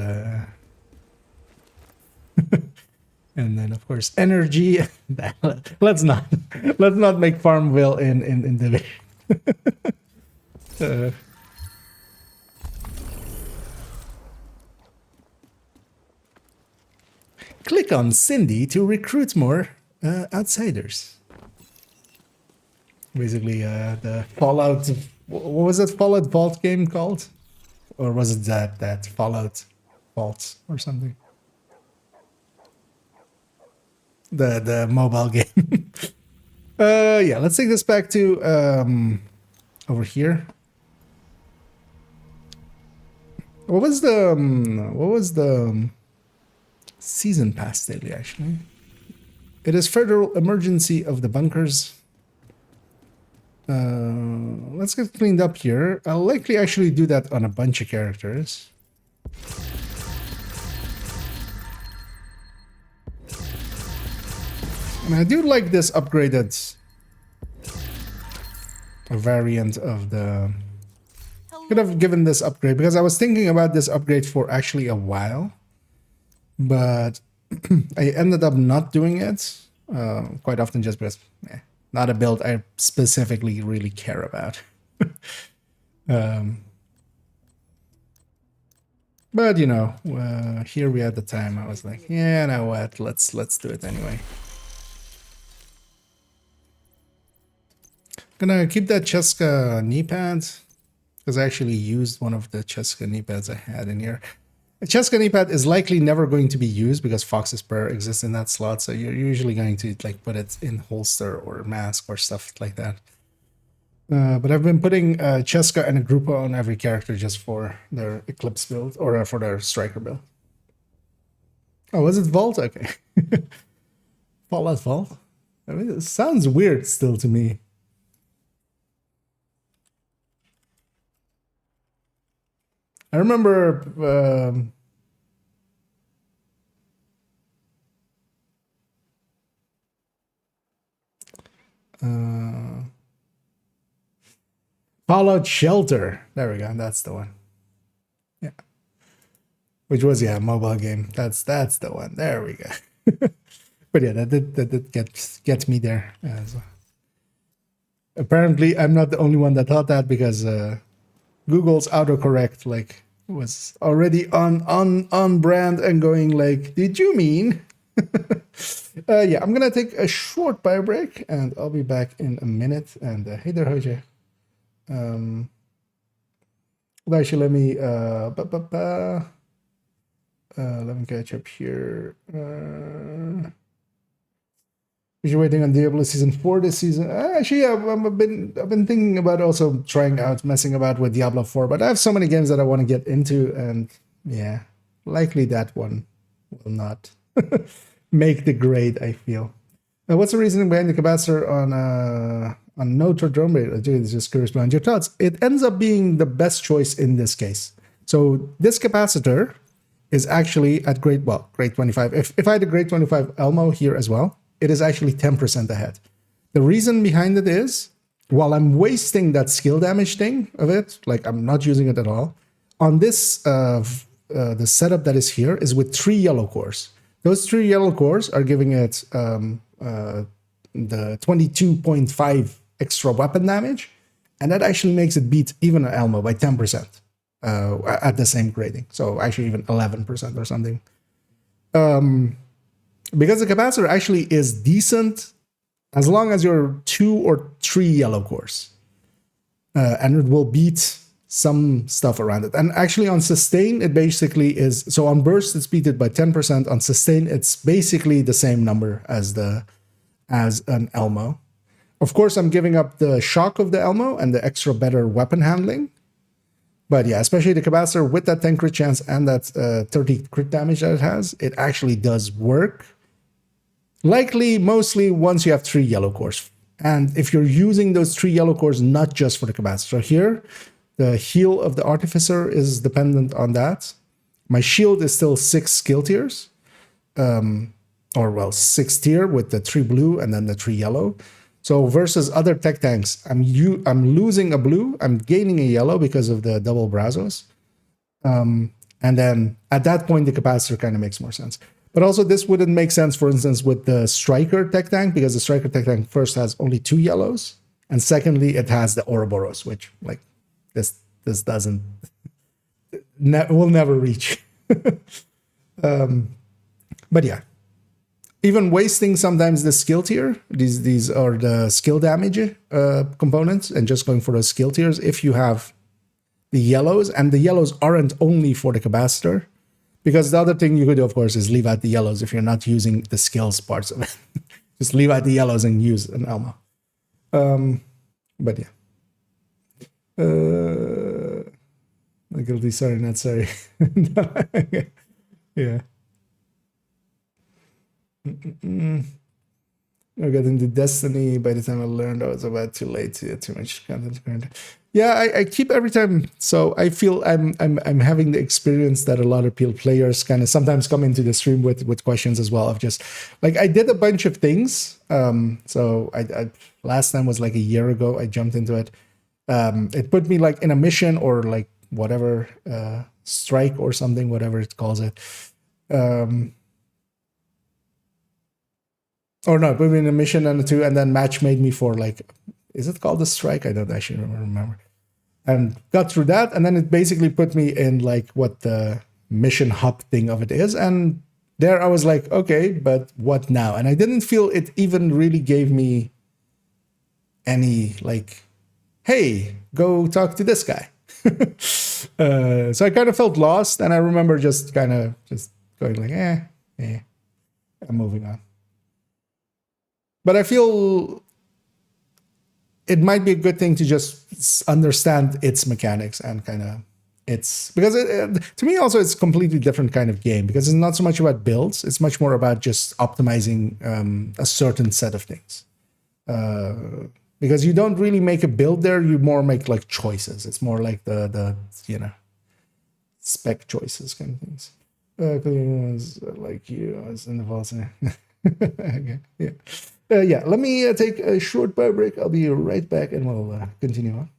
and then of course energy. let's not make Farmville in Division. Click on Cindy to recruit more outsiders. Basically, the Fallout. What was that Fallout Vault game called? Or was it that Fallout Vault or something? The mobile game. Yeah, let's take this back to over here. What was the season pass daily, actually? It is federal emergency of the bunkers. Let's get cleaned up here. I'll likely actually do that on a bunch of characters. And I do like this upgraded variant of the... Could have given this upgrade because I was thinking about this upgrade for actually a while. But I ended up not doing it quite often just because not a build I specifically really care about. But you know, here we had the time. I was like, yeah, you know what? Let's do it anyway. Gonna keep that Cheska knee pad because I actually used one of the Cheska knee pads I had in here. A Cheska knee pad is likely never going to be used because Fox's Prayer exists in that slot, so you're usually going to like put it in holster or mask or stuff like that. But I've been putting Cheska and a Grupo on every character just for their Eclipse build or for their Striker build. Oh, was it Vault? Okay. Fallout Vault? I mean, it sounds weird still to me. I remember Fallout Shelter. There we go. That's the one. Yeah. Which was, yeah, a mobile game. That's the one. There we go. But yeah, that did get me there. So. Apparently, I'm not the only one that thought that because Google's autocorrect like was already on brand and going like, did you mean? Yeah, I'm gonna take a short bio break and I'll be back in a minute. And hey there, Hoje. Well, actually, let me let me catch up here. You're waiting on Diablo season 4 this season. Actually, yeah, I've been thinking about also trying out messing about with Diablo 4, but I have so many games that I want to get into, and yeah, likely that one will not make the grade. I feel. What's the reasoning behind the capacitor on Note or Drone Rate? Dude, just curious behind your thoughts. It ends up being the best choice in this case. So this capacitor is actually at grade 25. If I had a grade 25 Elmo here as well, it is actually 10% ahead. The reason behind it is, while I'm wasting that skill damage thing of it, like I'm not using it at all, on this, the setup that is here is with 3 yellow cores. Those 3 yellow cores are giving it the 22.5 extra weapon damage, and that actually makes it beat even an Elmo by 10% at the same grading. So actually even 11% or something. Because the capacitor actually is decent as long as you're 2 or 3 yellow cores. And it will beat some stuff around it. And actually on sustain, it basically is, so on burst, it's beaten by 10%. On sustain, it's basically the same number as an Elmo. Of course, I'm giving up the shock of the Elmo and the extra better weapon handling. But yeah, especially the capacitor with that 10 crit chance and that 30 crit damage that it has, it actually does work. Likely, mostly once you have 3 yellow cores. And if you're using those 3 yellow cores, not just for the capacitor. Here, the heal of the artificer is dependent on that. My shield is still 6 skill tiers. 6 tier with the 3 blue and then the 3 yellow. So versus other tech tanks, I'm losing a blue, I'm gaining a yellow because of the double Brazos. And then at that point, the capacitor kind of makes more sense. But also this wouldn't make sense, for instance, with the Striker tech tank, because the Striker tech tank first has only 2 yellows. And secondly, it has the Ouroboros, which like this doesn't, will never reach. But yeah. Even wasting sometimes the skill tier, these are the skill damage components, and just going for those skill tiers if you have the yellows, and the yellows aren't only for the capacitor, because the other thing you could do, of course, is leave out the yellows if you're not using the skills parts of it. Just leave out the yellows and use an Elmo. But yeah. Guilty, sorry, not sorry. Yeah. I got into Destiny. By the time I learned, I was about too late to get too much content. Yeah, I keep every time. So I feel I'm having the experience that a lot of players kind of sometimes come into the stream with questions as well. Of just like I did a bunch of things. So I last time was like a year ago. I jumped into it. It put me like in a mission or like whatever strike or something, whatever it calls it. Or no, put me in a mission and a 2, and then match made me for like, is it called the strike? I don't actually remember. And got through that, and then it basically put me in like what the mission hub thing of it is. And there I was like, okay, but what now? And I didn't feel it even really gave me any like, hey, go talk to this guy. So I kind of felt lost, and I remember just going like, I'm moving on. But I feel it might be a good thing to just understand its mechanics and kind of it's because to me also it's a completely different kind of game, because it's not so much about builds. It's much more about just optimizing a certain set of things. Because you don't really make a build there. You more make like choices. It's more like the spec choices kind of things. Like you, I was in the vault. Okay, yeah. Yeah, let me take a short bio break. I'll be right back and we'll continue on.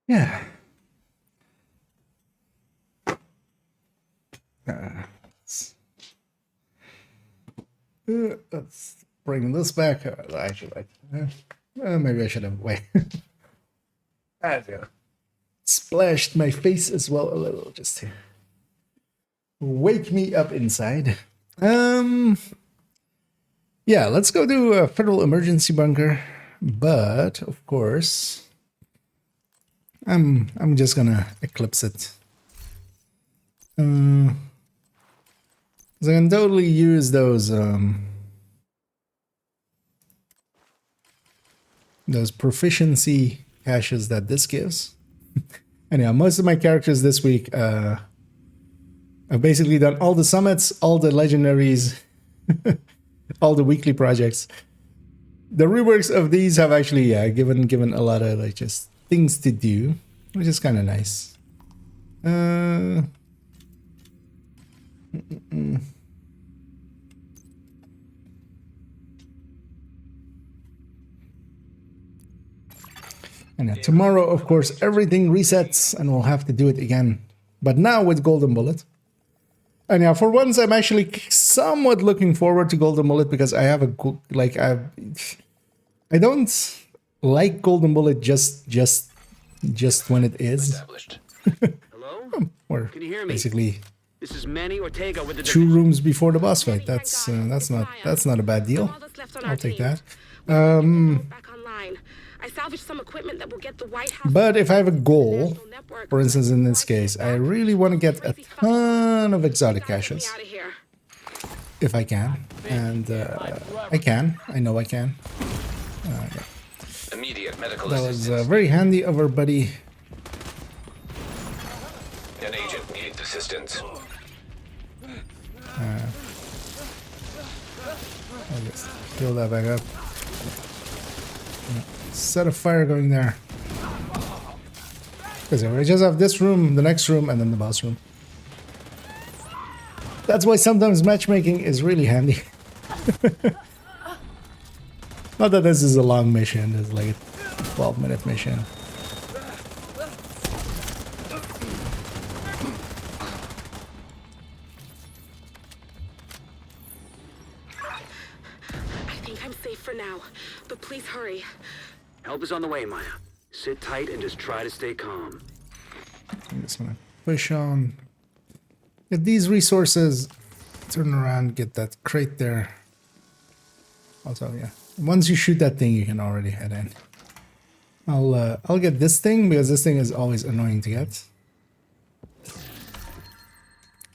Yeah. Let's bring this back. Actually, maybe I should have wait. Splashed my face as well a little, just to wake me up inside. Yeah, let's go to a federal emergency bunker. But of course, I'm just gonna eclipse it. So I can totally use those proficiency caches that this gives. Anyhow, most of my characters this week, I've basically done all the summits, all the legendaries, all the weekly projects. The reworks of these have actually given a lot of like just things to do, which is kind of nice. And tomorrow, of course, everything resets and we'll have to do it again. But now with Golden Bullet. And yeah, for once, I'm actually somewhat looking forward to Golden Bullet because I have I don't like Golden Bullet just when it is. Established. Hello? Or Can you hear me? basically This is Manny Ortega with the 2 rooms before the boss fight. That's not a bad deal. I'll take that. Back online. I salvaged some equipment that will get the White House. But if I have a goal, for instance, in this case, I really want to get a ton of exotic caches. If I can. And I can. I know I can. Yeah. Immediate medical That was assistance. very handy of our buddy. An agent needs assistance. I'll just fill that back up. Set a fire going there. Because we just have this room, the next room, and then the boss room. That's why sometimes matchmaking is really handy. Not that this is a long mission, it's like a 12-minute mission. I think I'm safe for now, but please hurry. Help is on the way, Maya. Sit tight and just try to stay calm. I'm just gonna push on. Get these resources. Turn around, get that crate there. Also, yeah. Once you shoot that thing, you can already head in. I'll get this thing because this thing is always annoying to get.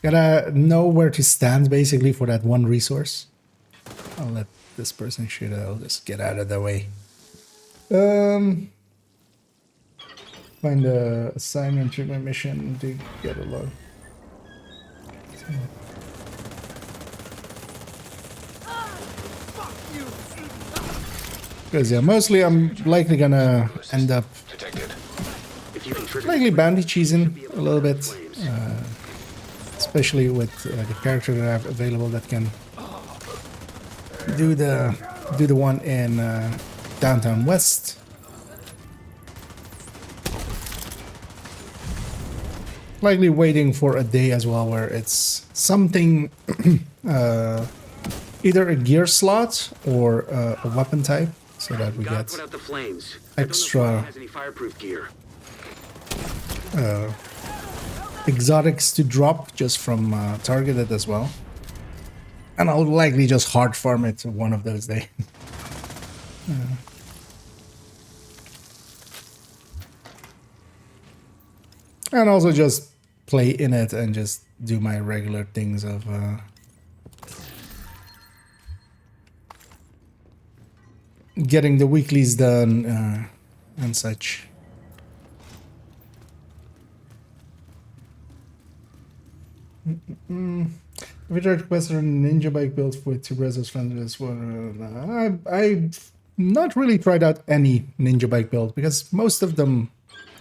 Gotta know where to stand basically for that one resource. I'll let this person shoot it. I'll just get out of the way. Find a assignment to my mission to get a log. Because yeah, mostly I'm likely gonna end up Detected. If you can trigger likely bounty cheesing a little bit, especially with the character that I have available that can do the one in downtown West. Likely waiting for a day as well where it's something either a gear slot or a weapon type, so that we gotta get put out the flames. extra I don't know if it has any fireproof gear. exotics to drop just from targeted as well. And I'll likely just hard farm it one of those days. And also just play in it and just do my regular things of getting the weeklies done and such. We tried to request a ninja bike built with two Brazos fenders. I've not really tried out any ninja bike build because most of them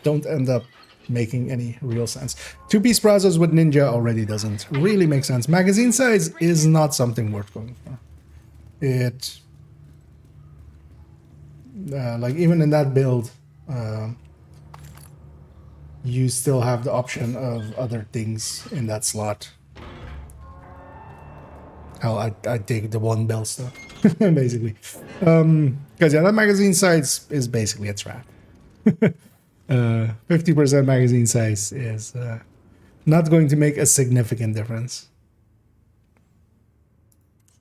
don't end up making any real sense. Two-piece Brazos with ninja already doesn't really make sense. Magazine size is not something worth going for. It like even in that build, you still have the option of other things in that slot. Hell, I take the one bell stuff, basically. Because yeah, that magazine size is basically a trap. 50% magazine size is not going to make a significant difference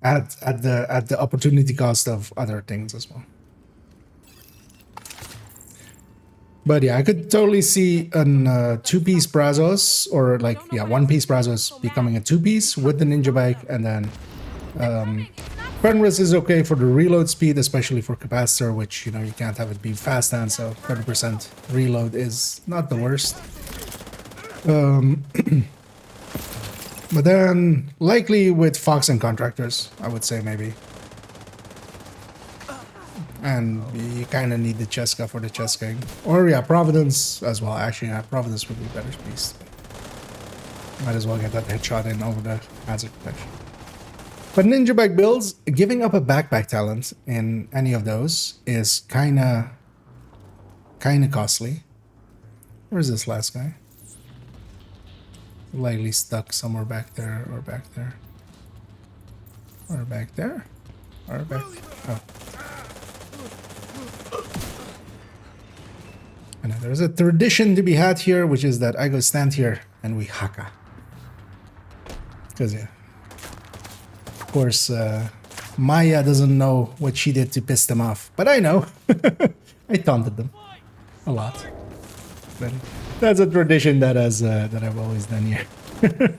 at the opportunity cost of other things as well. But yeah, I could totally see an two-piece Brazos, or like, yeah, one-piece Brazos becoming a two-piece with the ninja bike, and then Fenris is okay for the reload speed, especially for capacitor, which, you know, you can't have it be fast hand, so 30% reload is not the worst. But then likely with Fox and contractors, I would say maybe. And you kind of need the Cheska for the Chesking. Or yeah, Providence as well. Actually, yeah, Providence would be better piece. Might as well get that headshot in over the hazard protection. But ninja bike builds, giving up a backpack talent in any of those is kind of costly. Where's this last guy? Likely stuck somewhere back there, or back there, or back there, or back. Oh. And there's a tradition to be had here, which is that I go stand here and we haka. Because yeah, of course, Maya doesn't know what she did to piss them off, but I know. I taunted them a lot. But that's a tradition that I've always done here. That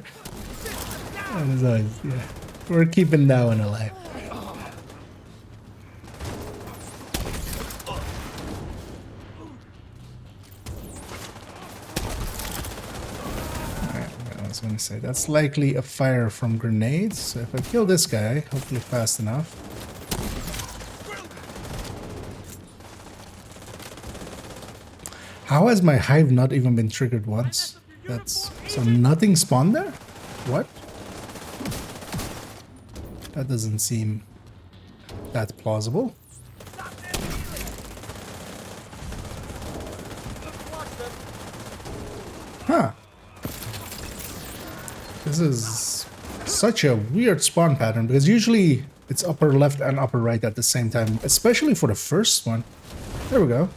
is always, yeah. We're keeping that one alive. I was gonna say that's likely a fire from grenades. So if I kill this guy, hopefully fast enough. How has my hive not even been triggered once? That's so nothing spawned there? What? That doesn't seem that plausible. Huh. This is such a weird spawn pattern, because usually it's upper left and upper right at the same time, especially for the first one. There we go.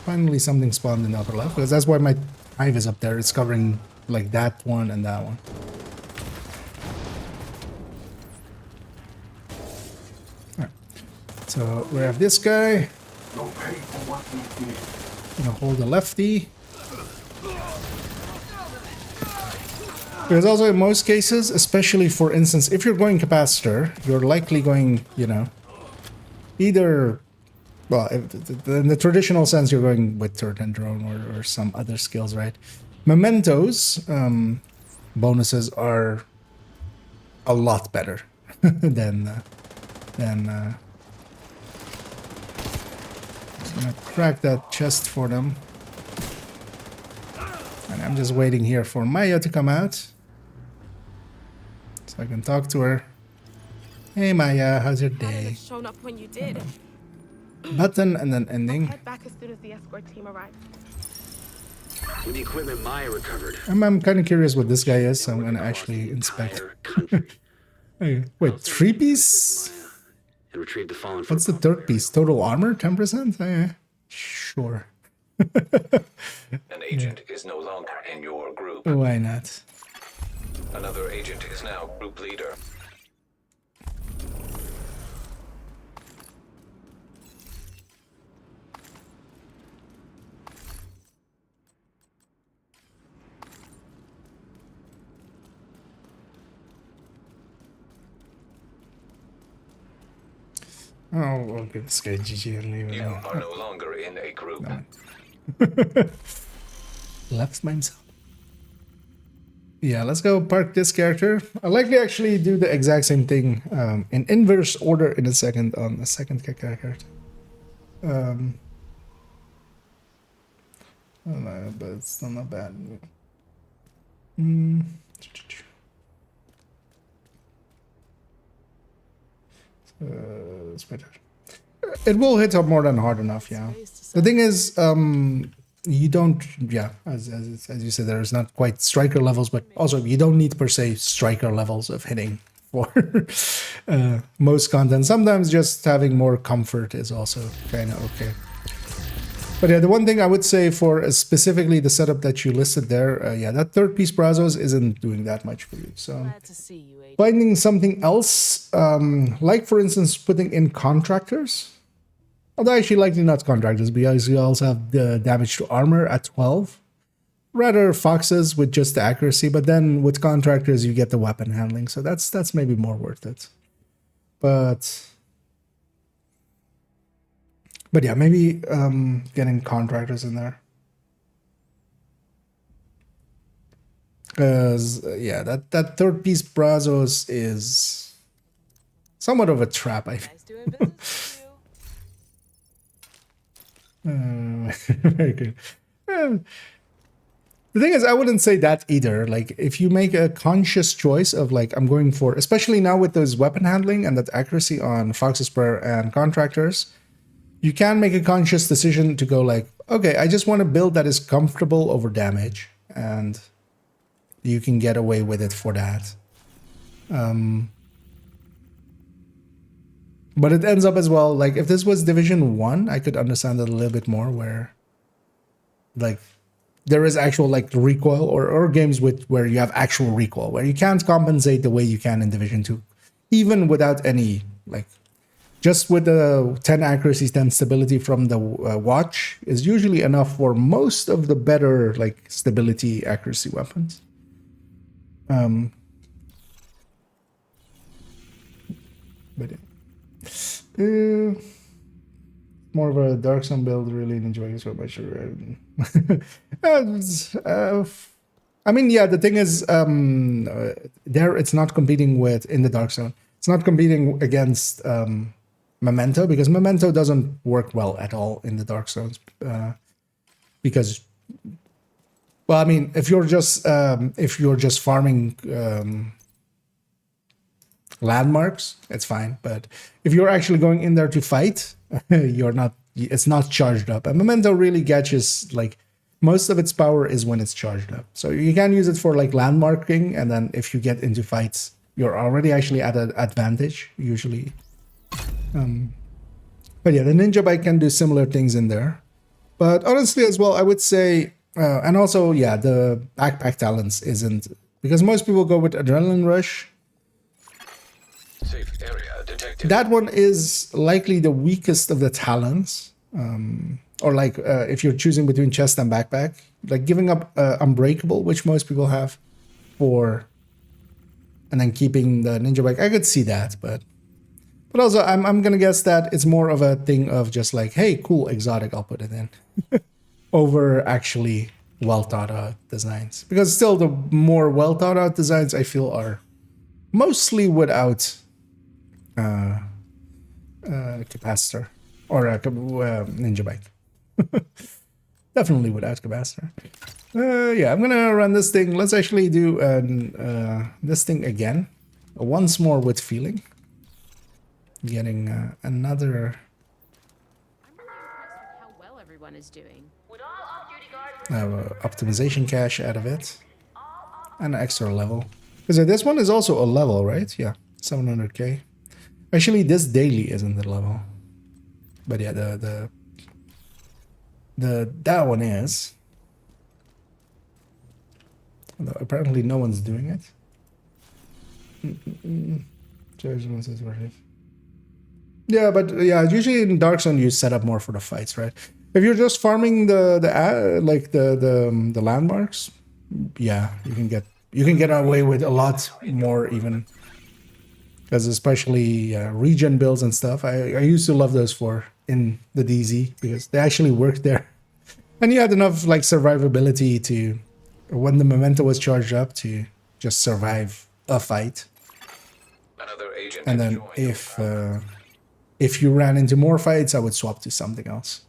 Finally something spawned in the upper left, because that's why my hive is up there. It's covering like that one and that one. Alright. So we have this guy. Gonna hold the lefty. Because also in most cases, especially for instance, if you're going capacitor, you're likely going, you know, either, well, in the traditional sense, you're going with turret and drone or some other skills, right? Mementos bonuses are a lot better than just gonna crack that chest for them. And I'm just waiting here for Maya to come out, so I can talk to her. Hey Maya, how's your day? Shown up when you did. Button and then ending. Head back as soon as the escort team arrives. With the equipment Maya recovered. I'm kind of curious what this guy is, so I'm gonna actually inspect. Hey, wait, 3-piece? And retrieve the fallen. What's the third piece? Total armor, 10%? Sure. An agent is no longer in your group. Why not? Another agent is now group leader. Oh, I'll give this guy GG and leave it You alone. are no longer in a group. Left by himself. Yeah, let's go park this character. I'll likely actually do the exact same thing in inverse order in a second on the second character. I don't know, but it's still not bad. It's better. It will hit up more than hard enough, yeah. The thing is, you don't, yeah, as you said, there's not quite striker levels, but also you don't need per se striker levels of hitting for most content. Sometimes just having more comfort is also kind of okay. But yeah, the one thing I would say for specifically the setup that you listed there, yeah, that third piece Brazos isn't doing that much for you. So Glad to see you, Agent. finding something else, like for instance, putting in contractors. Although actually likely not contractors, because you also have the damage to armor at 12. Rather foxes with just the accuracy, but then with contractors you get the weapon handling, so that's maybe more worth it. But yeah, maybe getting contractors in there. Because, yeah, that third piece Brazos is somewhat of a trap, I think. Nice doing business with you. Very good. The thing is, I wouldn't say that either. Like, if you make a conscious choice of, like, I'm going for, especially now with those weapon handling and that accuracy on Fox's Prayer and contractors, you can make a conscious decision to go like, okay, I just want a build that is comfortable over damage, and you can get away with it for that. But it ends up as well, like if this was Division 1, I could understand it a little bit more, where like there is actual like recoil, or games with where you have actual recoil, where you can't compensate the way you can in Division 2, even without any like. Just with the 10 accuracy, 10 stability from the watch is usually enough for most of the better like stability accuracy weapons. But more of a Dark Sun build, really enjoying so much. I mean, yeah, the thing is, there it's not competing with in the Dark Zone. It's not competing against Memento, because Memento doesn't work well at all in the Dark Zones, because, well, I mean, if you're just farming landmarks, it's fine. But if you're actually going in there to fight, it's not charged up. And Memento really catches like most of its power is when it's charged up. So you can use it for like landmarking, and then if you get into fights, you're already actually at an advantage usually. But yeah, the ninja bike can do similar things in there. But honestly as well, I would say, and also, yeah, the backpack talents isn't, because most people go with Adrenaline Rush. Safe area detected. That one is likely the weakest of the talents. Or like if you're choosing between chest and backpack, like giving up Unbreakable, which most people have, and then keeping the ninja bike. I could see that, but also I'm gonna guess that it's more of a thing of just like, hey, cool, exotic, I'll put it in, over actually well thought out designs. Because still, the more well thought out designs I feel are mostly without capacitor or ninja bike. Definitely without capacitor. Yeah, I'm gonna run this thing. Let's actually do this thing again, once more with feeling. Getting another How well everyone is doing. optimization cache out of it, and an extra level. Because this one is also a level, right? Yeah, 700k. Actually, this daily isn't the level, but yeah, that one is. Although apparently no one's doing it. Yeah, but yeah, usually in Dark Zone you set up more for the fights, right? If you're just farming the landmarks, yeah, you can get away with a lot more even. Because especially regen builds and stuff, I used to love those in the DZ, because they actually worked there, and you had enough like survivability to, when the memento was charged up, to just survive a fight. Another agent And then if you ran into more fights, I would swap to something else.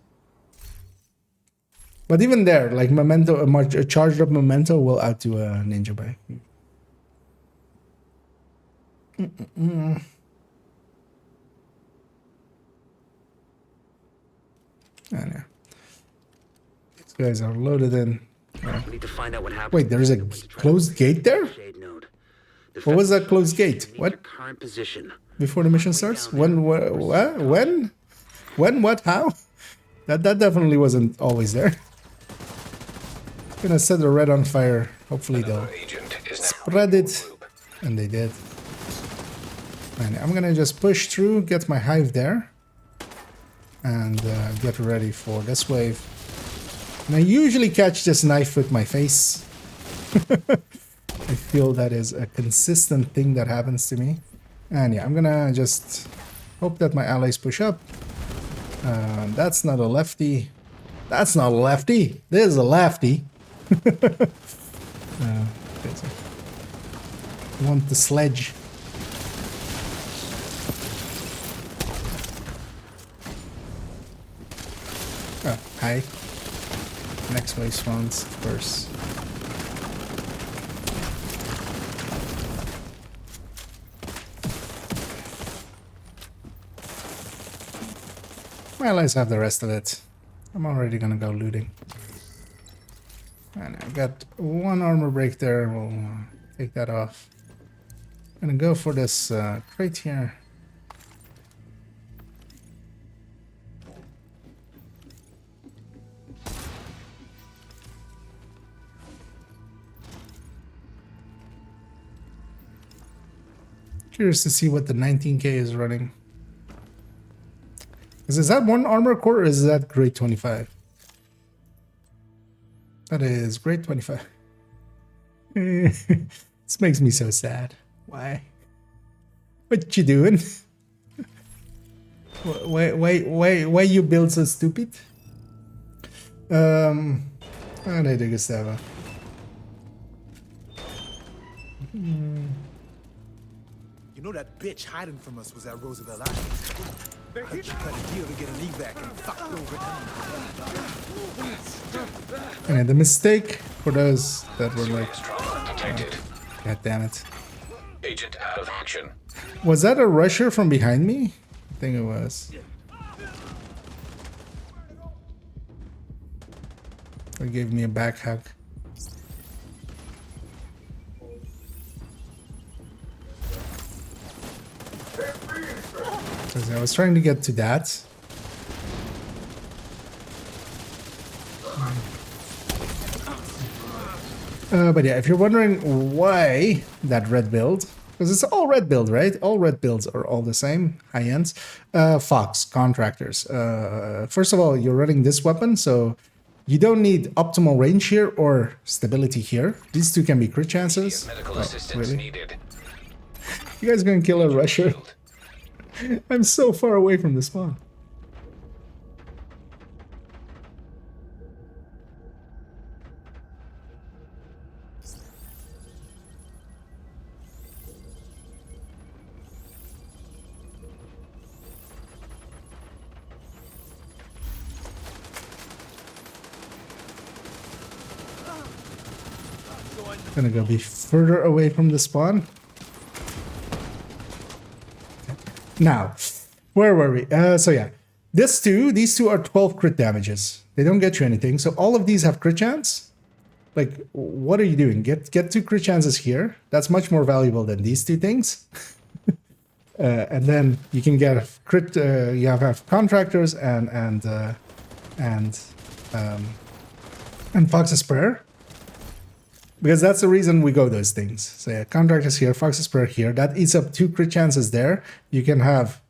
But even there, like memento, a charged up memento will outdo a ninja bike. These guys are loaded in. We need to find out what happened. Wait, there's a closed gate there? Shade node. The What was that Federal closed gate? needs What? your current position. Before the mission starts? When? When? When? What? How? That definitely wasn't always there. Gonna set the red on fire. Hopefully they'll Agent is now spread it. And they did. And I'm gonna just push through, get my hive there. And get ready for this wave. And I usually catch this knife with my face. I feel that is a consistent thing that happens to me. And yeah, I'm gonna just hope that my allies push up. That's not a lefty. That's not a lefty. This is a lefty. Okay, so I want the sledge. Oh, hi. Next wave spawns, of course. Well, let's have the rest of it. I'm already gonna go looting. And I've got one armor break there. We'll take that off. Gonna go for this crate here. Curious to see what the 19k is running. Is that one armor core or is that grade 25? That is grade 25. This makes me so sad. Why? What you doing? Why you build so stupid? I need a Gustavo. You know that bitch hiding from us was at Roosevelt Island. I just cut a deal to get an evac and fucked over. And the mistake for those that were like, detected. God damn it. Agent out of action. Was that a rusher from behind me? I think it was. They gave me a back hug. Because I was trying to get to that. But yeah, if you're wondering why that red build, because it's all red build, right? All red builds are all the same, high ends. Fox, contractors. First of all, you're running this weapon, so you don't need optimal range here or stability here. These two can be crit chances. Medical Oh, assistance really? needed. You guys gonna kill a rusher? I'm so far away from the spawn. Gonna go be further away from the spawn. Now, where were we? So yeah, these two are 12 crit damages. They don't get you anything. So all of these have crit chance. Like, what are you doing? Get 2 crit chances here. That's much more valuable than these two things. And then you can get crit. You have contractors and Fox's Prayer. Because that's the reason we go those things. So yeah, contractors here, Fox's Prayer here. That eats up 2 crit chances there. You can have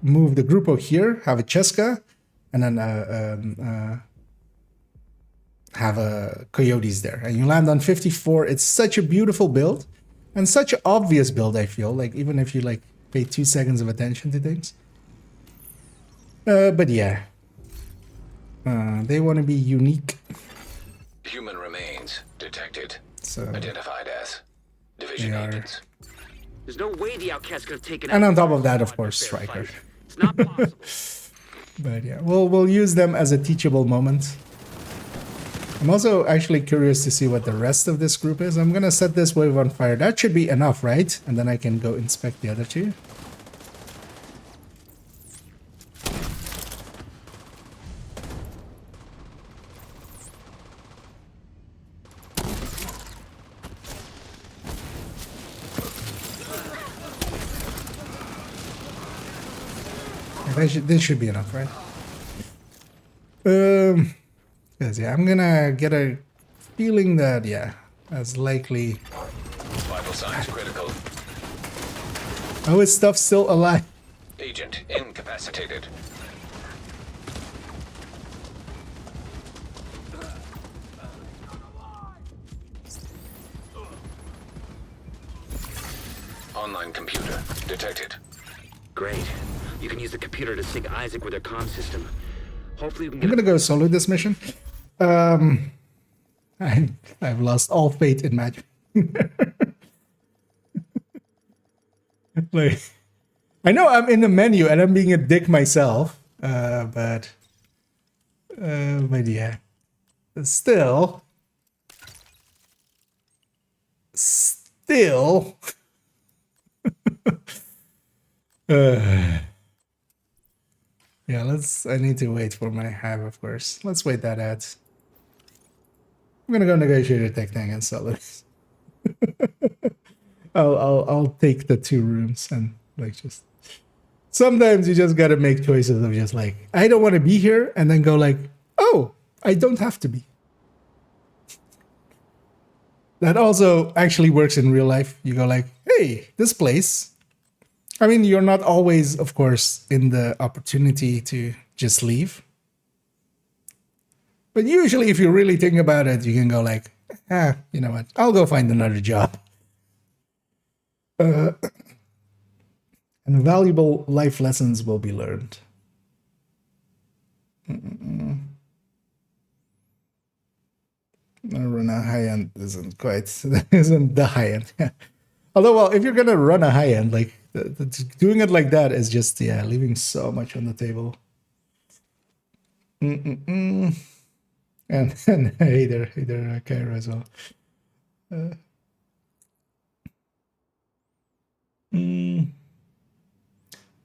move the Grupo here, have a Cheska, and then have a Coyotes there. And you land on 54. It's such a beautiful build. And such an obvious build, I feel. Like, even if you like pay 2 seconds of attention to things. But yeah. They want to be unique. Human remains detected. So identified as division they are. agents. There's no way the outcast could have taken And out on top of that, the of course, fair Striker. fight. It's not possible. But yeah, we'll use them as a teachable moment. I'm also actually curious to see what the rest of this group is. I'm gonna set this wave on fire. That should be enough, right? And then I can go inspect the other two. this should be enough, right? 'Cause, yeah, I'm gonna get a feeling that, yeah, that's likely. Vital signs critical. Oh, his stuff's still alive. Agent incapacitated. Online computer detected. Great. You can use the computer to sync Isaac with their comm system. Hopefully we can I'm get gonna go solo this mission. I've lost all faith in magic. Like, I know I'm in the menu and I'm being a dick myself, but yeah, still. Yeah, I need to wait for my hive, of course. Let's wait that out. I'm gonna go negotiate a tech thing and sell it. I'll take the 2 rooms and like just. Sometimes you just gotta make choices of just like, I don't want to be here, and then go like, oh, I don't have to be. That also actually works in real life. You go like, hey, this place. I mean, you're not always, of course, in the opportunity to just leave. But usually, if you really think about it, you can go like, you know what? I'll go find another job. And valuable life lessons will be learned. Run a high end isn't the high end. Although, well, if you're gonna run a high end, like doing it like that is just leaving so much on the table. And hey there, Kyra as well.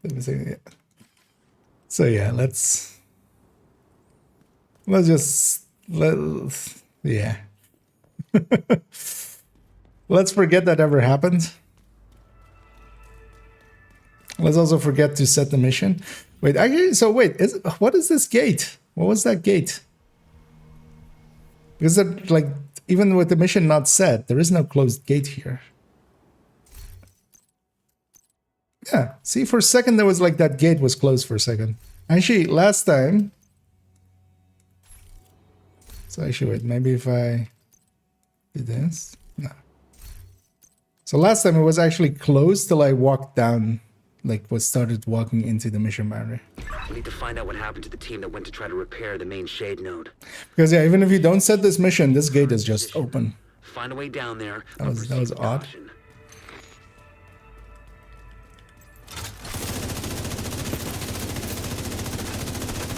Let me see. So yeah, let's let's forget that ever happened. Let's also forget to set the mission. Wait, what is this gate? What was that gate? Because like, even with the mission not set, there is no closed gate here. Yeah, see, for a second there was like that gate was closed for a second. Actually, last time. So actually, wait, maybe if I do this, no. So last time it was actually closed till I walked down, started walking into the mission boundary. We need to find out what happened to the team that went to try to repair the main shade node. Because yeah, even if you don't set this mission, this gate is just open. Find a way down there. That was odd.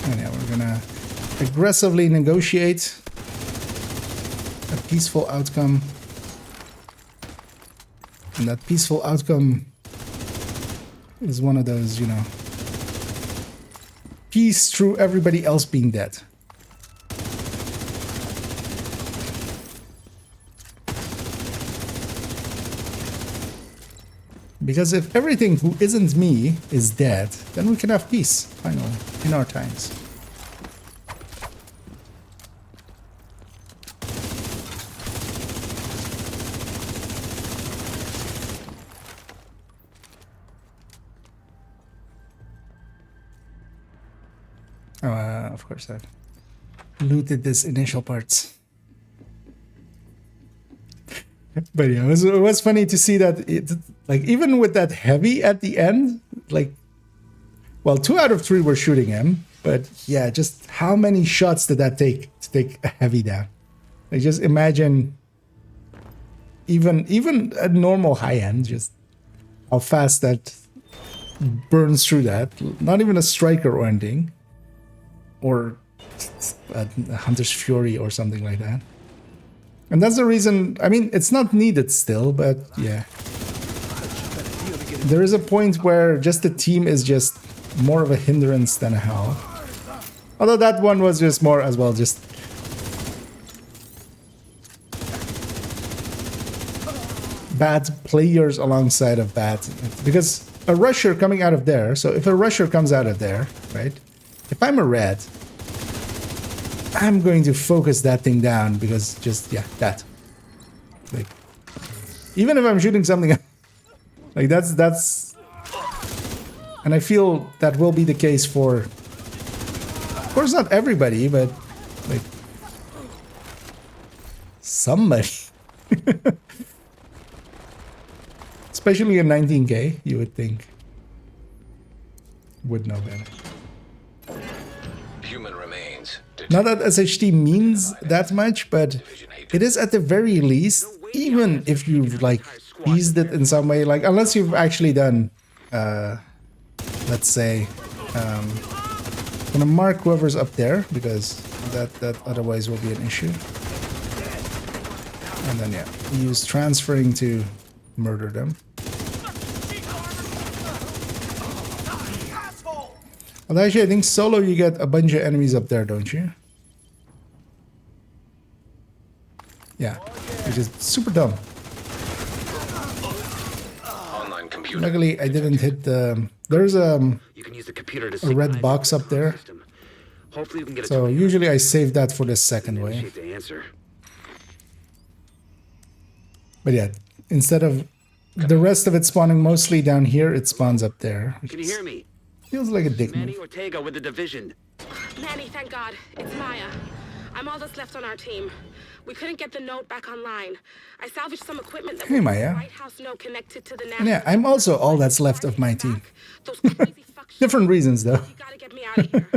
And yeah, we're gonna aggressively negotiate a peaceful outcome. And that peaceful outcome is one of those, peace through everybody else being dead. Because if everything who isn't me is dead, then we can have peace, finally, in our times. Of course, I've looted this initial parts. But yeah, it was funny to see that even with that heavy at the end, 2 out of 3 were shooting him, but yeah, just how many shots did that take to take a heavy down? Just imagine even a normal high end, just how fast that burns through that. Not even a striker or anything, or a Hunter's Fury or something like that. And that's the reason, I mean, it's not needed still, but yeah. There is a point where just the team is just more of a hindrance than a help. Although that one was just more as well, just bad players alongside of bad. Because a rusher coming out of there. So if a rusher comes out of there, right? If I'm a red, I'm going to focus that thing down because just, yeah, that. Like, even if I'm shooting something, like that's, and I feel that will be the case for, of course, not everybody, but like somebody. Especially in 19K, you would think would know better. Human remains. Not that SHT means that much, but it is at the very least, even if you've like eased it in some way, like unless you've actually done, let's say, I'm gonna mark whoever's up there because that otherwise will be an issue. And then yeah, use transferring to murder them. Well, actually, I think solo you get a bunch of enemies up there, don't you? Yeah, which is super dumb. Online computer. Luckily, I didn't hit the... There's You can use the computer to a red box up there. Hopefully we can get So usually I save that for the second way. the answer. But yeah, instead of the rest of it spawning mostly down here, it spawns up there. Can you hear me? Feels like a dick Manny move. Ortega with the division. Manny, thank God. It's Maya. I'm all that's left on our team. We couldn't get the note back online. I salvaged some equipment that Hey, was Maya. White House note connected to the And national. yeah, I'm also all that's left of my team. Those crazy fuck shit. Different reasons, though. You gotta get me out of here.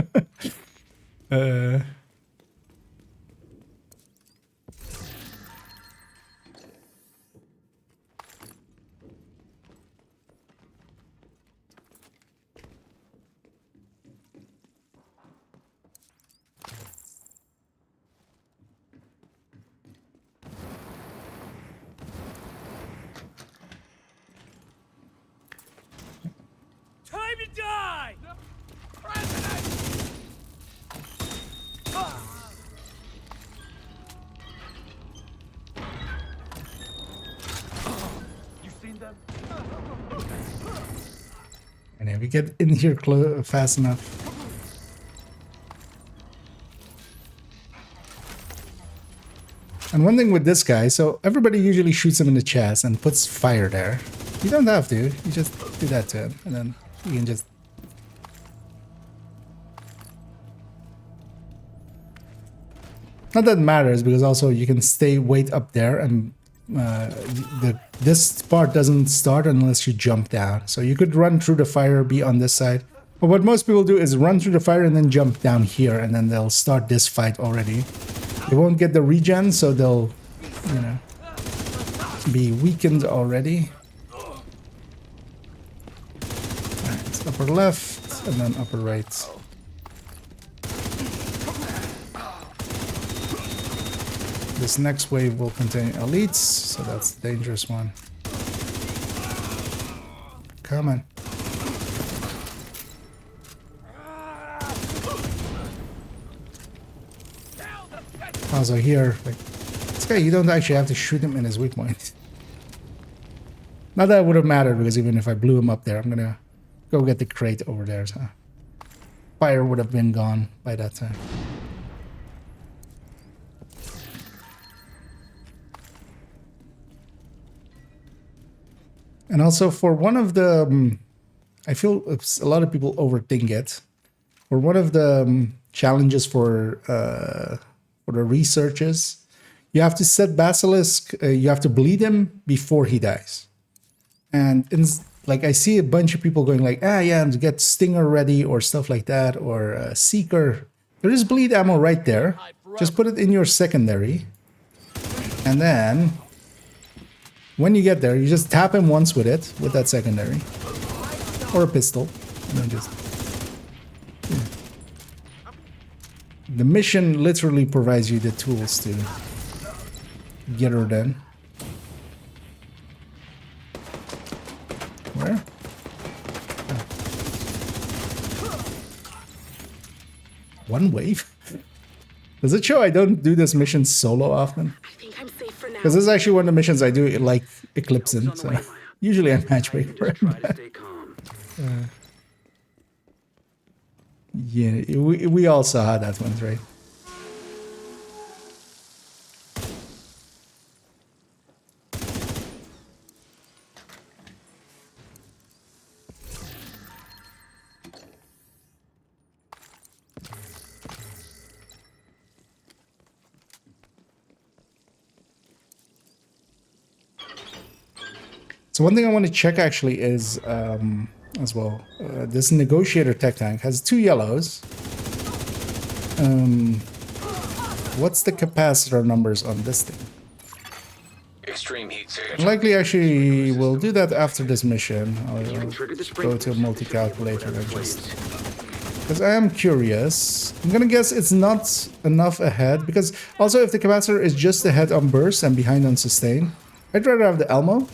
Time to die! You seen them? And if we get in here fast enough. And one thing with this guy, so everybody usually shoots him in the chest and puts fire there. You don't have to, you just do that to him, and then you can just... Not that it matters, because also you can stay wait up there, and this part doesn't start unless you jump down. So you could run through the fire, be on this side. But what most people do is run through the fire and then jump down here, and then they'll start this fight already. They won't get the regen, so they'll, you know, be weakened already. Alright, it's upper left, and then upper right. This next wave will contain elites, so that's the dangerous one. Come on. Also here, like, this guy, you don't actually have to shoot him in his weak point. Not that it would have mattered, because even if I blew him up there, I'm gonna go get the crate over there, so fire would have been gone by that time. And also for one of the, I feel a lot of people overthink it. For one of the challenges for the researchers, you have to set Basilisk, you have to bleed him before he dies. And like I see a bunch of people going like, yeah, to get Stinger ready or stuff like that, or Seeker. There is bleed ammo right there. Just put it in your secondary. And then when you get there, you just tap him once with it, with that secondary. Or a pistol. And then just... Yeah. The mission literally provides you the tools to get her done. Where? Oh. One wave? Does it show I don't do this mission solo often? I think I'm safe for now. Because this is actually one of the missions I do like Eclipse in, so usually I matchbreak for it. Try to stay calm. Yeah, we all saw how that went, right? So one thing I want to check actually is, as well, this negotiator tech tank has 2 yellows. What's the capacitor numbers on this thing? Extreme heat signature. Likely actually we'll do that after this mission. I'll Trigger the go sprinklers. to a multi-calculator and Flames. just... Because I am curious. I'm gonna guess it's not enough ahead, because also if the capacitor is just ahead on burst and behind on sustain, I'd rather have the Elmo.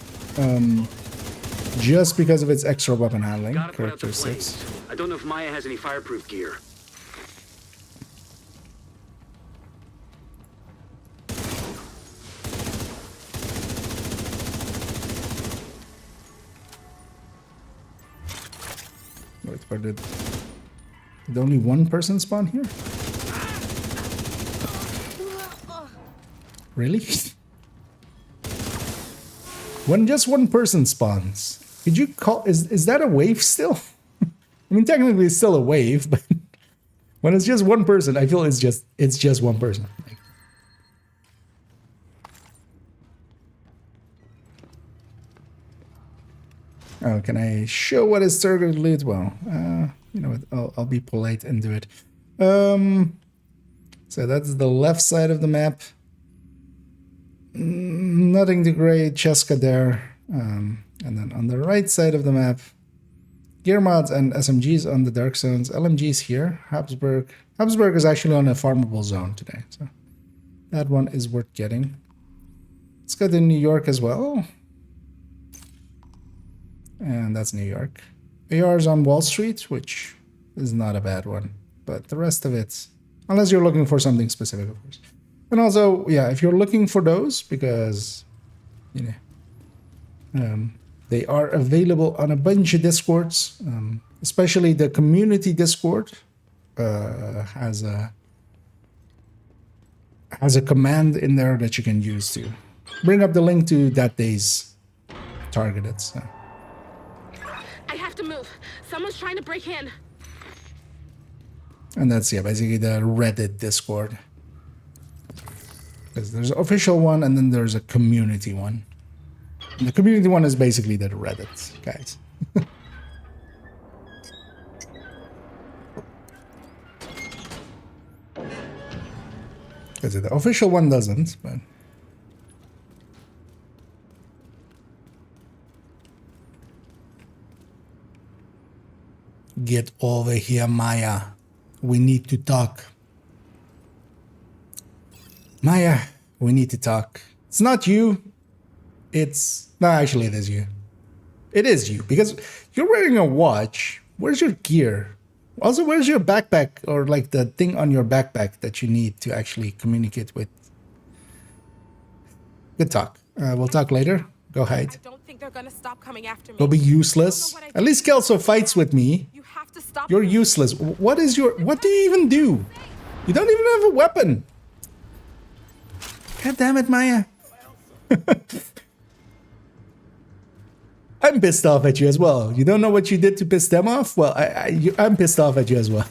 Just because of its extra weapon handling Gotta put out the characteristics. flames. I don't know if Maya has any fireproof gear. Wait, where did only one person spawn here? Really? When just one person spawns, could you call is that a wave still? I mean, technically it's still a wave, but when it's just one person, I feel it's just one person. Like, oh, can I show what is target loot? Well, you know what? I'll be polite and do it. So that's the left side of the map. Nothing to grade, Cheska there. And then on the right side of the map, gear mods and SMGs on the dark zones. LMGs here. Habsburg. Habsburg is actually on a farmable zone today, so that one is worth getting. Let's go to New York as well. And that's New York. AR's on Wall Street, which is not a bad one. But the rest of it, unless you're looking for something specific, of course. And also, yeah, if you're looking for those, because, you know, they are available on a bunch of Discords, especially the community Discord has a command in there that you can use to bring up the link to that day's targeted. So. I have to move. Someone's trying to break in. And that's, yeah, basically the Reddit Discord. Because there's an official one and then there's a community one. And the community one is basically the Reddit guys. Because the official one doesn't, but... Get over here, Maya. We need to talk. Maya, we need to talk. It's not you. It's... No, actually it is you. It is you, because you're wearing a watch. Where's your gear? Also, where's your backpack, or like the thing on your backpack that you need to actually communicate with? Good talk. We'll talk later. Go hide. I don't think they're gonna stop coming after me. Go be useless. At least Kelso fights with me. You have to stop. You're useless. What is your... What do you even do? You don't even have a weapon. God damn it, Maya. I'm pissed off at you as well. You don't know what you did to piss them off? Well, I'm pissed off at you as well.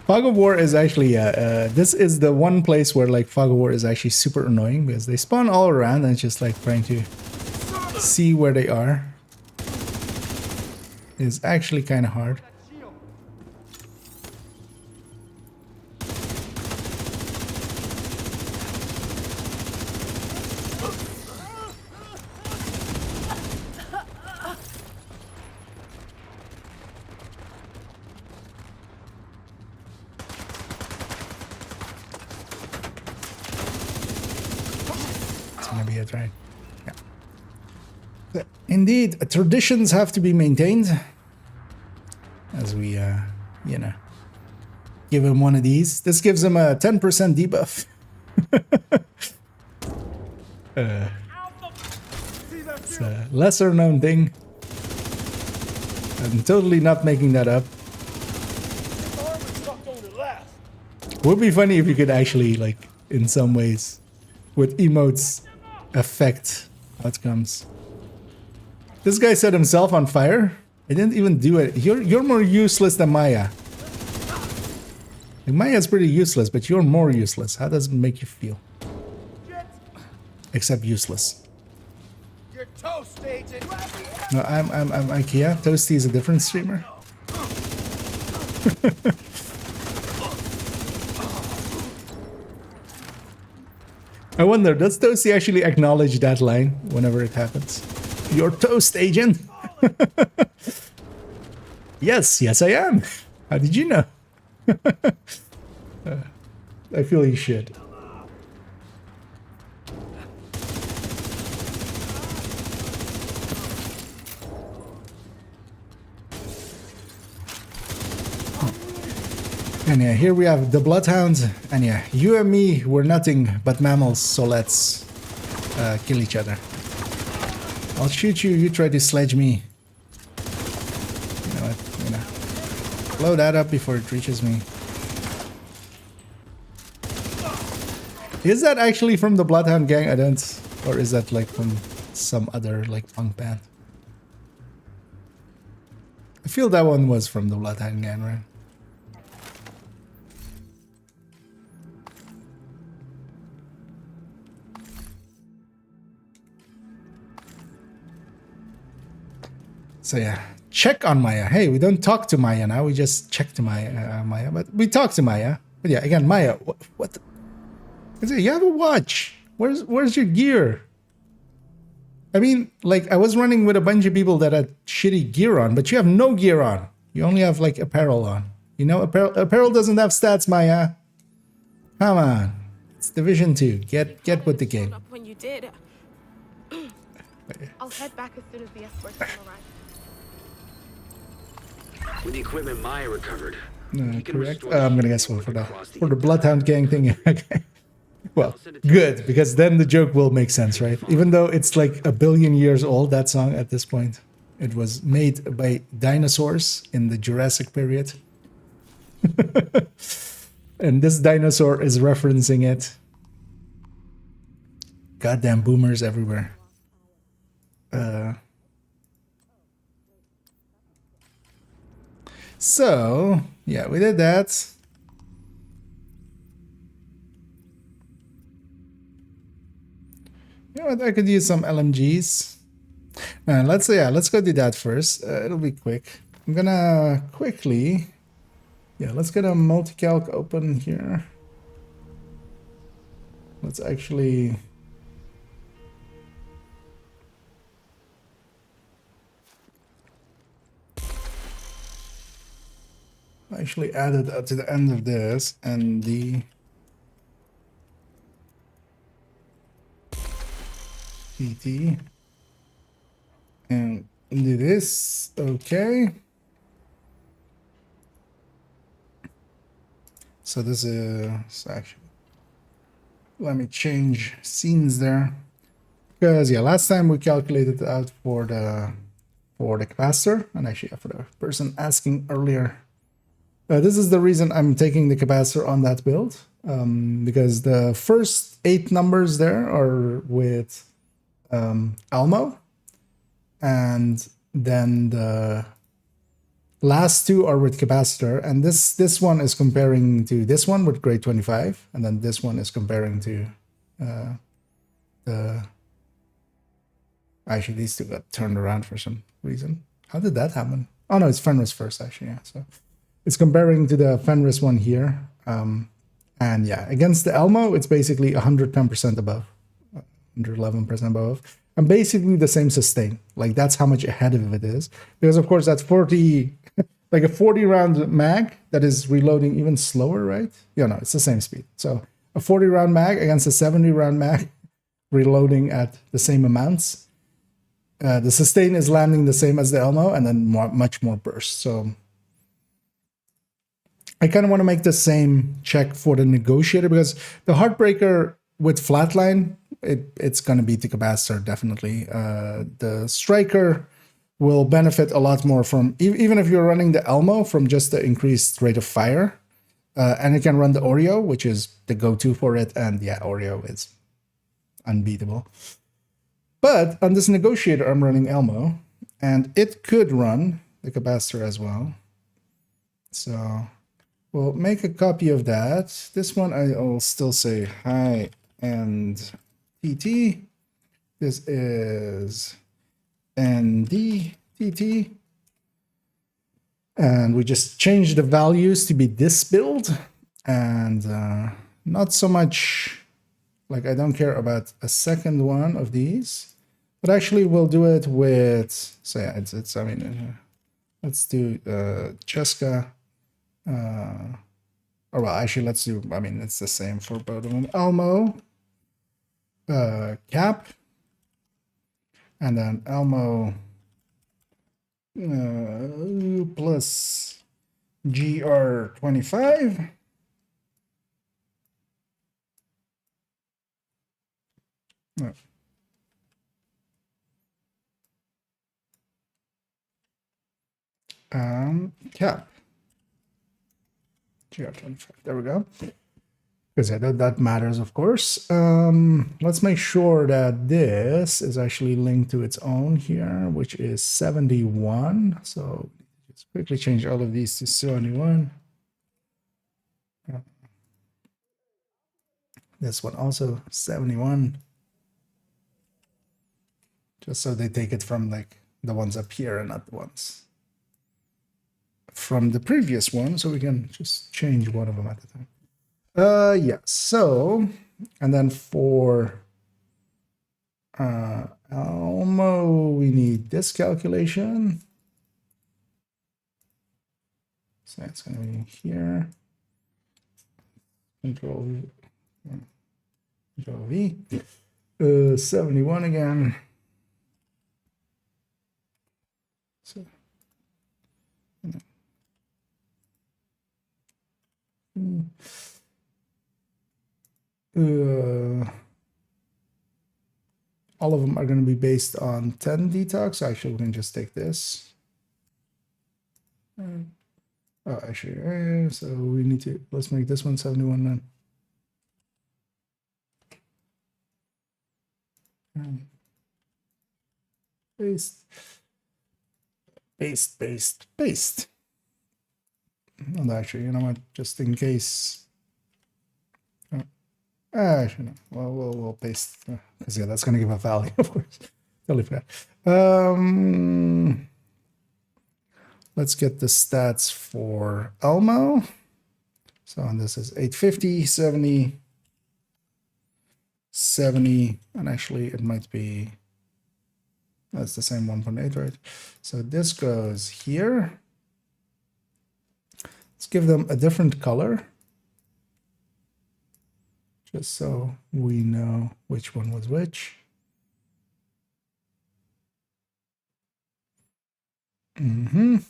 Fog of War is actually, this is the one place where like Fog of War is actually super annoying, because they spawn all around and it's just like trying to see where they are. It's actually kind of hard. Right. Yeah. Indeed, traditions have to be maintained. As we, you know, give him one of these. This gives him a 10% debuff. It's a lesser known thing. I'm totally not making that up. Would be funny if you could actually, like, in some ways, with emotes, affect outcomes. This guy set himself on fire. I didn't even do it. You're more useless than Maya. Like, Maya's pretty useless, but you're more useless. How does it make you feel? Except useless. You're toast, agent. No, I'm IKEA. Toasty is a different streamer. I wonder, does Toasty actually acknowledge that line whenever it happens? You're toast, agent. Yes, I am. How did you know? I feel he should. And yeah, here we have the Bloodhounds. And yeah, you and me, we're nothing but mammals, so let's kill each other. I'll shoot you, you try to sledge me. You know what, blow that up before it reaches me. Is that actually from the Bloodhound gang? I don't... Or is that like from some other like punk band? I feel that one was from the Bloodhound gang, right? So yeah, check on Maya. Hey, we don't talk to Maya now. We just check to Maya, but we talk to Maya. But yeah, again, Maya, what the... You have a watch. Where's your gear? I mean, like, I was running with a bunch of people that had shitty gear on, but you have no gear on. You only have, like, apparel on. You know, apparel doesn't have stats, Maya. Come on. It's Division 2. Get with the game. When you did. I'll head back as soon as the escorts arrive. With the equipment Maya recovered. Correct. I'm gonna guess for the Bloodhound gang thing. Okay. Well, good, because then the joke will make sense, right? Even though it's like 1 billion years old, that song at this point. It was made by dinosaurs in the Jurassic period. And this dinosaur is referencing it. Goddamn boomers everywhere. So, yeah, we did that. You know what, I could use some LMGs. Let's go do that first. It'll be quick. I'm gonna quickly... Yeah, let's get a multi-calc open here. Let's actually... add it to the end of this, and the PT, and do this. Okay, so this is actually, let me change scenes there, because yeah, last time we calculated out for the capacitor, and actually for the person asking earlier. This is the reason I'm taking the capacitor on that build, because the first 8 numbers there are with Elmo, and then the last 2 are with capacitor, and this one is comparing to this one with grade 25, and then this one is comparing to actually these 2 got turned around for some reason. How did that happen? Oh no, it's Fenris first actually, yeah. So it's comparing to the Fenris one here. And yeah, against the Elmo, it's basically 110% above, 111% above. And basically the same sustain. Like, that's how much ahead of it is. Because, of course, that's 40, like a 40-round mag that is reloading even slower, right? Yeah, no, it's the same speed. So a 40-round mag against a 70-round mag reloading at the same amounts. The sustain is landing the same as the Elmo, and then much more burst. So I kind of want to make the same check for the Negotiator, because the Heartbreaker with flatline, it's going to beat the capacitor definitely. The striker will benefit a lot more from even if you're running the Elmo from just the increased rate of fire, and you can run the Oreo, which is the go-to for it, and yeah, Oreo is unbeatable. But on this negotiator, I'm running Elmo, and it could run the capacitor as well. So we'll make a copy of that. This one I'll still say high-end TT. This is ND TT. And we just change the values to be this build. And not so much, like I don't care about a second one of these. But actually we'll do it with, so yeah, it's I mean, let's do Cheska. Or well, actually, let's do, I mean, it's the same for both of them. Elmo, Cap, and then Elmo plus GR25. No. Cap. GR25. There we go. Because yeah, that matters, of course. Let's make sure that this is actually linked to its own here, which is 71. So just quickly change all of these to 71. This one also 71. Just so they take it from like the ones up here and not the ones from the previous one, so we can just change one of them at a time. Yeah, so, and then for Elmo, we need this calculation. So it's going to be here. Control V. 71 again. So, all of them are going to be based on 10 detox. Actually, we can just take this. Oh, actually, so we need to, let's make this one 71 then. Paste. And actually, you know what, just in case. Actually, no. Well, we'll paste, because yeah, that's going to give a value, of course. Totally forgot. Let's get the stats for Elmo. So this is 850, 70, 70, and actually it might be, that's the same 1.8, right? So this goes here. Let's give them a different color, just so we know which one was which. And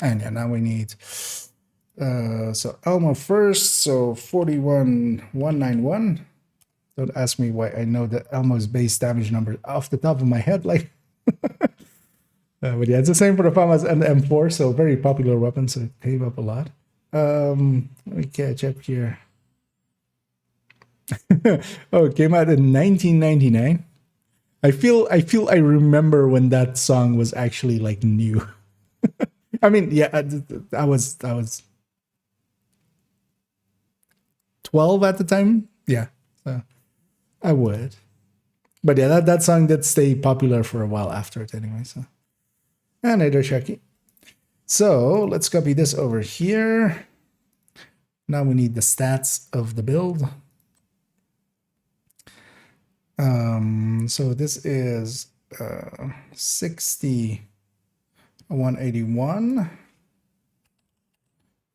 yeah, now we need, so Elmo first, so 41,191. Don't ask me why I know the Elmo's base damage number off the top of my head, like. But yeah, it's the same for the FAMAS and the M4, so very popular weapon, so it came up a lot. Let me catch up here. Oh, it came out in 1999. I feel I remember when that song was actually like new. I mean, yeah, I was 12 at the time. Yeah, so I would. But yeah, that song did stay popular for a while after it anyway. So, and Eder Shaki. So let's copy this over here. Now we need the stats of the build. So this is 60, 181,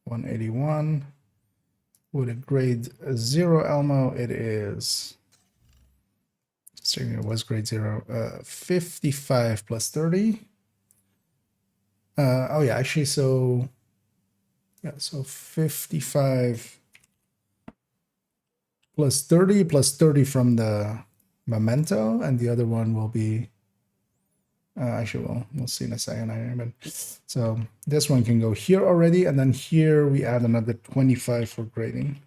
181 with a grade 0 Elmo. It is, it was grade 0, 55 plus 30. Oh yeah, actually, so yeah, so 55 plus 30 from the memento, and the other one will be actually we'll see in a second. But so this one can go here already, and then here we add another 25 for grading.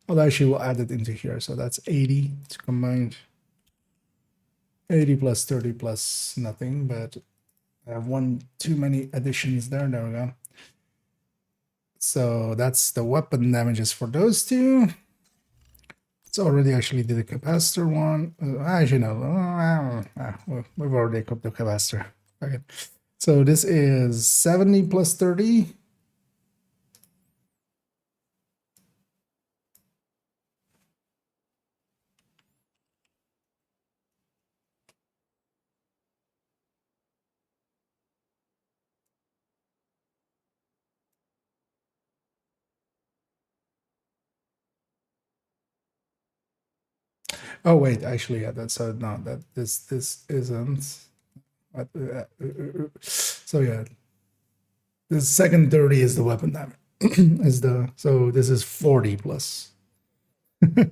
Well, actually we'll add it into here, so that's 80 to combine. 80 plus 30 plus nothing, but I have one too many additions there. There we go. So that's the weapon damages for those two. It's already actually did the capacitor one. Actually, no. We've already equipped the capacitor. Okay. So this is 70 plus 30. Oh wait, actually, yeah, that's no, that this isn't. So yeah, the second 30 is the weapon damage. So this is 40 plus. I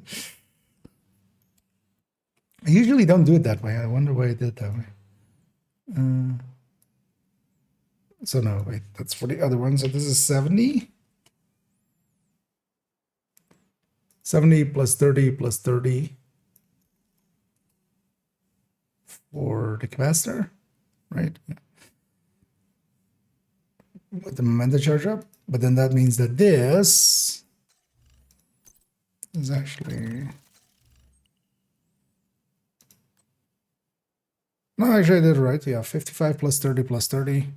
usually don't do it that way. I wonder why I did that way. So no, wait, that's for the other one. So this is 70. 70 plus 30 plus 30 for the capacitor, right? With the memento charge up, but then that means that this is actually no, actually I did it right. Yeah, 55 plus 30 plus 30.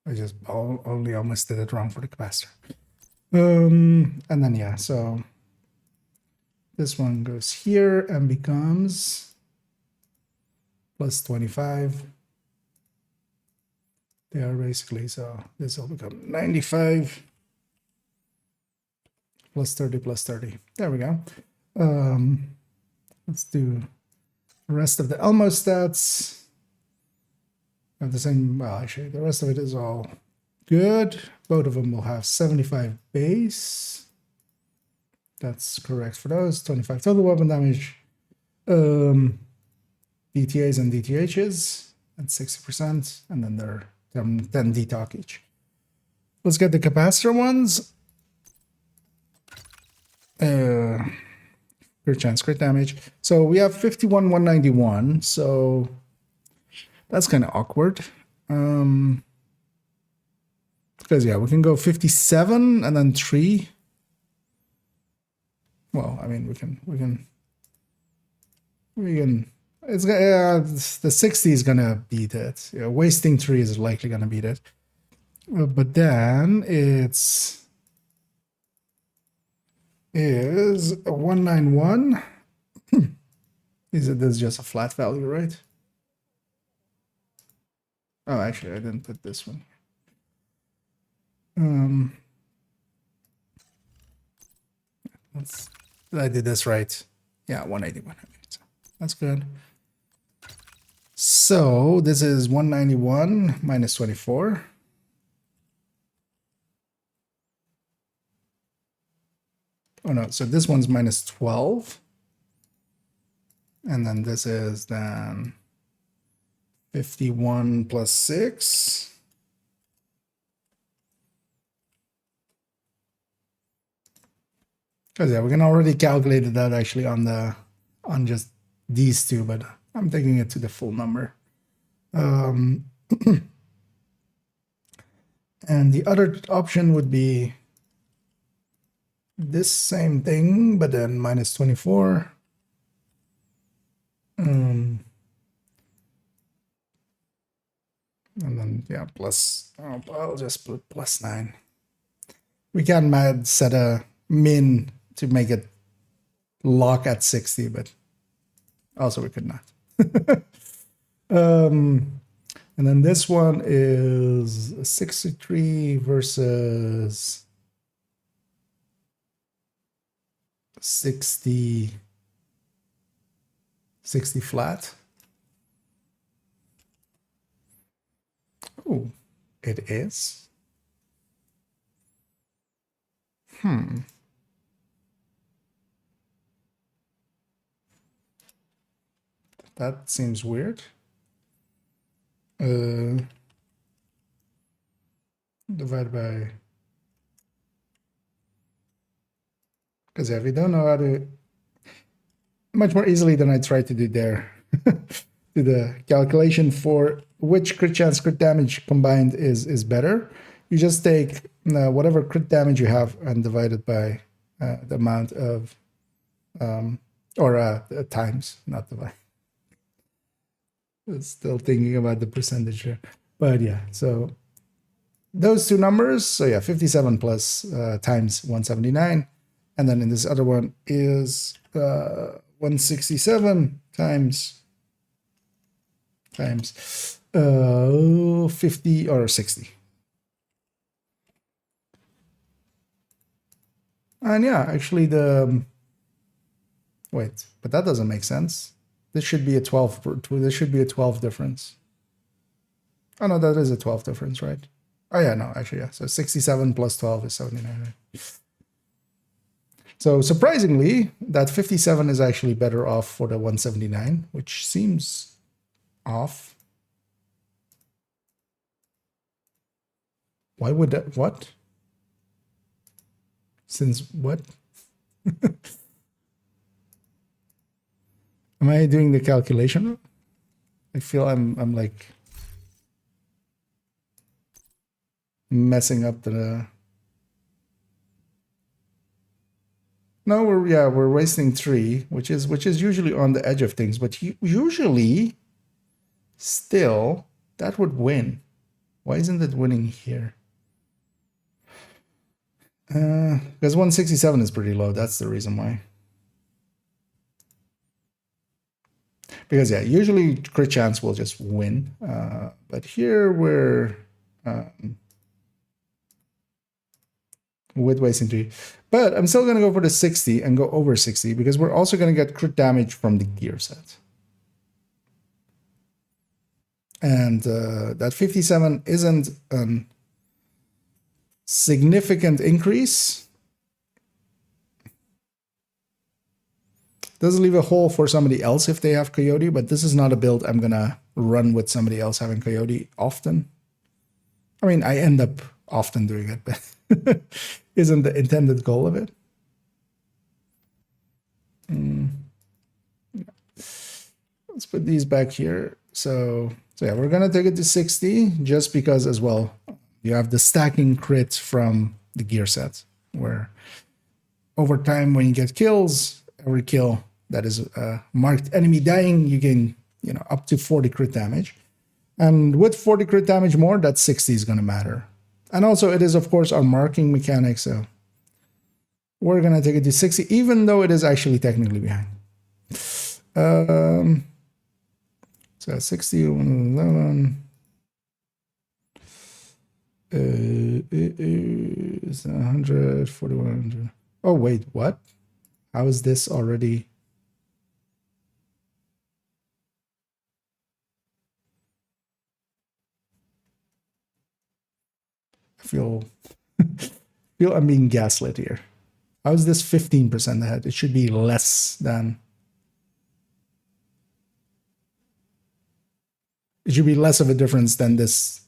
I just only almost did it wrong for the capacitor. And then yeah, so this one goes here and becomes plus 25. They are basically, so this will become 95 plus 30 plus 30. There we go. Let's do the rest of the Elmo stats. Have the same, well, actually, the rest of it is all good. Both of them will have 75 base. That's correct for those. 25 total weapon damage. DTAs and DTHs at 60%, and then they're 10 DTOC each. Let's get the capacitor ones. Crit chance, crit damage. So we have 51, 191. So that's kind of awkward. Because yeah, we can go 57 and then 3. Well, I mean, we can. It's the 60 is gonna beat it. Yeah, wasting 3 is likely gonna beat it. But then it's is a 191. Is it this just a flat value, right? Oh, actually, I didn't put this one. I did this right. Yeah, 181. Okay, so that's good. So this is 191 minus 24. Oh no, so this one's minus 12. And then this is then 51 plus 6. Because yeah, we can already calculate that actually on just these two, but I'm taking it to the full number. And the other option would be this same thing, but then minus 24. And then yeah, plus. Oh, I'll just put plus 9. We can set a min to make it lock at 60, but also we could not. And then this one is 63 versus 60 flat. Oh, it is. That seems weird. Divide by... Because if you don't know how to... Much more easily than I tried to do there. Do the calculation for which crit chance, crit damage combined is better. You just take whatever crit damage you have and divide it by the amount of... times, not divide. Still thinking about the percentage here. But yeah, so those two numbers, so yeah, 57 plus times 179. And then in this other one is 167 times 50 or 60. And yeah, actually wait, but that doesn't make sense. This should be a 12. This should be a 12 difference. Oh no, that is a 12 difference, right? Oh yeah, no, actually, yeah. So 67 plus 12 is 79, right? So surprisingly, that 57 is actually better off for the 179, which seems off. Why would that? What? Since what? Am I doing the calculation? I feel I'm like messing up the... No, we're wasting 3, which is usually on the edge of things, but usually still that would win. Why isn't it winning here? Because 167 is pretty low. That's the reason why. Because yeah, usually crit chance will just win, but here we're with wasting 3. But I'm still gonna go for the 60 and go over 60 because we're also gonna get crit damage from the gear set. And that 57 isn't a significant increase. Does leave a hole for somebody else if they have Coyote, but this is not a build I'm gonna run with somebody else having Coyote often. I mean, I end up often doing it, but isn't the intended goal of it. Let's put these back here. So yeah, we're gonna take it to 60 just because as well, you have the stacking crit from the gear set where over time when you get kills, every kill that is a marked enemy dying, you gain, up to 40 crit damage. And with 40 crit damage more, that 60 is going to matter. And also it is, of course, our marking mechanic. So we're going to take it to 60, even though it is actually technically behind. So 60, 111. Is 100, 4100. Oh, wait, what? How is this already? I feel I'm being gaslit here. How is this 15% ahead? It should be less than. It should be less of a difference than this.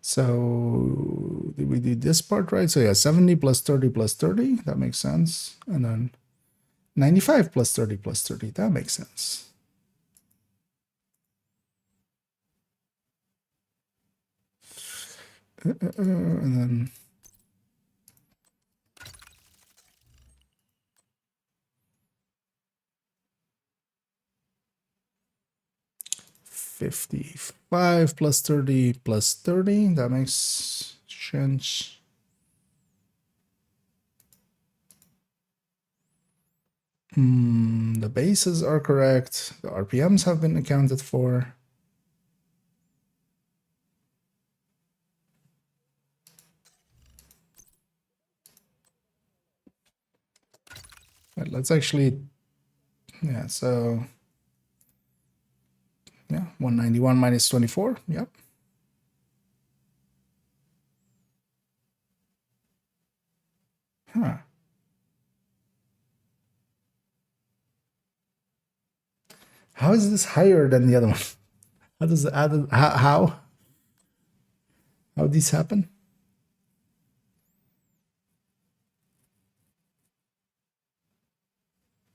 So did we do this part right? So yeah, 70 plus 30 plus 30, that makes sense. And then 95 plus 30 plus 30, that makes sense. And then 55 plus 30 plus 30, that makes sense. The bases are correct. The RPMs have been accounted for. Right, let's actually, yeah, so, yeah, 191 minus 24, yep. Huh. How is this higher than the other one? How does it add, how these happen?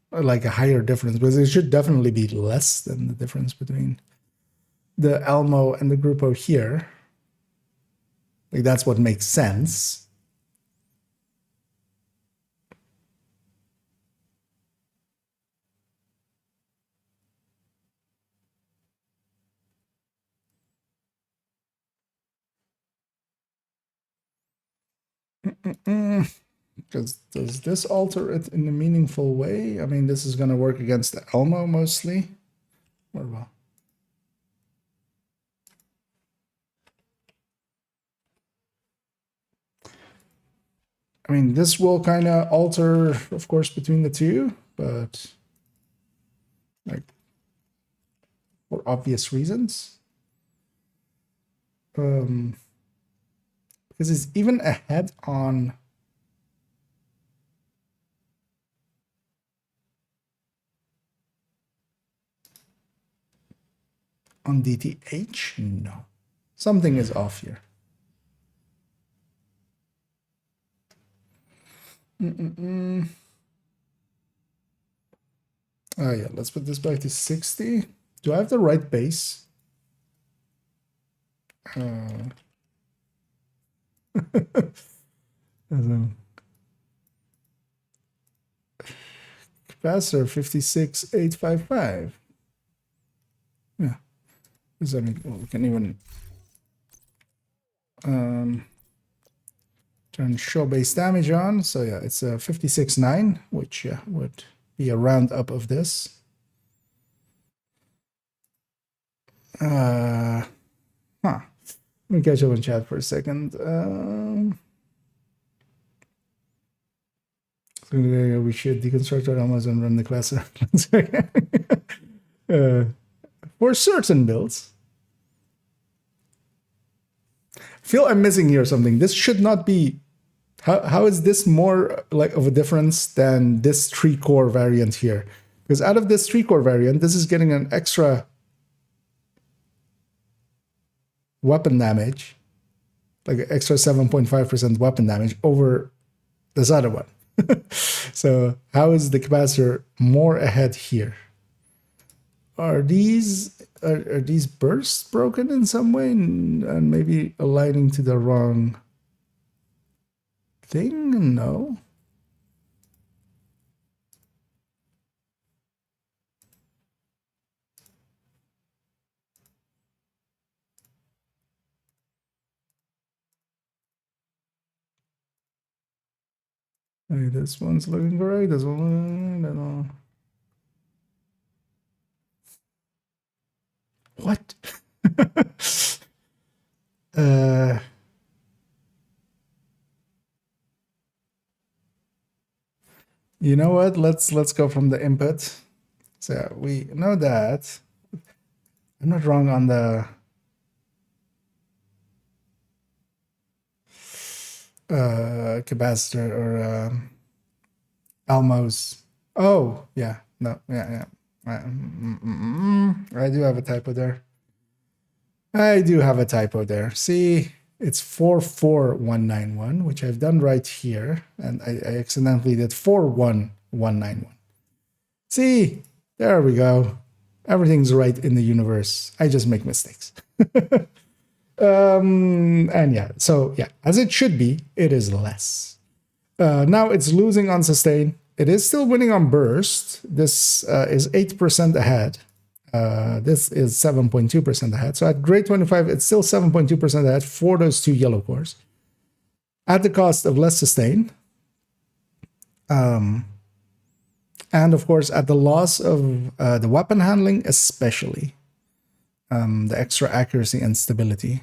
Or like a higher difference, because it should definitely be less than the difference between the Elmo and the Grupo here. Like that's what makes sense. Because does this alter it in a meaningful way? I mean, this is going to work against the Elmo mostly. Or well. I mean, this will kind of alter, of course, between the two, but like for obvious reasons. Because it's even ahead on DTH? No. Something is off here. Oh yeah, let's put this back to 60. Do I have the right base? Capacitor 56855. Yeah. Because I mean, well, we can even turn show base damage on. So yeah, it's a 56.9, which would be a round up of this. Let me catch up in chat for a second. We should deconstruct our Elmos and run the class. For certain builds. I feel I'm missing here something. This should not be. How is this more like of a difference than this 3-core variant here? Because out of this 3-core variant, this is getting an extra weapon damage, like an extra 7.5% weapon damage over this other one. So how is the capacitor more ahead here? Are these bursts broken in some way and maybe aligning to the wrong thing? No. Hey, this one's looking great. This one, I don't know. What? You know what? Let's go from the input. So we know that. I'm not wrong on the capacitor or Elmos. Oh, yeah. No, yeah. I do have a typo there. See, it's 44191, which I've done right here, and I accidentally did 41191. See, there we go. Everything's right in the universe. I just make mistakes. And yeah, so yeah, as it should be, it is less. Now it's losing on sustain. It is still winning on burst. This is 8% ahead. This is 7.2% ahead. So at grade 25, it's still 7.2% ahead for those two yellow cores. At the cost of less sustain. And of course, at the loss of the weapon handling, especially. The extra accuracy and stability.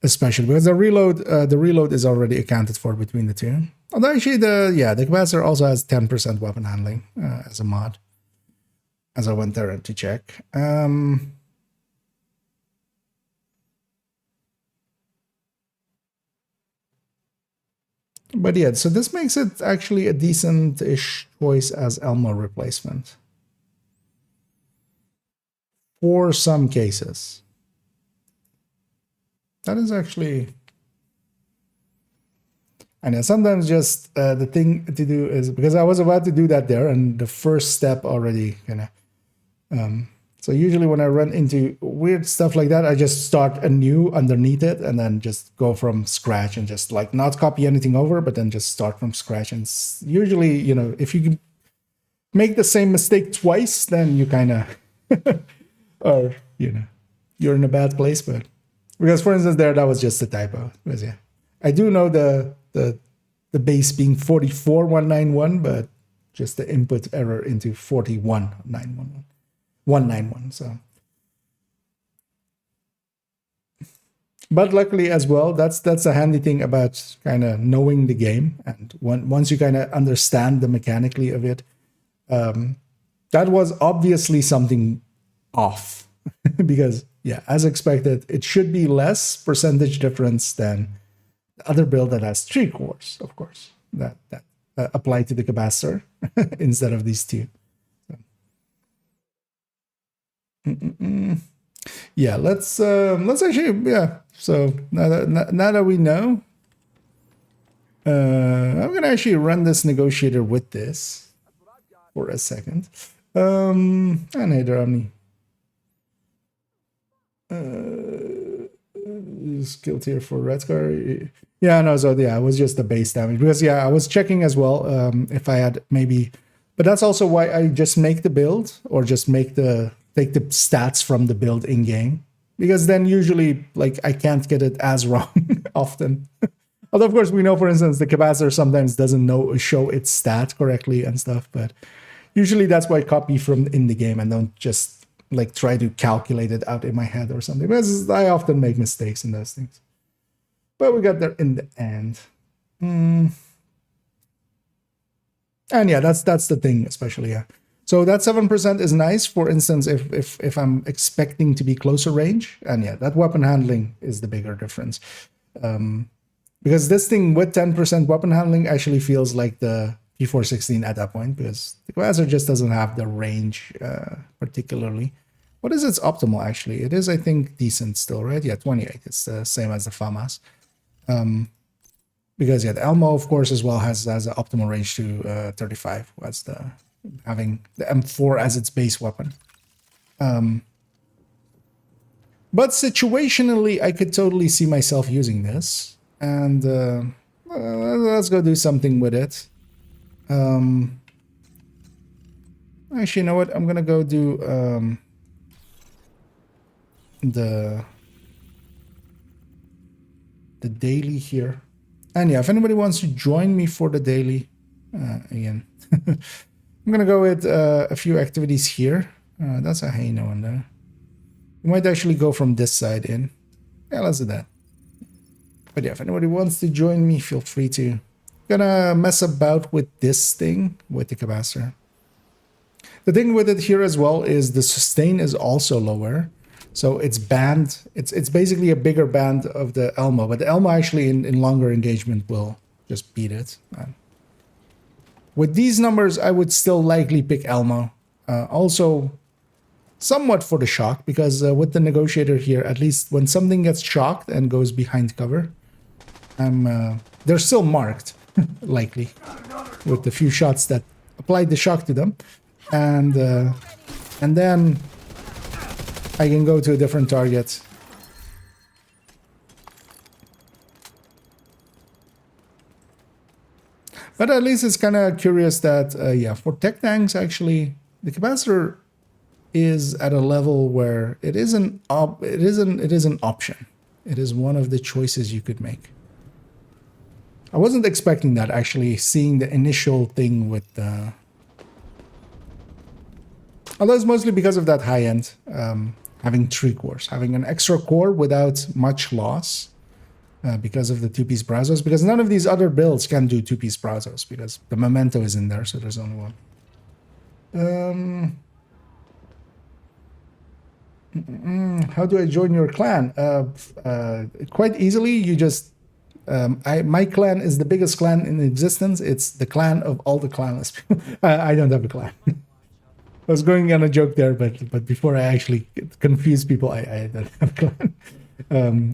Especially because the reload is already accounted for between the two. Although actually the capacitor also has 10% weapon handling as a mod. As I went there to check. But yeah, so this makes it actually a decent-ish choice as Elmo replacement. For some cases. That is actually... And sometimes just the thing to do is... Because I was about to do that there, and the first step already kind of... so usually when I run into weird stuff like that, I just start anew underneath it and then just go from scratch and just like not copy anything over, but then just start from scratch. And usually, you know, if you can make the same mistake twice, then you kind of or, you know, you're in a bad place. But because for instance, that was just a typo. Because yeah, I do know the base being 44191, but just the input error into 41911. 191. So, but luckily as well, that's a handy thing about kind of knowing the game, and once you kind of understand the mechanically of it, that was obviously something off because yeah, as expected, it should be less percentage difference than the other build that has 3 cores, of course, that apply to the capacitor instead of these 2. Yeah, let's actually, yeah. So now that we know, I'm gonna actually run this negotiator with this for a second. And hey there, Omni. Skill tier for red car. Yeah, no, so yeah, it was just the base damage because yeah, I was checking as well if I had maybe, but that's also why I just make the build or just take the stats from the build in game, because then usually like I can't get it as wrong often. Although of course we know, for instance, the capacitor sometimes doesn't show its stat correctly and stuff, but usually that's why I copy from in the game and don't just like try to calculate it out in my head or something, because I often make mistakes in those things. But we got there in the end. And yeah, that's the thing, especially yeah. So that 7% is nice, for instance, if I'm expecting to be closer range. And yeah, that weapon handling is the bigger difference. Because this thing with 10% weapon handling actually feels like the P416 at that point, because the capacitor just doesn't have the range particularly. What is its optimal, actually? It is, I think, decent still, right? Yeah, 28. It's the same as the FAMAS. Because yeah, the Elmo, of course, as well has an optimal range to 35. That's having the M4 as its base weapon. But situationally, I could totally see myself using this. And let's go do something with it. Actually, you know what? I'm going to go do the daily here. And yeah, if anybody wants to join me for the daily, again, I'm going to go with a few activities here. That's a Hano in there. We might actually go from this side in. Yeah, let's do that. But yeah, if anybody wants to join me, feel free to. Gonna mess about with this thing, with the capacitor. The thing with it here as well is the sustain is also lower. So it's band, it's basically a bigger band of the Elmo. But the Elmo actually in longer engagement will just beat it. With these numbers, I would still likely pick Elmo. Also, somewhat for the shock, because with the negotiator here, at least when something gets shocked and goes behind cover, they're still marked, likely, with the few shots that applied the shock to them. And then I can go to a different target. But at least it's kind of curious that, yeah, for tech tanks, actually, the capacitor is at a level where it is an option. It is one of the choices you could make. I wasn't expecting that, actually, seeing the initial thing with the... Although it's mostly because of that high end, having 3 cores. Having an extra core without much loss because of the two-piece Brazos, because none of these other builds can do two-piece Brazos because the memento is in there, so there's only one. How do I join your clan? Quite easily. You just my clan is the biggest clan in existence. It's the clan of all the clanless people. I don't have a clan. I was going on a joke there, but before I actually confuse people, I don't have a clan.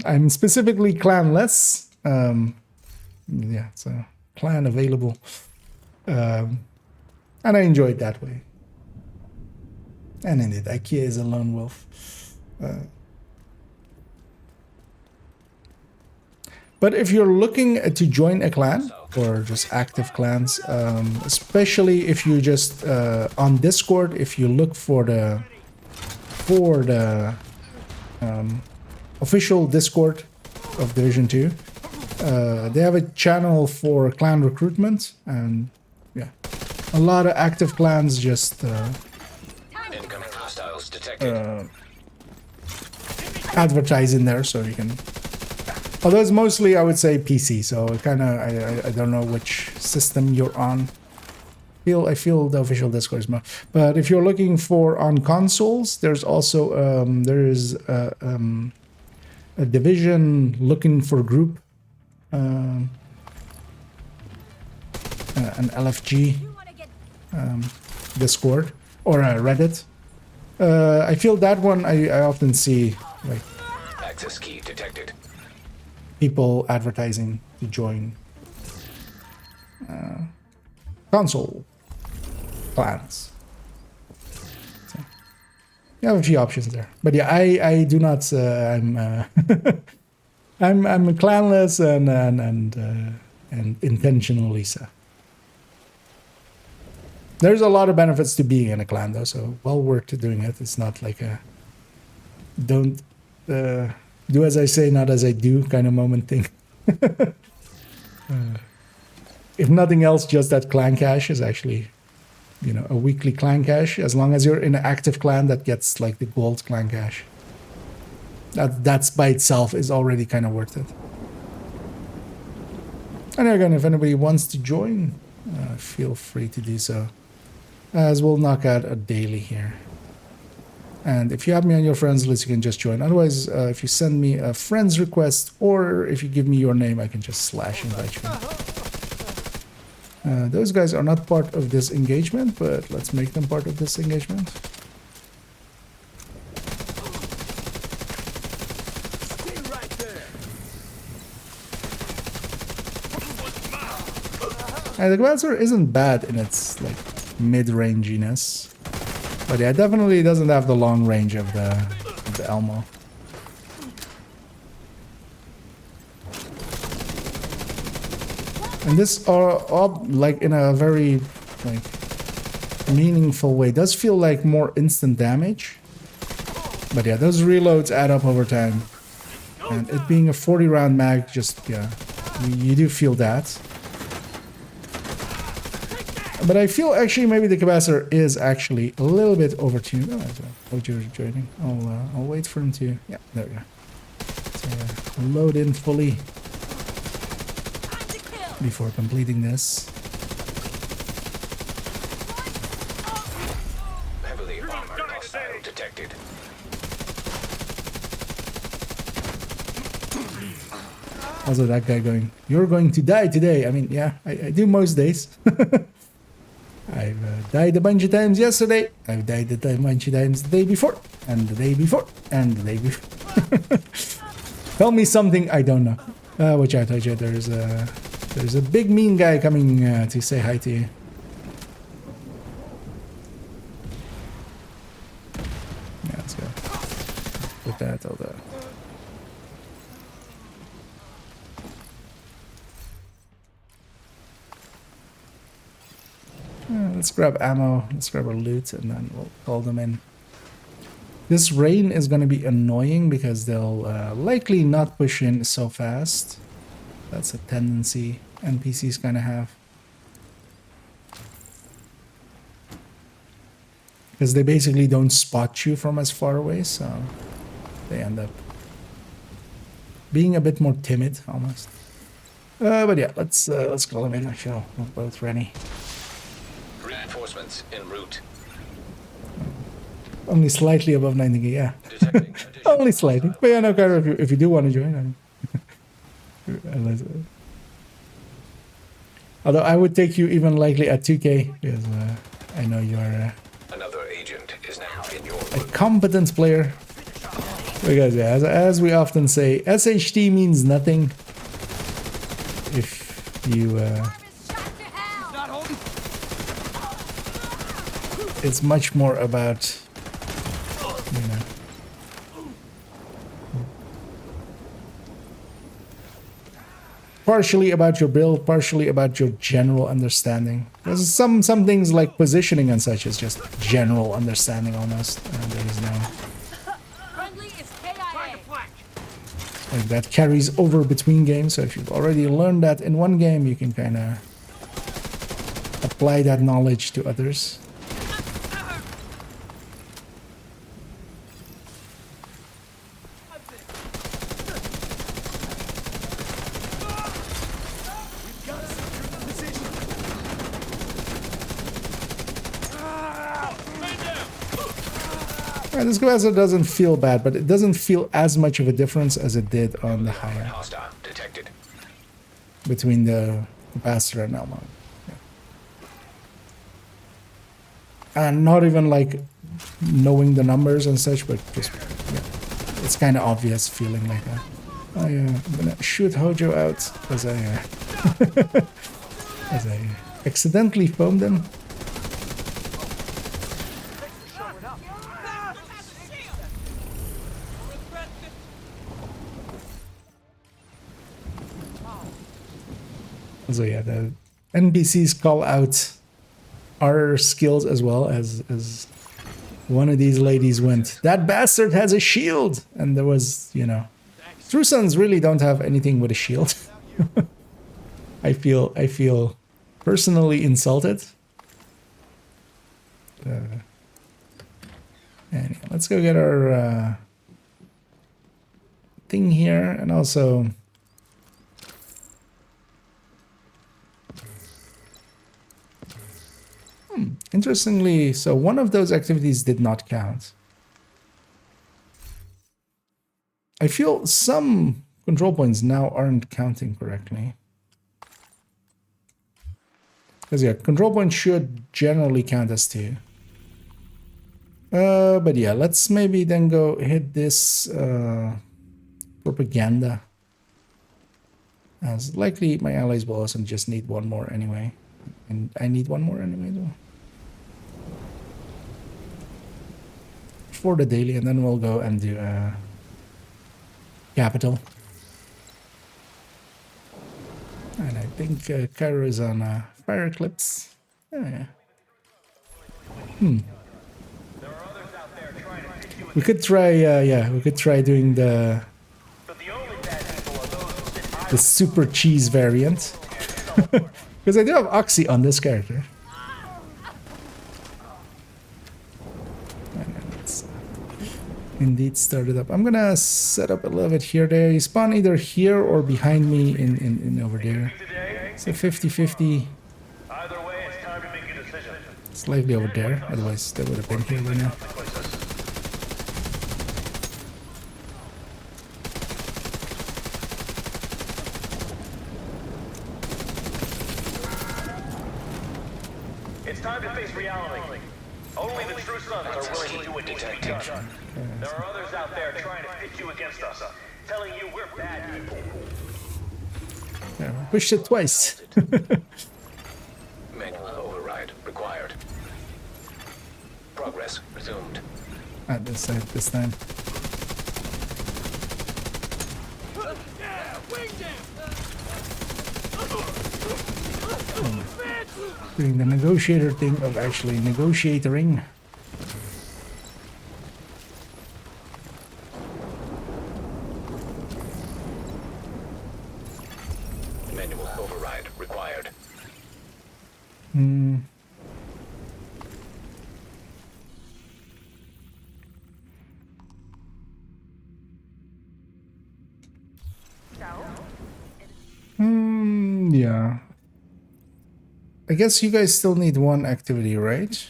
I'm specifically clanless. Yeah, so clan available, and I enjoy it that way. And indeed, IKEA is a lone wolf. But if you're looking to join a clan or just active clans, especially if you just on Discord, if you look for the official Discord of Division 2, they have a channel for clan recruitment, and yeah, a lot of active clans just Incoming hostiles detected. advertise in there, so you can. Although it's mostly, I would say, PC, so kind of I don't know which system you're on. I feel the official Discord is more. But if you're looking for on consoles, there's also there is a division looking for group, an LFG Discord or a Reddit. I feel that one I often see like Access key detected. people advertising to join console clans. So, you have a few options there, but yeah, I do not. I'm I'm clanless and intentionally so. There's a lot of benefits to being in a clan though, so well worth doing it. It's not like a don't do as I say, not as I do kind of moment thing. If nothing else, just that clan cash is actually, you know, a weekly clan cash. As long as you're in an active clan that gets like the gold clan cash. That's by itself is already kind of worth it. And again, if anybody wants to join, feel free to do so. As we'll knock out a daily here. And if you have me on your friends list, you can just join. Otherwise, if you send me a friends request or if you give me your name, I can just / invite you. Those guys are not part of this engagement, but let's make them part of this engagement. The Gvalser isn't bad in its like mid-ranginess. But yeah, it definitely doesn't have the long range of the Elmo. And this like in a very like meaningful way does feel like more instant damage. But yeah, those reloads add up over time. And it being a 40 round mag, just yeah, you do feel that. But I feel actually maybe the capacitor is actually a little bit overtuned. Oh, I you're joining. I'll wait for him to. Yeah, there we go. So, load in fully before completing this. Heavily armored hostile detected. Also, that guy going, "You're going to die today." I mean, yeah, I do most days. I've died a bunch of times yesterday. I've died a bunch of times the day before, and the day before, and the day before. Tell me something I don't know. Watch out, watch out. There's a big mean guy coming to say hi to you. Yeah, let's go. Put that all there. Let's grab ammo, let's grab our loot, and then we'll call them in. This rain is going to be annoying because they'll likely not push in so fast. That's a tendency NPCs kind of have. Because they basically don't spot you from as far away, so they end up being a bit more timid almost. But yeah, let's call him in. Actually, we're both ready. Reinforcements en route. Only slightly above 90k, yeah. Detecting additional Only slightly. But yeah, no, Cairo, if you do want to join, I mean, unless, although I would take you even likely at 2k, because I know you are Another agent is now in your a competent player. Because yeah, as we often say, SHT means nothing if you it's much more about, you know, partially about your build, partially about your general understanding. There's some things like positioning and such is just general understanding almost. There is no like that carries over between games. So if you've already learned that in one game, you can kind of apply that knowledge to others. This capacitor doesn't feel bad, but it doesn't feel as much of a difference as it did on the higher. hostile detected. Between the capacitor and Elmo. Yeah. And not even like knowing the numbers and such, but just, yeah, it's kind of obvious feeling like that. I'm gonna shoot Hojo out as I as I accidentally foamed him. So yeah, the NPCs call out our skills as well as one of these ladies went, "That bastard has a shield!" And there was, you know, True Sons really don't have anything with a shield. I feel personally insulted. Anyway, let's go get our thing here, and also interestingly, so one of those activities did not count. I feel some control points now aren't counting correctly. Because yeah, control points should generally count as 2. But yeah, let's maybe then go hit this propaganda. As likely my allies will also just need one more anyway. And I need one more anyway though. For the daily, and then we'll go and do capital. And I think Cairo is on fire eclipse. Oh, yeah. We could try, yeah, we could try doing the super cheese variant. Because I do have Oxy on this character. Indeed started up. I'm gonna set up a little bit here. They spawn either here or behind me in over there. So 50-50. Either way, it's time to make a decision. Slightly over there. Otherwise, they would have been here by now. It's time to face reality. Only the true sons are willing to do what needs to be done. There are others out there trying to pit you against us, telling you we're bad people. Yeah, pushed it twice. Manual override required. Progress resumed. At this side this time. Doing the negotiator thing of actually negotiating. Manual override required. I guess you guys still need one activity, right?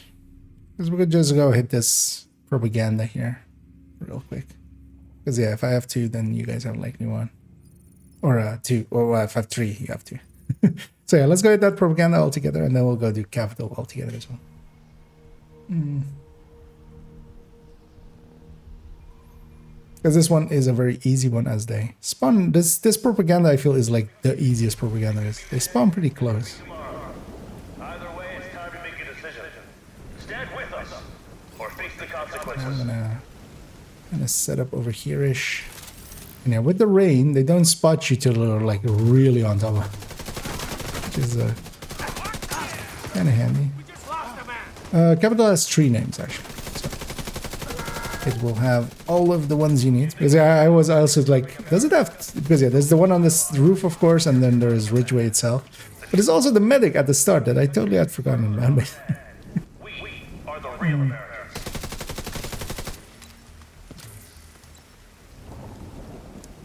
Because we could just go hit this propaganda here real quick. Because yeah, if I have 2, then you guys have likely 1. Or 2. Or well, if I have 3, you have 2. So yeah, let's go hit that propaganda all together, and then we'll go do capital all together as well. Because this one is a very easy one as they spawn. This propaganda I feel is like the easiest propaganda. They spawn pretty close. Either way, it's time to make a decision. Stand with us, or face the consequences. I'm gonna set up over here-ish. And yeah, with the rain, they don't spot you till they're like really on top of it. Which is kind of handy. Capital has 3 names actually. So it will have all of the ones you need. Because I was also like, does it have... Because yeah, there's the one on this roof, of course, and then there's Ridgeway itself. But there's also the medic at the start that I totally had forgotten about. We are the real Americans.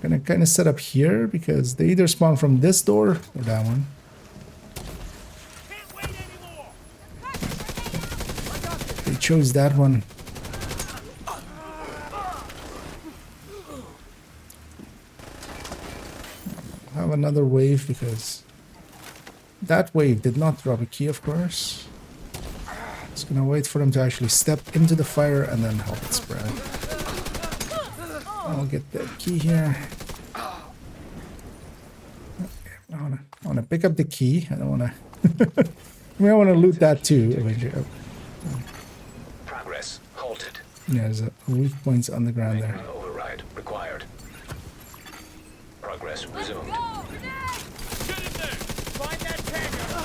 Gonna kind of set up here because they either spawn from this door or that one. They chose that one. I'll have another wave because that wave did not drop a key, of course. Just gonna wait for them to actually step into the fire and then help it spread. I'll get the key here. I wanna pick up the key. I don't wanna. I mean, I wanna loot that too eventually. Oh. Progress halted. Yeah, there's a weak points on the ground there. Override required. Progress resumed. Find that tango.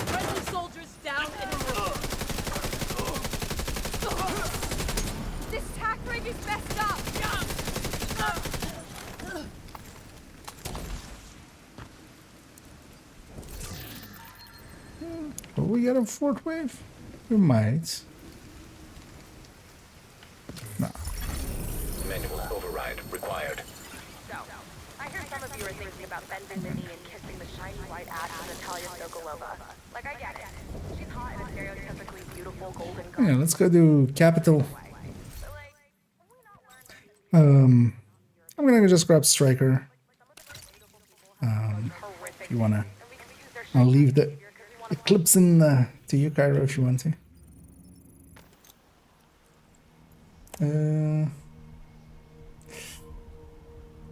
Friendly soldiers down and removed. This tack rig is messed up. Will we get a 4th wave? We might. No. Manual override required. So, I hear some of you are thinking about bending the knee and kissing the shiny white ass of Natalia Sokolova. Like, I get it. She's hot in a stereotypically beautiful golden girl. Yeah, let's go do capital. I'm gonna just grab Striker. If you wanna, I'll leave the Eclipse in to you, Cairo, if you want to.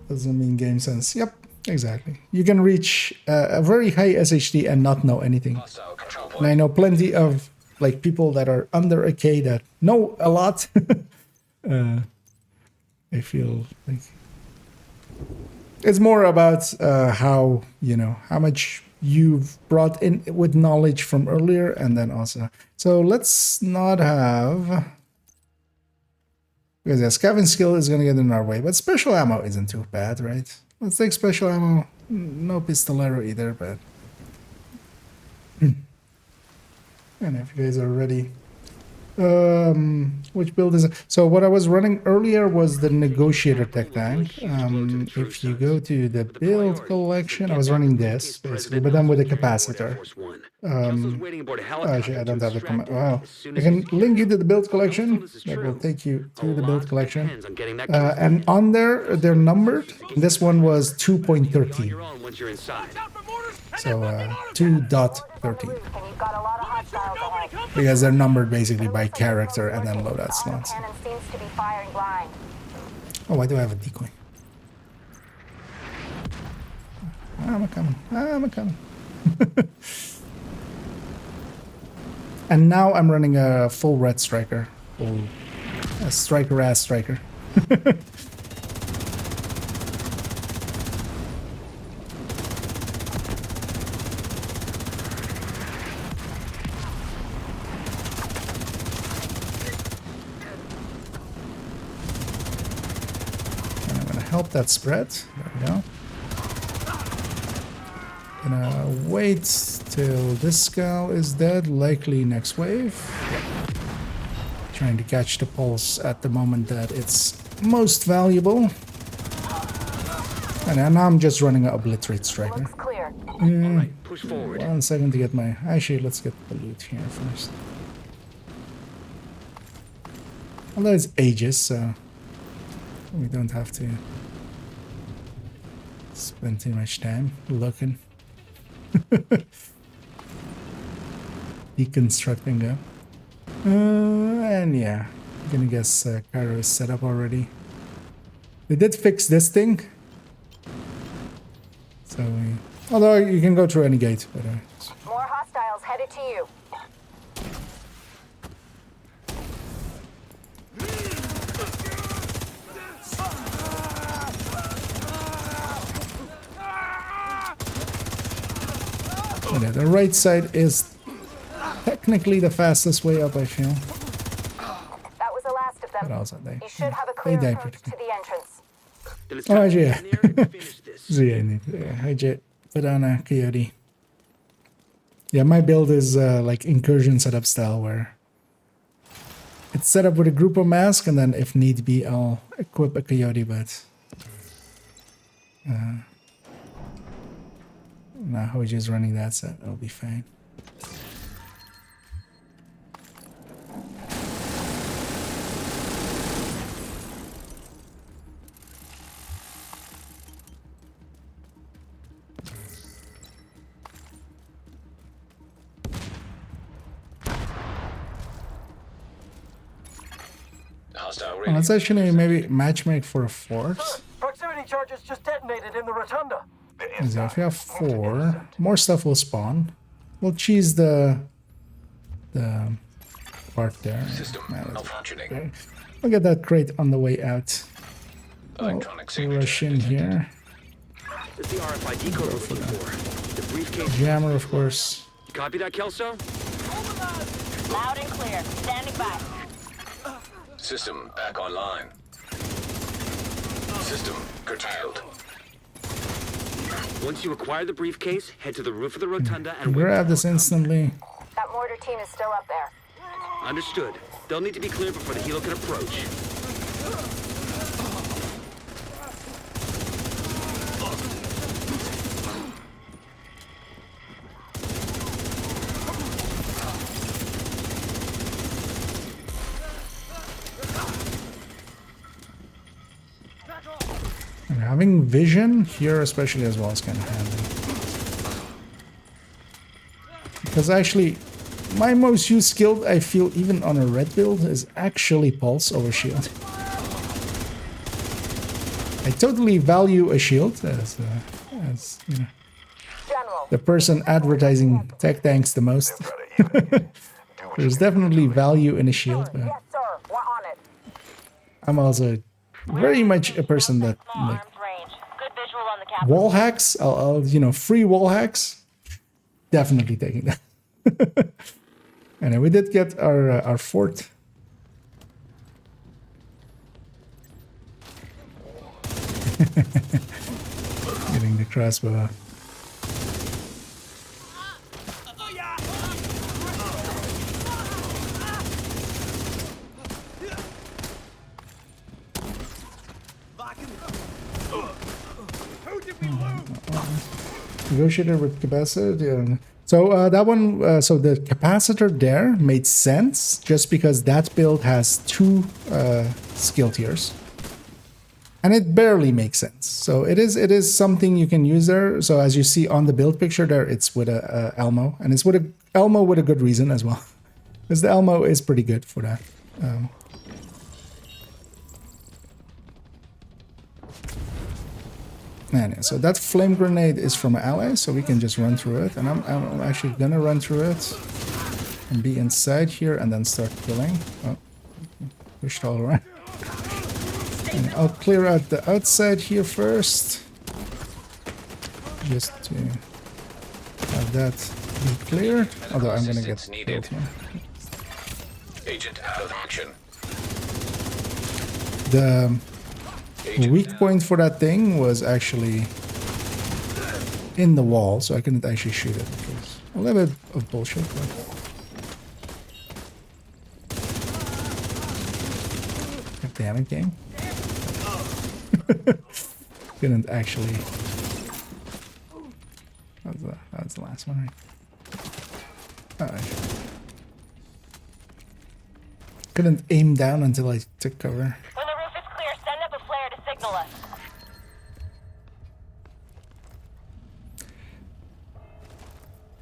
Doesn't mean game sense. Yep, exactly. You can reach a very high SHD and not know anything. And I know plenty of like people that are under a K that know a lot. I feel like it's more about how, you know, how much you've brought in with knowledge from earlier, and then also. So let's not have, because yeah, scavenge skill is going to get in our way, but special ammo isn't too bad, right? Let's take special ammo. No pistolero either, but and if you guys are ready. Which build is it? So what I was running earlier was the negotiator tech tank. If you go to the build collection, I was running this basically, but then with a capacitor. Actually, I don't have the comment. Wow, I can link you to the build collection. That will take you to the build collection. And on there, they're numbered. This one was 2.13. So 2.13. Because they're numbered basically by character and then loadout slots. Oh, why do I have a decoy? I'm coming. And now I'm running a full red striker. Full striker-ass striker. Help that spread. There we go. Gonna wait till this gal is dead, likely next wave. Yeah. Trying to catch the pulse at the moment that it's most valuable. And now I'm just running an obliterate striker. Looks clear. All right, push forward. 1 second to get my... Actually, let's get the loot here first. Although it's ages, so we don't have to spend too much time looking. Deconstructing them. And yeah, I'm gonna guess Cairo is set up already. They did fix this thing. So, although you can go through any gate, but More hostiles headed to you. okay, the right side is technically the fastest way up, I feel. That was the last of But them. also You should have a they clear die approach pretty to the entrance. Then it's Oh, time to actually, get in there and finish this. So yeah, I need hi Jet, put on a Coyote. Yeah, my build is like incursion setup style where it's set up with a group of mask and then if need be I'll equip a Coyote, but now we're just running that set, it'll be fine. Hostile Well, radio. let's actually maybe matchmake for a fourth. Proximity charges just detonated in the rotunda. So if we have 4, more stuff will spawn. We'll cheese the part there. System malfunctioning. I'll get that crate on the way out. Electronic I'll rush in here. This is the RFID code we're looking for. The briefcase. Jammer, of course. Copy that, Kelso? Loud and clear. Standing by. System back online. System curtailed. Once you acquire the briefcase, head to the roof of the rotunda and wait. Grab this instantly. That mortar team is still up there. Understood. They'll need to be cleared before the helo can approach. And having vision here, especially as well, is kind of handy. Because actually, my most used skill, I feel, even on a red build, is actually pulse over shield. I totally value a shield as you know, General. the person advertising tech tanks the most. There's definitely value in a shield, but Yes, sir. We're on it. I'm also very much a person that like range. Good visual on the cap. wall hacks. I'll you know, free wall hacks. Definitely taking that. And we did get our fort. Getting the crossbow. Negotiated with capacitor. Yeah. So that one, so the capacitor there made sense just because that build has 2 skill tiers, and it barely makes sense. So it is something you can use there. So as you see on the build picture there, it's with a Elmo, and it's with a Elmo with a good reason as well, because the Elmo is pretty good for that. And yeah, so that flame grenade is from an ally, so we can just run through it. And I'm actually gonna run through it and be inside here and then start killing. Oh, pushed all around. And I'll clear out the outside here first, just to have that be cleared. Although I'm gonna get killed here. Agent out of action. The weak point for that thing was actually in the wall, so I couldn't actually shoot it, which was a little bit of bullshit. But damn it, game. Couldn't actually That's the last one, right? Alright. Couldn't aim down until I took cover. When the roof is clear, send up a flare to signal us.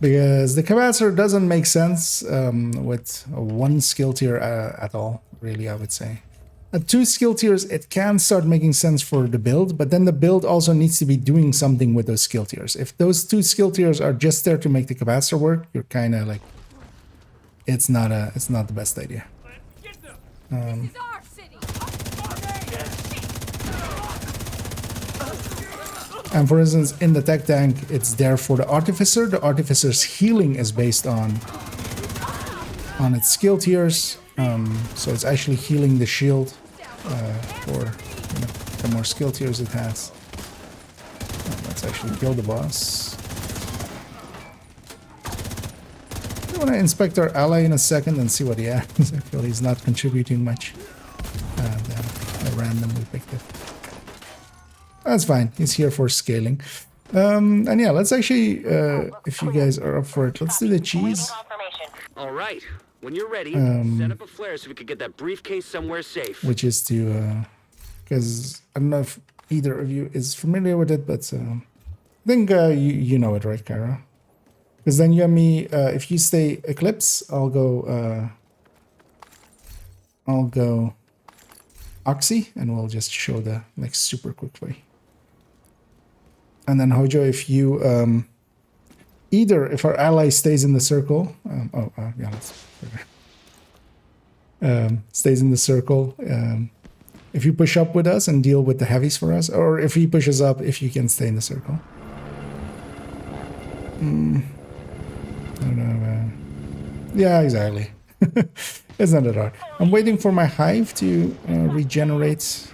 Because the capacitor doesn't make sense with one skill tier at all, really, I would say. At 2 skill tiers, it can start making sense for the build, but then the build also needs to be doing something with those skill tiers. If those 2 skill tiers are just there to make the capacitor work, you're kind of like, it's not the best idea. And for instance, in the tech tank, it's there for the artificer. The artificer's healing is based on its skill tiers, so it's actually healing the shield for the more skill tiers it has. Let's actually kill the boss. I want to inspect our ally in a second and see what he has. I feel he's not contributing much. And I randomly picked it. That's fine. He's here for scaling. And yeah, let's actually, if you guys are up for it, let's do the cheese. All right. When you're ready, set up a flare so we can get that briefcase somewhere safe. Which is to, because I don't know if either of you is familiar with it, but I think you know it, right, Kara? Because then you and me, if you stay Eclipse, I'll go Oxy, and we'll just show the like super quickly. And then Hojo, if you either if our ally stays in the circle, yeah, stays in the circle. If you push up with us and deal with the heavies for us, or if he pushes up, if you can stay in the circle. I don't know. Yeah, exactly. It's not that hard. I'm waiting for my hive to regenerate.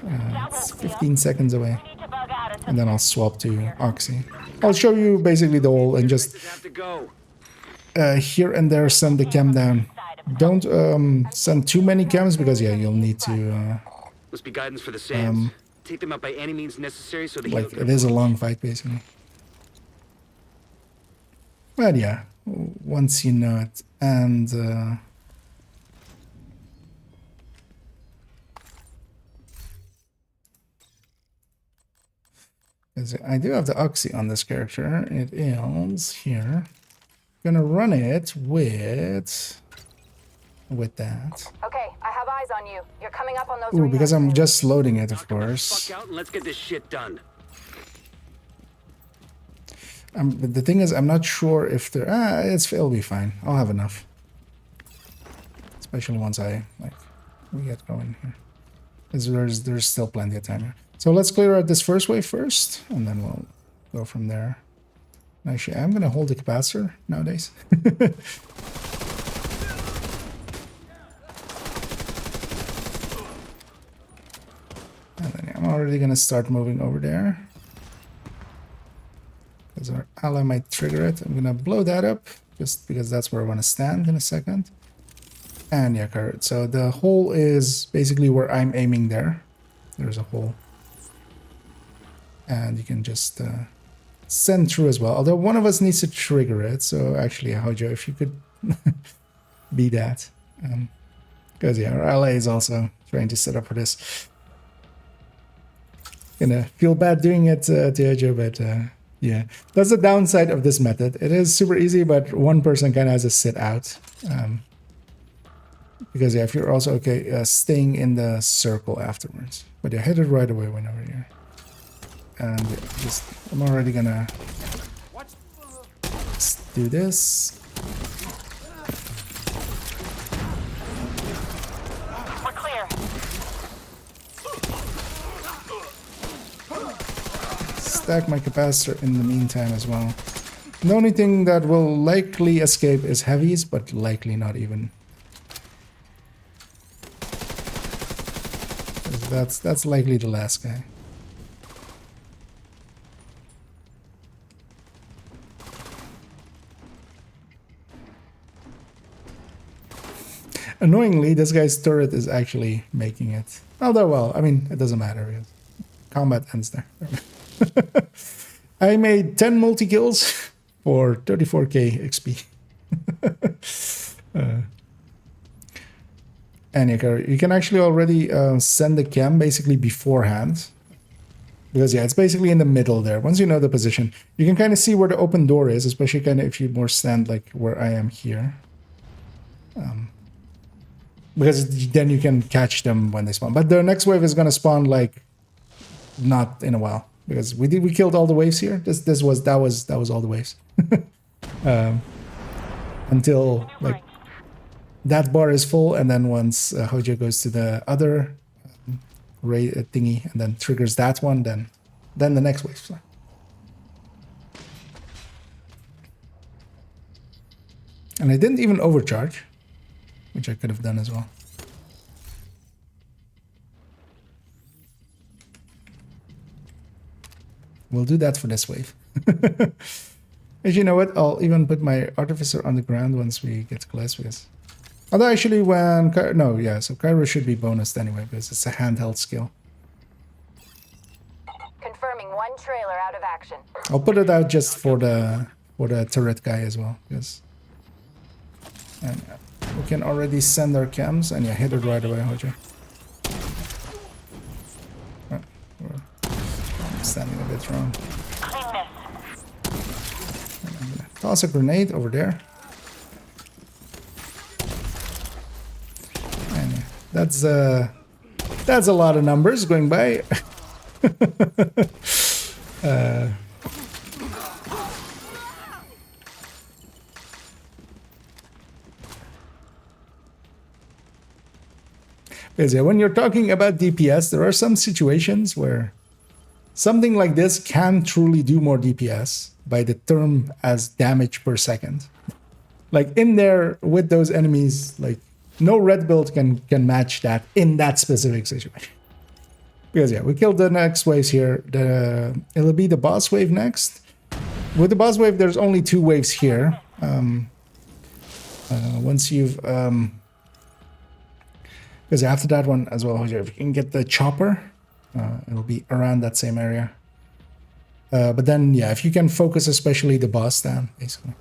It's 15 seconds away. And then I'll swap to Oxy. I'll show you basically the whole and just here and there send the chem down. Don't send too many chems because yeah, you'll need to Must be guidance for the Sands. Take them out by any means necessary so they like it is a long fight basically. But yeah, once you know it, and I do have the Oxy on this character. It is here. I'm gonna run it with that. Okay, I have eyes on you. You're coming up on those. Ooh, because I'm just loading it, of course. Fuck out and let's get this shit done. But the thing is, I'm not sure if there. It'll be fine. I'll have enough. Especially once we get going here. Because there's still plenty of time here. So let's clear out this first wave first, and then we'll go from there. Actually, I'm gonna hold the capacitor nowadays. And then I'm already gonna start moving over there. Because our ally might trigger it. I'm gonna blow that up, just because that's where I want to stand in a second. And yeah, correct. So the hole is basically where I'm aiming there. There's a hole. And you can just send through as well. Although one of us needs to trigger it. So actually, Hojo, if you could be that. Because yeah, our ally is also trying to set up for this. Gonna feel bad doing it to Hojo, but yeah. That's the downside of this method. It is super easy, but one person kind of has to sit out. Because yeah, if you're also okay, staying in the circle afterwards. But yeah, hit it right away whenever you're... And yeah, I'm already gonna do this. We're clear. Stack my capacitor in the meantime as well. The only thing that will likely escape is heavies, but likely not even. That's likely the last guy. Annoyingly, this guy's turret is actually making it. Although, well, I mean, it doesn't matter. Combat ends there. I made 10 multi-kills for 34k XP. And you can actually already send the cam basically beforehand. Because yeah, it's basically in the middle there. Once you know the position, you can kind of see where the open door is, especially kind of if you more stand like where I am here. Because then you can catch them when they spawn. But the next wave is going to spawn like not in a while, because we killed all the waves here. That was all the waves. Until like that bar is full, and then once Hojo goes to the other ray thingy and then triggers that one, then the next wave. So. And I didn't even overcharge, which I could have done as well. We'll do that for this wave. As you know what, I'll even put my artificer on the ground once we get close, because although actually when so Cairo should be bonused anyway because it's a handheld skill. Confirming one trailer out of action. I'll put it out just for the turret guy as well, because and we can already send our cams, and yeah, hit it right away, Hojo. Oh, I'm standing a bit wrong. Toss a grenade over there. And yeah, that's a lot of numbers going by. Because yeah, when you're talking about DPS, there are some situations where something like this can truly do more DPS by the term as damage per second. Like in there with those enemies, like no red build can match that in that specific situation. Because yeah, we killed the next waves here. It'll be the boss wave next. With the boss wave, there's only 2 waves here. Once you've because after that one as well, if you can get the chopper, it'll be around that same area. But then, yeah, if you can focus especially the boss down, basically.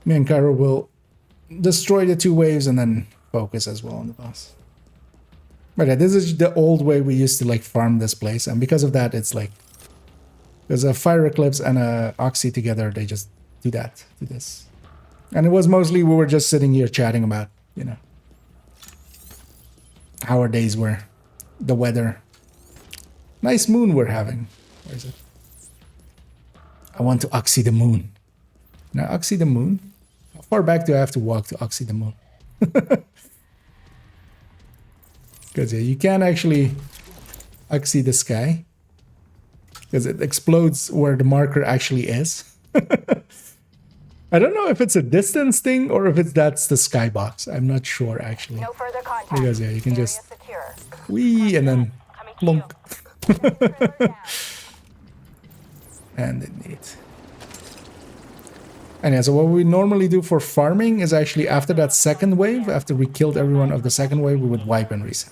Me and Cairo will destroy the 2 waves and then focus as well on the boss. But yeah, this is the old way we used to like farm this place. And because of that, it's like, there's a Fire Eclipse and a Oxy together. They just do that, do this. And it was mostly we were just sitting here chatting about, you know, how our days were, the weather. Nice moon we're having. Where is it? I want to Oxy the moon. Now, Oxy the moon? How far back do I have to walk to Oxy the moon? Because yeah, you can actually Oxy the sky. Because it explodes where the marker actually is. I don't know if it's a distance thing or if that's the skybox. I'm not sure actually. No further contact. Because yeah, you can just wee and then plunk. And indeed. And yeah, so what we normally do for farming is actually after that second wave, after we killed everyone of the second wave, we would wipe and reset.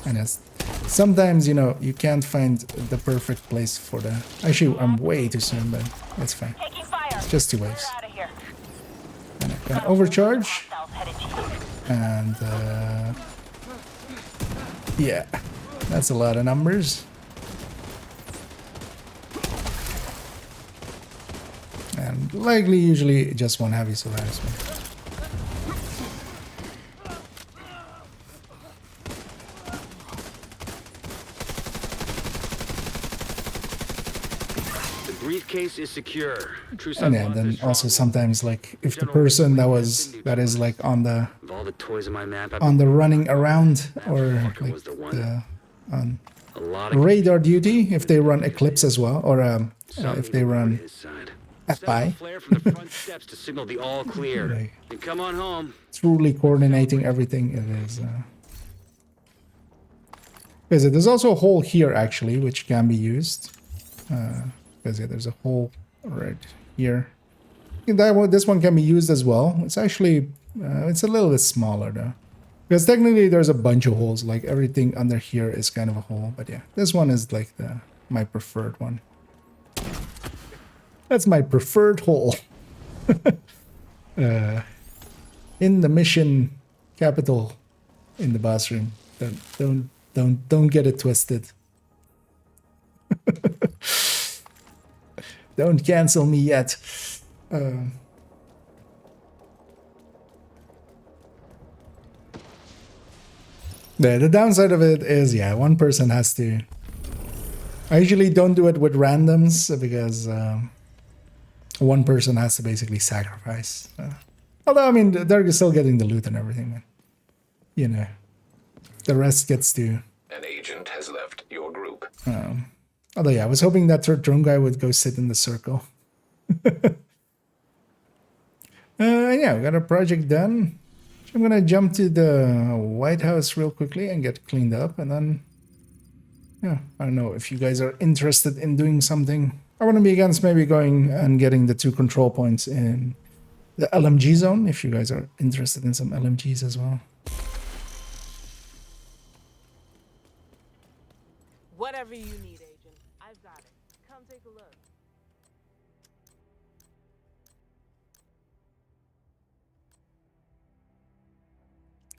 And yes, sometimes, you know, you can't find the perfect place for the... Actually, I'm way too soon, but that's fine. It's just 2 waves. And I can overcharge. And, yeah, that's a lot of numbers. And likely, usually, just 1 heavy Solaris. Briefcase is secure. True and yeah, then also sometimes like if the person that is like on the running around or like the on radar duty, if they run Eclipse as well, or if they run FI, come on home. Truly coordinating everything, it is. There's also a hole here actually, which can be used. Because yeah, there's a hole right here. This one can be used as well. It's actually, it's a little bit smaller though. Because technically there's a bunch of holes, like everything under here is kind of a hole. But yeah, this one is like my preferred one. That's my preferred hole. In the mission capital, in the bathroom. Don't get it twisted. Don't cancel me yet. The downside of it is, yeah, one person has to. I usually don't do it with randoms because one person has to basically sacrifice. Although, I mean, they're still getting the loot and everything. Man. You know, the rest gets to. An agent has left your group. Although, yeah, I was hoping that third drone guy would go sit in the circle. Yeah, we got a project done. I'm going to jump to the White House real quickly and get cleaned up. And then, yeah, I don't know if you guys are interested in doing something. I want to be against maybe going and getting the 2 control points in the LMG zone, if you guys are interested in some LMGs as well. Whatever you need, Agent. I've got it. Come take a look.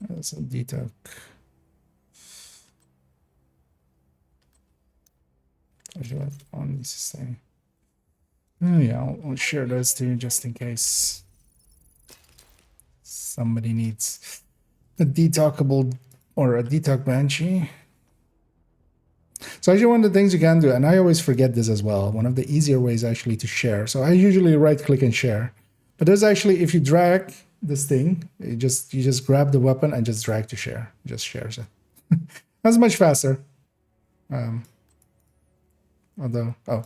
That's a detox. On this thing. Oh yeah, I'll share those two just in case somebody needs a detoxable or a detox banshee. So actually one of the things you can do, and I always forget this as well, one of the easier ways actually to share. So I usually right click and share. But there's actually, if you drag this thing, you just grab the weapon and just drag to share. It just shares it. That's much faster. Although, oh.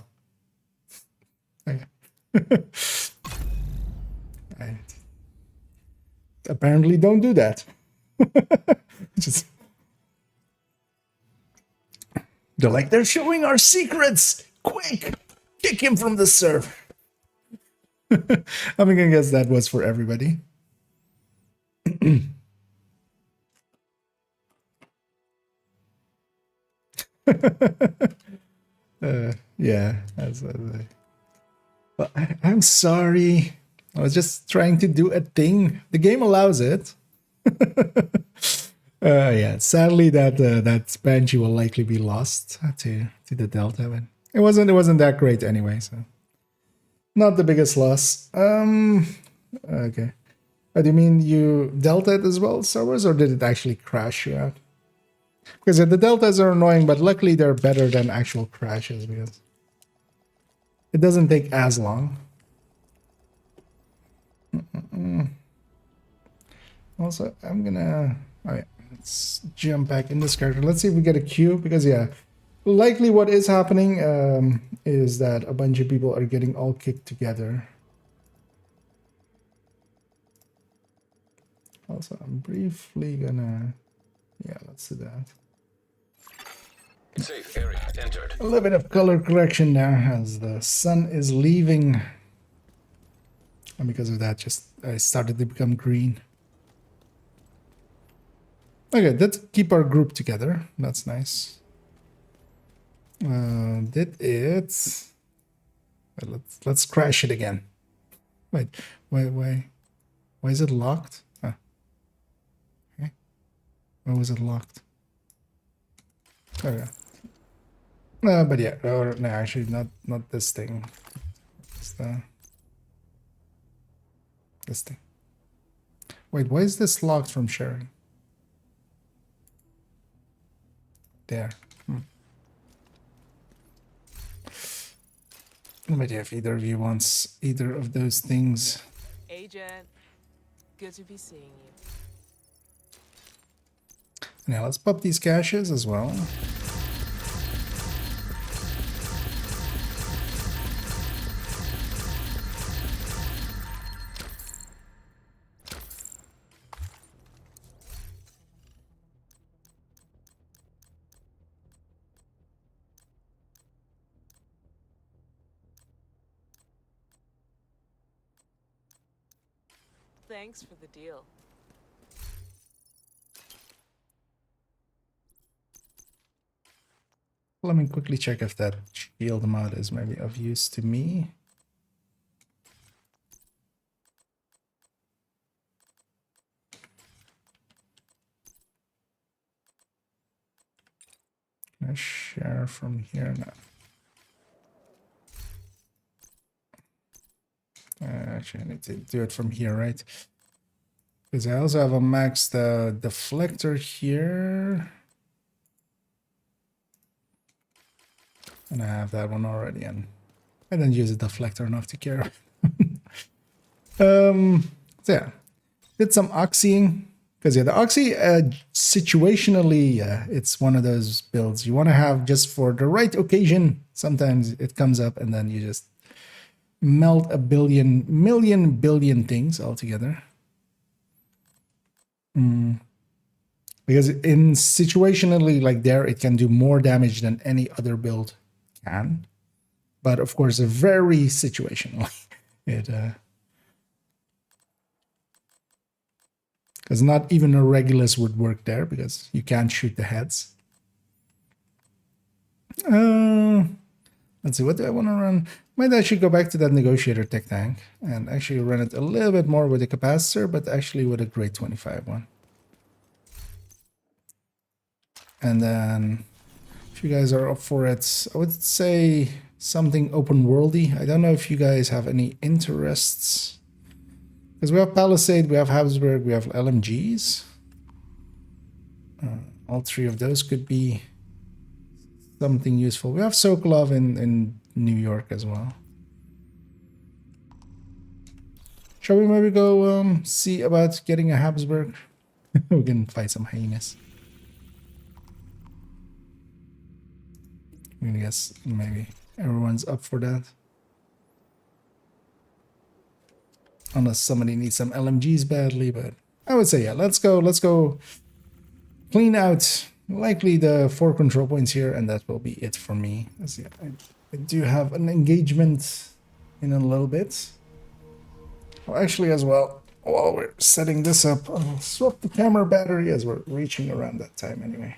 Okay. I apparently don't do that. Just they're like, they're showing our secrets. Quick, kick him from the server. I mean, I guess that was for everybody. Yeah, but I'm sorry. I was just trying to do a thing. The game allows it. Yeah, sadly that Banshee will likely be lost to the Delta, but it wasn't that great anyway, so not the biggest loss. Okay. Do you mean you Delta it as well, servers, or did it actually crash you out? Because the Deltas are annoying, but luckily they're better than actual crashes because it doesn't take as long. Also, I'm gonna... Alright, let's jump back in this character. Let's see if we get a queue, because yeah, likely what is happening is that a bunch of people are getting all kicked together. Also, I'm briefly gonna... Yeah, let's do that. Safe area entered. A little bit of color correction there as the sun is leaving. And because of that, I started to become green. Okay, let's keep our group together. That's nice. Did it? Well, let's crash it again. Wait, why is it locked? Okay. Why was it locked? Okay. But yeah, no, actually not this thing. It's this thing. Wait, why is this locked from sharing? There. But yeah, if either of you wants either of those things. Agent, good to be seeing you. Now let's pop these caches as well. Thanks for the deal. Let me quickly check if that shield mod is maybe of use to me. Can I share from here now? Actually, I need to do it from here, right? Because I also have a max deflector here. And I have that one already, and I don't use a deflector enough to care. So yeah, did some oxying. Because yeah, the oxy, situationally, it's one of those builds you want to have just for the right occasion. Sometimes it comes up and then you just melt a billion things altogether. Because in situationally like there, it can do more damage than any other build can. But of course, very situational. Because not even a Regulus would work there because you can't shoot the heads. Let's see, what do I want to run? Might actually go back to that Negotiator tech tank and actually run it a little bit more with a capacitor, but actually with a grade 25 one. And then, if you guys are up for it, I would say something open worldy. I don't know if you guys have any interests. Because we have Palisade, we have Habsburg, we have LMGs. All three of those could be something useful. We have Sokolov in New York as well. Shall we maybe go see about getting a Habsburg? We can fight some hyenas. I guess maybe everyone's up for that. Unless somebody needs some LMGs badly, but I would say yeah, let's go clean out likely the 4 control points here, and that will be it for me. Let's see, I do have an engagement in a little bit. Well, actually as well, while we're setting this up, I'll swap the camera battery as we're reaching around that time anyway.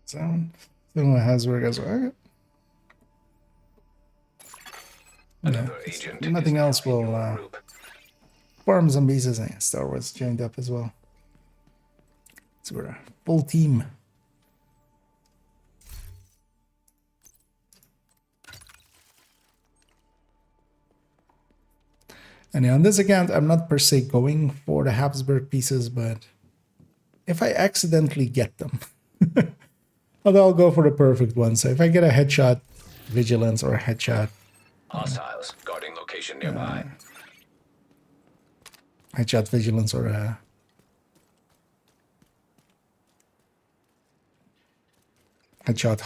Still has work as well. Yeah, nothing else will farm some pieces, and Star Wars joined up as well. So we're a full team. And on this account, I'm not per se going for the Habsburg pieces, but if I accidentally get them, although I'll go for the perfect one. So if I get a headshot vigilance or a headshot hostiles guarding location nearby. Headshot vigilance or a headshot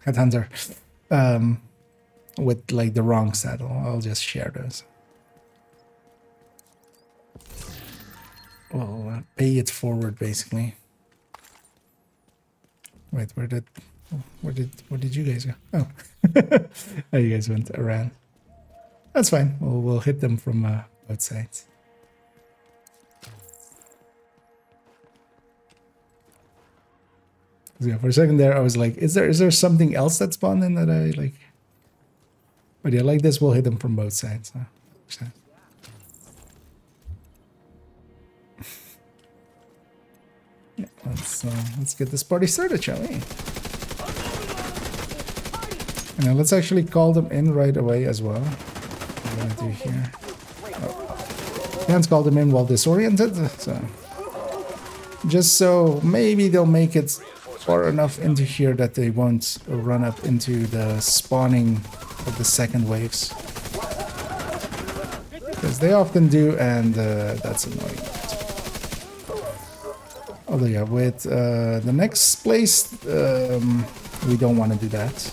headhunter with like the wrong saddle, I'll just share those. Well, pay it forward basically. Wait, where did you guys go? Oh, oh, you guys went around. That's fine. We'll hit them from both sides. Yeah, for a second there, I was like, is there something else that spawned in that I like? But yeah, like this, we'll hit them from both sides. So. Yeah, let's get this party started, shall we? And now let's actually call them in right away as well. What I'm gonna do here. Oh. Can't call them in while disoriented, so just so maybe they'll make it far enough into here that they won't run up into the spawning of the second waves. Because they often do, and that's annoying. Although yeah, with the next place, we don't want to do that.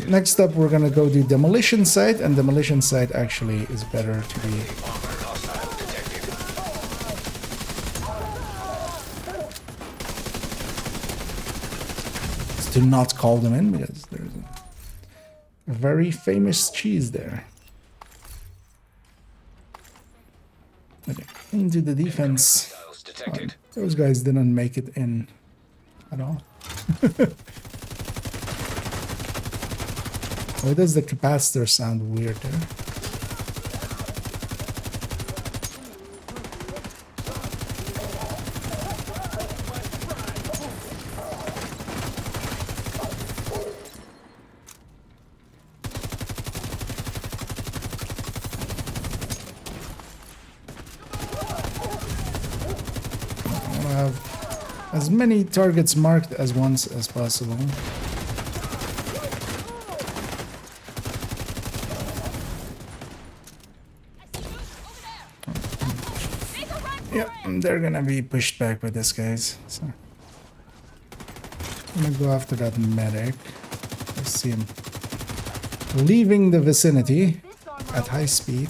Next up, we're gonna go do demolition site, and demolition site actually is better to be. It's to not call them in because there's a very famous cheese there. Okay, into the defense. Hostiles detected. Those guys didn't make it in at all. Why does the capacitor sound weird there? As many targets marked as once as possible. Yep, they're gonna be pushed back by this guys. So I'm gonna go after that medic. I see him leaving the vicinity at high speed.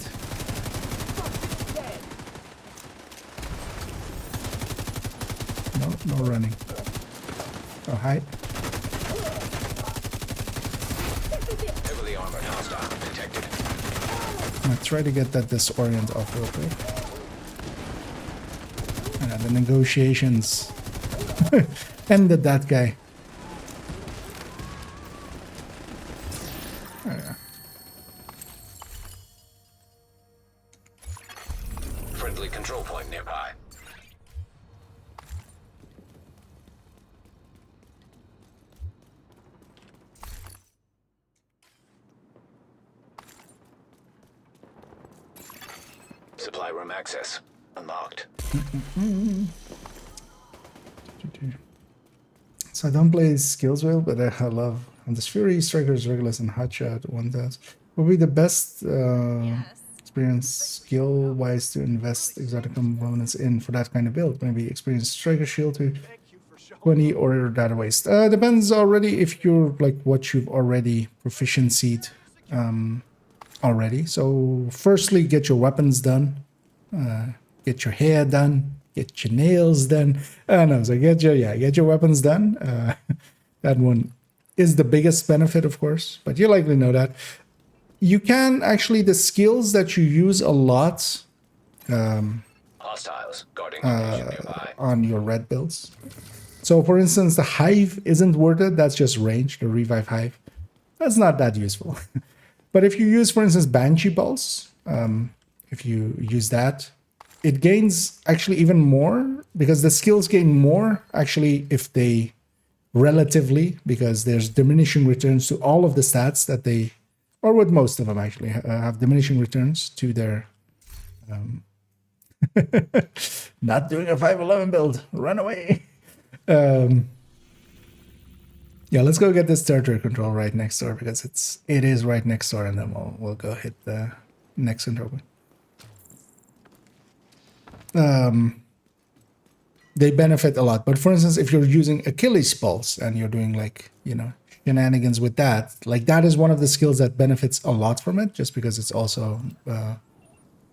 No running. Oh, hi. Heavily armored hostile detected. I'm gonna try to get that disorient off real quick. The negotiations ended that guy. Oh, yeah. Friendly control point nearby. Supply room access unlocked. So I don't play skills well, but I love this Fury, Strikers, Regulus, and Hotshot. One that would be the best experience skill-wise to invest exotic components in for that kind of build. Maybe experience Striker Shield to 20 or data waste. Depends already if you're like what you've already proficiencyed already. So firstly, get your weapons done. Get your hair done, get your nails done. No, so get your weapons done. That one is the biggest benefit, of course, but you likely know that. You can actually, the skills that you use a lot Hostiles guarding nearby. on your red builds. So for instance, the Hive isn't worth it. That's just range, the Revive Hive. That's not that useful. But if you use, for instance, Banshee Pulse, if you use that, it gains actually even more because the skills gain more actually if they relatively, because there's diminishing returns to all of the stats that they, or with most of them actually, have diminishing returns to their not doing a 511 build, run away. Yeah, let's go get this territory control right next door because it is right next door, and then we'll go hit the next control point. They benefit a lot, but for instance, if you're using Achilles Pulse and you're doing like, you know, shenanigans with that, like that is one of the skills that benefits a lot from it, just because it's also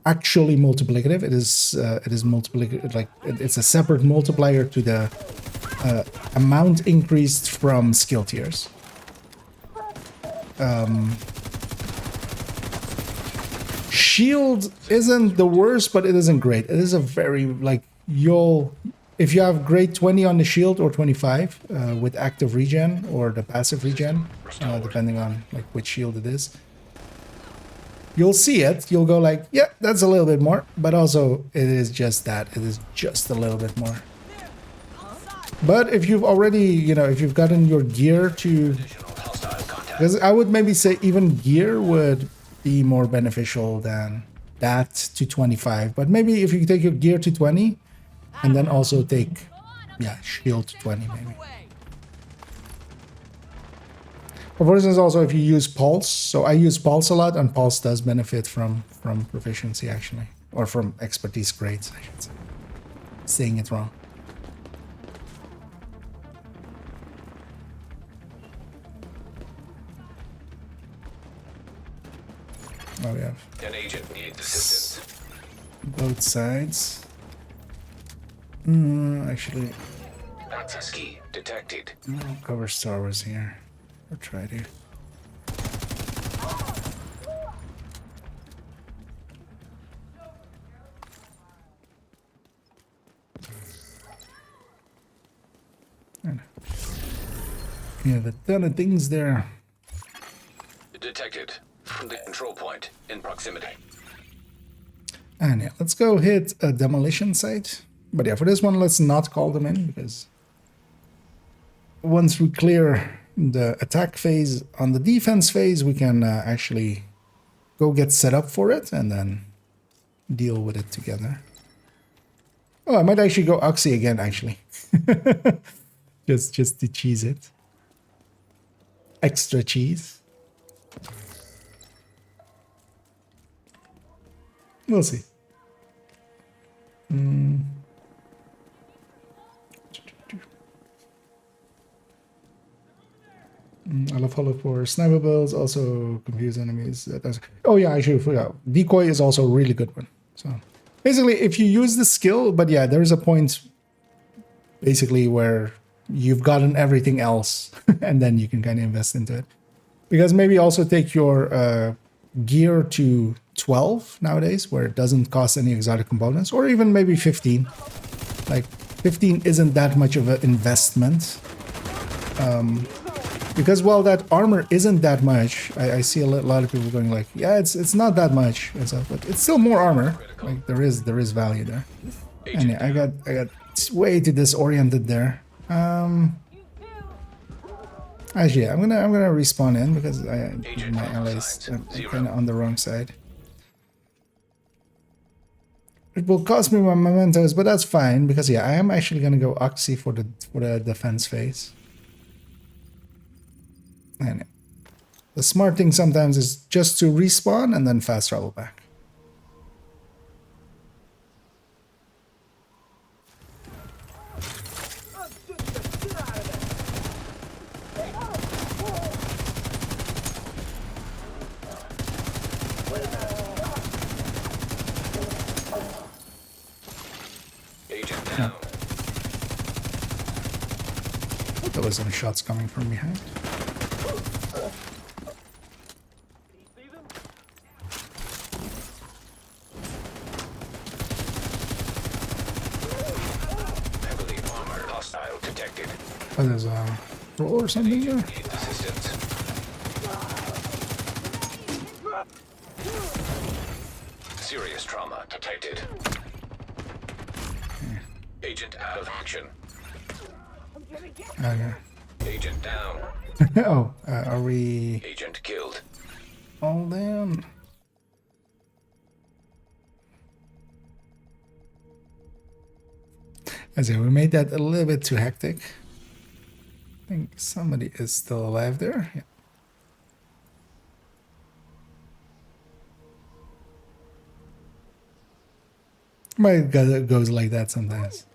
actually multiplicative. It is multiplicative, like it's a separate multiplier to the amount increased from skill tiers. Shield isn't the worst, but it isn't great. It is a very, like, if you have grade 20 on the shield or 25 with active regen or the passive regen, depending on like which shield it is, you'll see it. You'll go like, yeah, that's a little bit more, but also it is just that. It is just a little bit more. But if you've already, you know, if you've gotten your gear to, because I would maybe say even gear would be more beneficial than that to 25. But maybe if you take your gear to 20 and then also take, yeah, shield to 20 maybe. But for instance, also if you use Pulse, so I use Pulse a lot, and Pulse does benefit from proficiency actually, or from expertise grades, I should say. Saying it wrong. Oh, we have An agent needs assistance. both sides. Actually, Access key detected. I'll cover Star Wars here. Or try to. Yeah, a ton of things there. Detected. From the control point in proximity. And yeah, let's go hit a demolition site. But yeah, for this one, let's not call them in, because once we clear the attack phase, on the defense phase, we can actually go get set up for it and then deal with it together. Oh, I might actually go Oxy again, actually. just to cheese it. Extra cheese. We'll see. I'll follow for sniper builds, also confuse enemies. Oh yeah, I should forget. Decoy is also a really good one. So basically, if you use the skill, but yeah, there's a point basically where you've gotten everything else, and then you can kind of invest into it. Because maybe also take your gear to 12 nowadays, where it doesn't cost any exotic components, or even maybe 15. Like 15 isn't that much of an investment. Because while that armor isn't that much, I see a lot of people going like, yeah, it's not that much, and stuff, but it's still more armor. Like there is value there. And yeah, I got way too disoriented there. Actually, yeah, I'm gonna respawn in because my allies are kind of on the wrong side. It will cost me my mementos, but that's fine because yeah, I am actually gonna go Oxy for the defense phase. And the smart thing sometimes is just to respawn and then fast travel back. Agent down. There was some shots coming from behind. Heavily armored hostile detected. Oh, there's a roll or something there. Need assistance. Serious trauma detected. Agent out of action. Okay. Agent down. Oh, are we Agent killed. all down? As in, we made that a little bit too hectic. I think somebody is still alive there. Yeah. But it goes like that sometimes.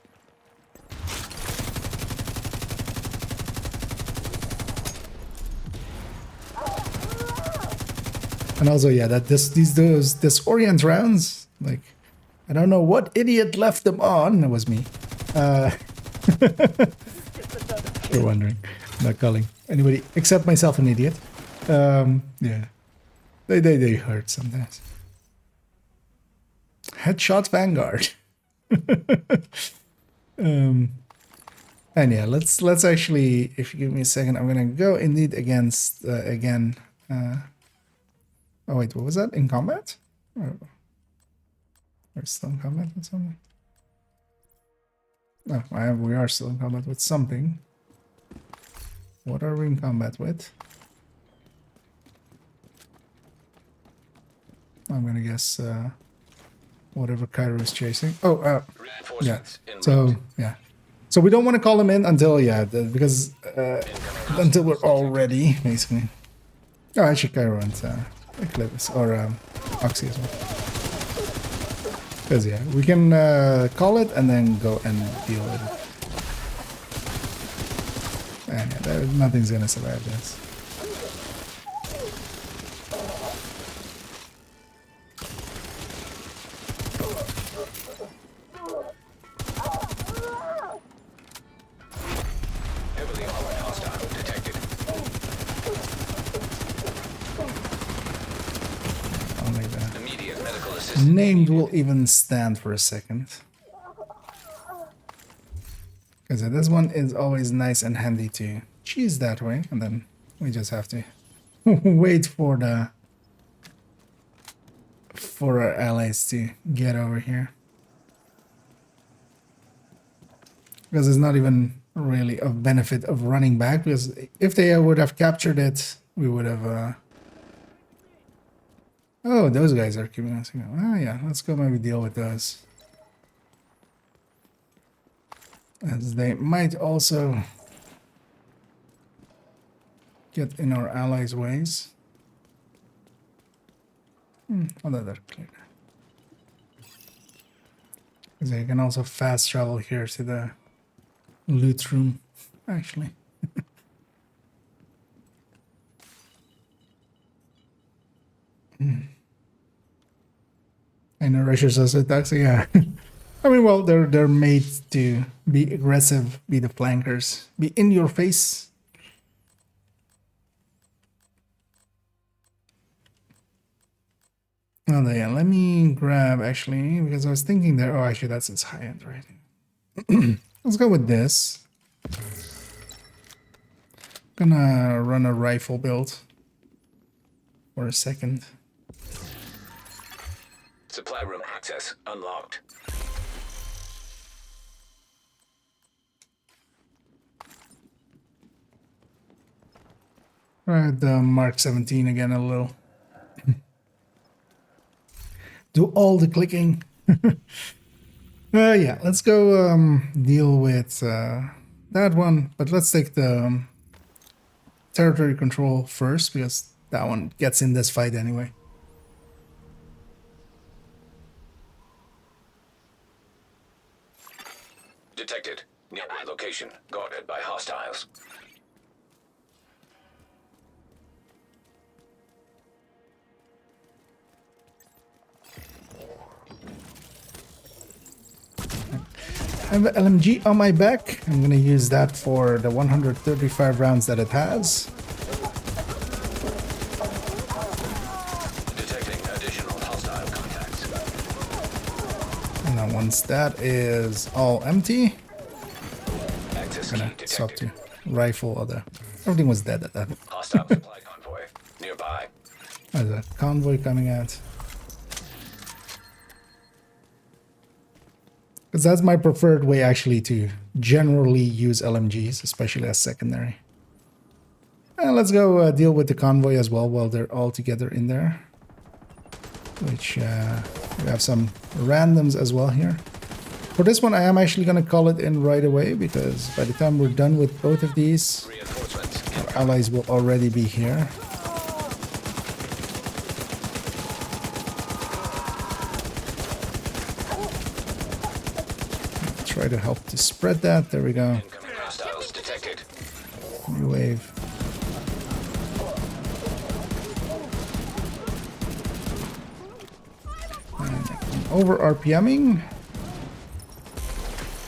And also, yeah, that this Orient rounds, like, I don't know what idiot left them on. It was me. You're wondering. I'm not calling anybody except myself an idiot. Yeah, they hurt sometimes. Headshot Vanguard. And yeah, let's actually, if you give me a second, I'm gonna go indeed against again. Oh wait, what was that? In combat? Or still in combat with something? No, we are still in combat with something. What are we in combat with? I'm gonna guess whatever Cairo is chasing. Oh, yeah. So yeah. So we don't want to call them in until because until we're all ready, basically. Oh, actually, Cairo and Eclipse or Oxy as well. Because yeah, we can call it and then go and deal with it. And yeah, nothing's gonna survive this. only the Immediate medical assistance. named will even stand for a second. Because this one is always nice and handy to choose that way, and then we just have to wait for our allies to get over here. Because it's not even really of benefit of running back, because if they would have captured it, we would have oh, those guys are keeping us. Oh yeah, let's go maybe deal with those, as they might also get in our allies' ways. Although they're clear. Because they can also fast travel here to the loot room, actually. I know Russia's also toxic, yeah. I mean, well, they're made to be aggressive, be the flankers, be in your face. Oh, yeah, let me grab, actually, because I was thinking there, oh, actually, that's its high end, right? Let's go with this. Gonna run a rifle build for a second. Supply room access unlocked. Right, the Mark 17 again a little. Do all the clicking. Yeah, let's go deal with that one. But let's take the territory control first, because that one gets in this fight anyway. Detected. Nearby location. Guarded by hostiles. I have an LMG on my back. I'm gonna use that for the 135 rounds that it has. Detecting additional hostile contacts. And then once that is all empty, Access I'm key gonna swap detected. to rifle. Everything was dead at that. Hostile supply convoy. Nearby. There's a convoy coming out. Because that's my preferred way, actually, to generally use LMGs, especially as secondary. And let's go deal with the convoy as well while they're all together in there. Which, we have some randoms as well here. For this one, I am actually going to call it in right away, because by the time we're done with both of these, our allies will already be here. Try to help to spread that. There we go. Incoming hostiles detected. New wave. And over RPMing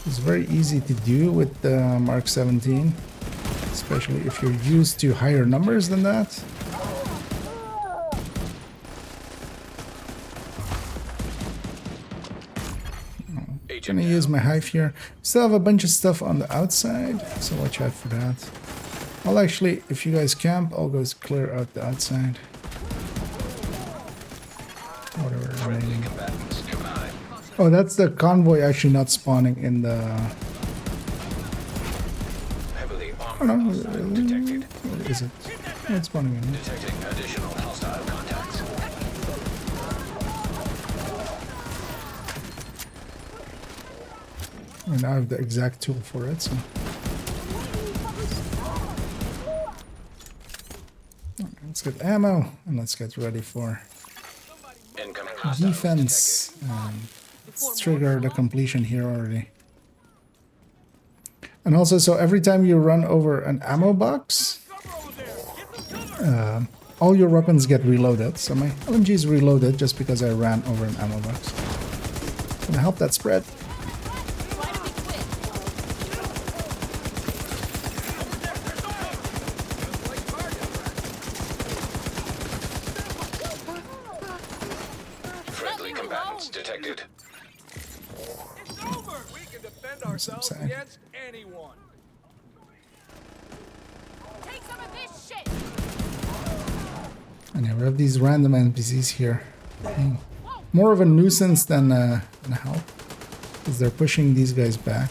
is very easy to do with the Mark 17, especially if you're used to higher numbers than that. I'm gonna use my hive here. Still have a bunch of stuff on the outside, so watch out for that. I'll actually, if you guys camp, I'll go clear out the outside. Whatever remaining. Oh, that's the convoy actually not spawning in the. Heavily Oh armored no, hostile detected. where is it? Oh, it's spawning in. Detecting additional hostile contacts. I mean, I have the exact tool for it, so. Let's get ammo and let's get ready for Incoming hostiles defense. Let's trigger the completion here already. And also, so every time you run over an ammo box, all your weapons get reloaded. So my LMG is reloaded just because I ran over an ammo box. Gonna help that spread. Friendly combatants detected. It's over! We can defend ourselves upside. against anyone. Take some of this shit. And yeah, we have these random NPCs here. More of a nuisance than a help. Because they're pushing these guys back.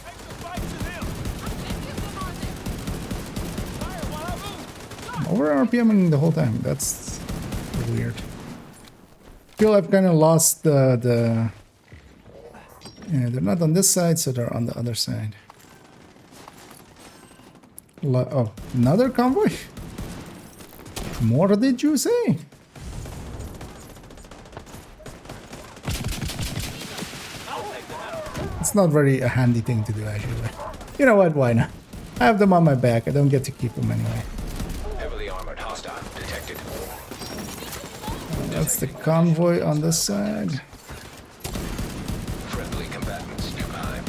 I'm over RPMing the whole time. That's weird. I feel I've kind of lost the... Yeah, they're not on this side, so they're on the other side. Oh, another convoy? More did you say? It's not very a handy thing to do, actually. You know what? Why not? I have them on my back. I don't get to keep them anyway. Heavily armored hostile detected. That's the convoy on this side. Friendly combatants nearby.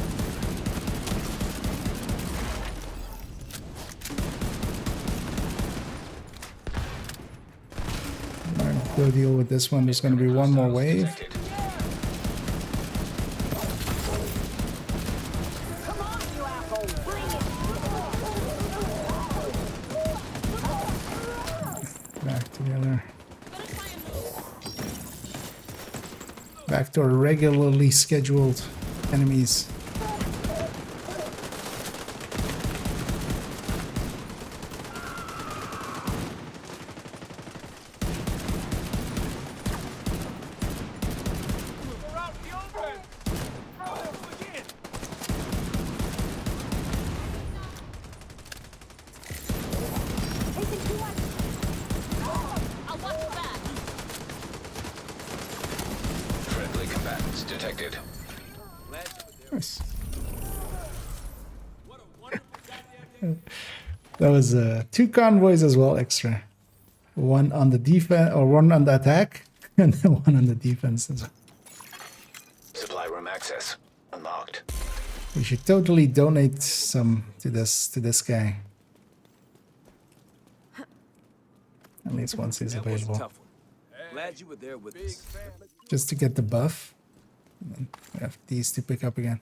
Alright, go deal with this one. There's going to be one more wave. Detected. Back together. Back to our regularly scheduled enemies. We're out in the open! Again! I'll watch the back. Friendly combatants detected. Nice. That was 2 convoys as well, extra. One on the defense, or one on the attack, and then one on the defense as well. Supply room access unlocked. We should totally donate some to this guy. At least once he's available. Glad you were there with us. Just to get the buff. And then we have these to pick up again.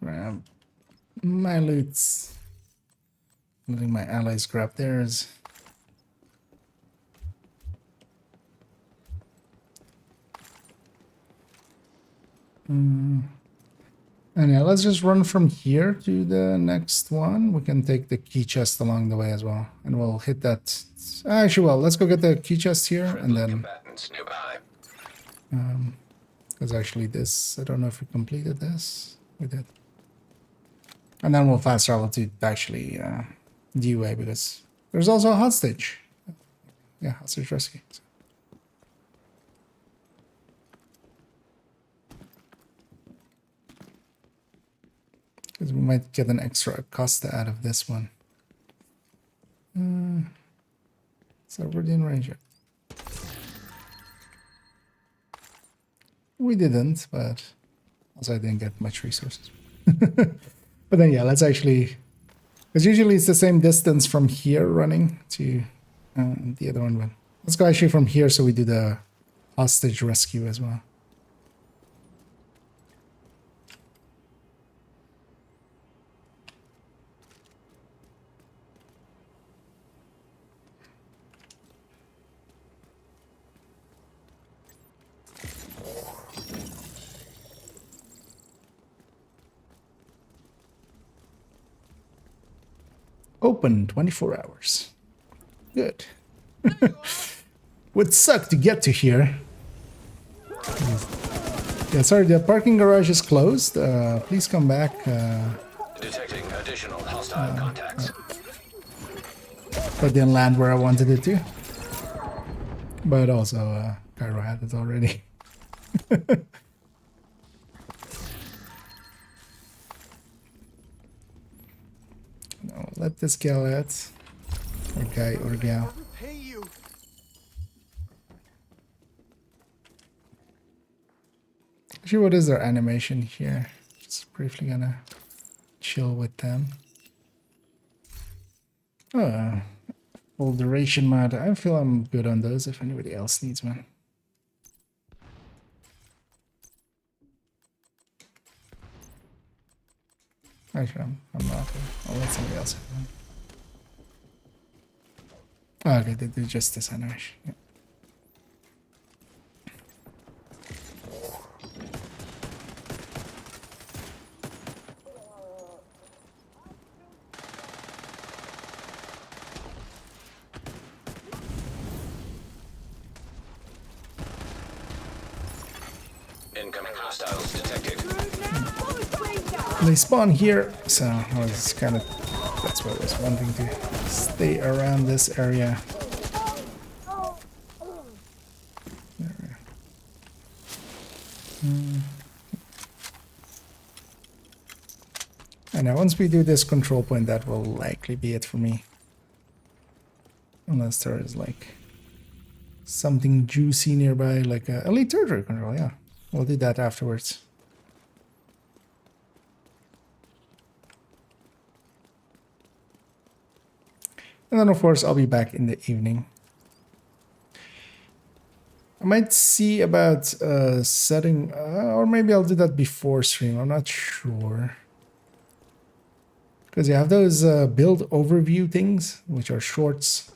Grab my loots. Letting my allies grab theirs. And yeah, let's just run from here to the next one. We can take the key chest along the way as well. And we'll hit that. Actually, well, let's go get the key chest here and then... Combatants nearby. Because actually this, I don't know if we completed this. We did. And then we'll fast travel to actually DUA because there's also a hostage. Yeah, hostage rescue. Because we might get an extra Acosta out of this one. So we're in range yet. We didn't, but also I didn't get much resources. But then yeah, let's actually, because usually it's the same distance from here running to the other one. But let's go actually from here so we do the hostage rescue as well. Open 24 hours. Good. Would suck to get to here. Yeah, sorry, the parking garage is closed. Please come back. Detecting additional hostile contacts. That didn't land where I wanted it to. But also, Cairo had it already. No, let this gal out. Or guy or gal. Hey, you. Actually, what is their animation here? briefly gonna chill with them. Full duration mod. I feel I'm good on those if anybody else needs one. Actually, I'm not. I'll let somebody else have one. Oh, okay, they do just this animation. Yeah. Incoming hostiles detected. They spawn here, so I was kind of, that's why I was wanting to stay around this area. And now once we do this control point, that will likely be it for me. Unless there is like something juicy nearby, like a elite territory control, yeah. We'll do that afterwards. And then, of course, I'll be back in the evening. I might see about setting, or maybe I'll do that before stream. I'm not sure. Because you have those build overview things, which are shorts,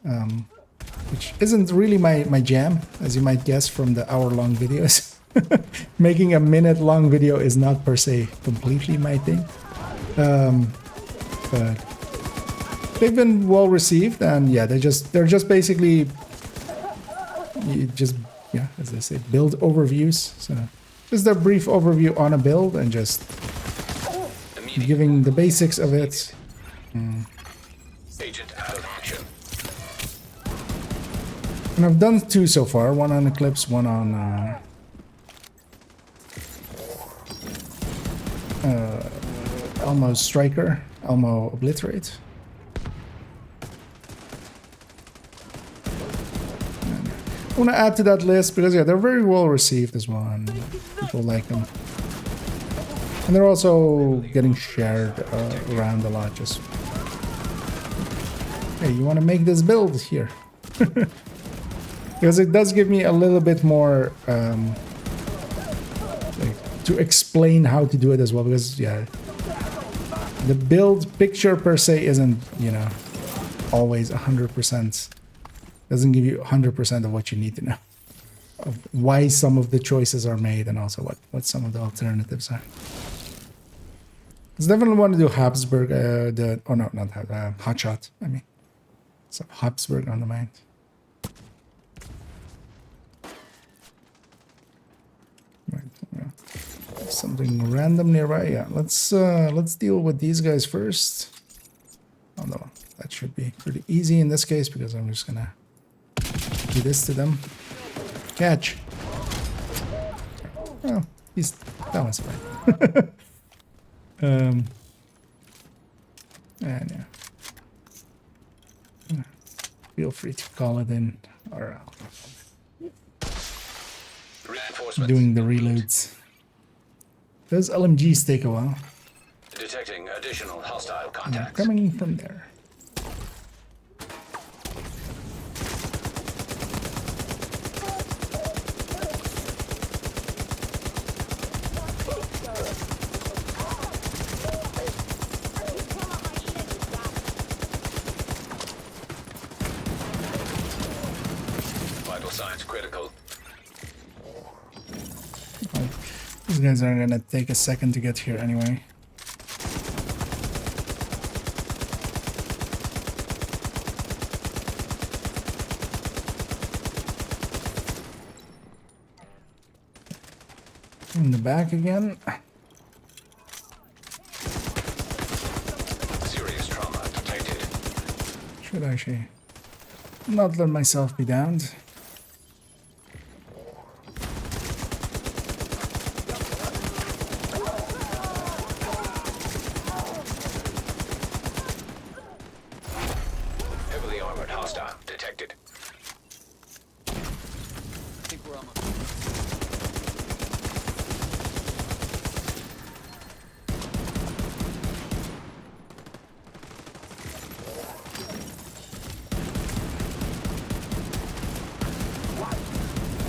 which isn't really my jam, as you might guess from the hour-long videos. Making a minute-long video is not per se completely my thing. But they've been well received, and yeah, they're just basically as I say, build overviews. So just a brief overview on a build and just giving the basics of it. Agent out of action. And I've done 2 so far, one on Eclipse, one on Elmo Striker, Elmo Obliterate. I want to add to that list because yeah, they're very well received as well, and people like them. And they're also getting shared around a lot. Just, hey, you want to make this build here? Because it does give me a little bit more like, to explain how to do it as well. Because yeah, the build picture per se isn't, you know, always 100%. Doesn't give you 100% of what you need to know. Of why some of the choices are made and also what some of the alternatives are. I definitely want to do Habsburg, Hotshot, I mean. So Habsburg on the mind. Right, yeah. Something random nearby, yeah. Let's deal with these guys first. Oh no, that should be pretty easy in this case because I'm just gonna do this to them. Catch. Oh, that one's fine. And yeah. Feel free to call it in or doing the reloads. Those LMGs take a while. Detecting additional hostile I'm contacts. coming from there. Vital signs critical. These guys are gonna take a second to get here anyway. In the back again. Serious trauma detected. Should actually not let myself be downed. Heavily armored hostile detected. I think we're almost.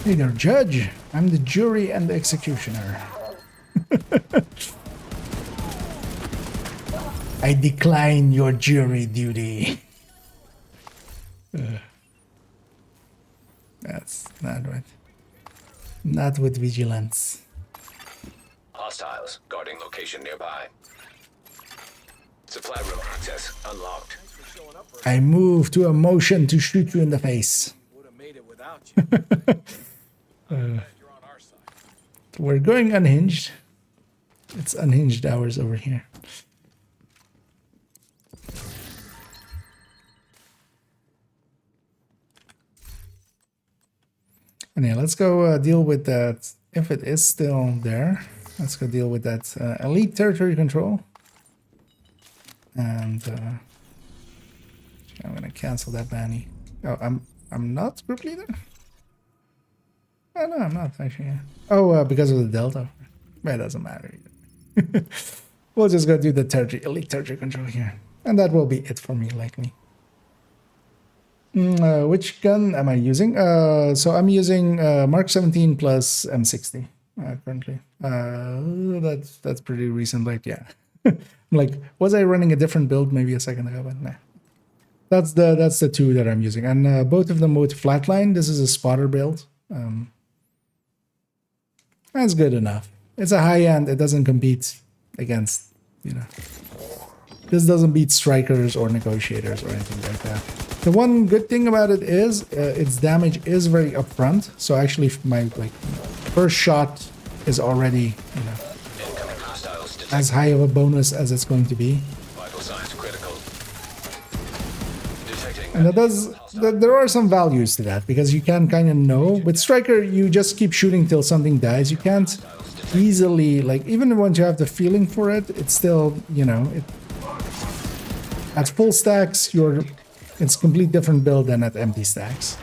Hey there, Judge. I'm the jury and the executioner. I decline your jury duty. That's not right. Not with vigilance. Hostiles guarding location nearby. Supply room access unlocked. I move to a motion to shoot you in the face. Would have made it without you. You're on our side. We're going unhinged. It's unhinged hours over here. And yeah, let's go deal with that. If it is still there, let's go deal with that elite territory control. And I'm gonna cancel that banny. Oh, I'm not group leader. Oh no, I'm not actually. Oh, because of the delta. But it doesn't matter either. We'll just go do the elite territory control here, and that will be it for me likely. Which gun am I using? So I'm using Mark 17 plus M60 currently. That's pretty recent. Like, yeah. Like, was I running a different build maybe a second ago? But nah. That's the two that I'm using, and both of them with flatline. This is a spotter build. That's good enough. It's a high end. It doesn't compete against, you know. This doesn't beat strikers or negotiators or anything like that. The one good thing about it is its damage is very upfront. So actually, my first shot is already, you know, as high of a bonus as it's going to be. Vital signs critical. Detecting. And there are some values to that because you can kind of know. With striker, you just keep shooting till something dies. You can't easily, like, even once you have the feeling for it, it's still, you know, at full stacks, it's a complete different build than at empty stacks.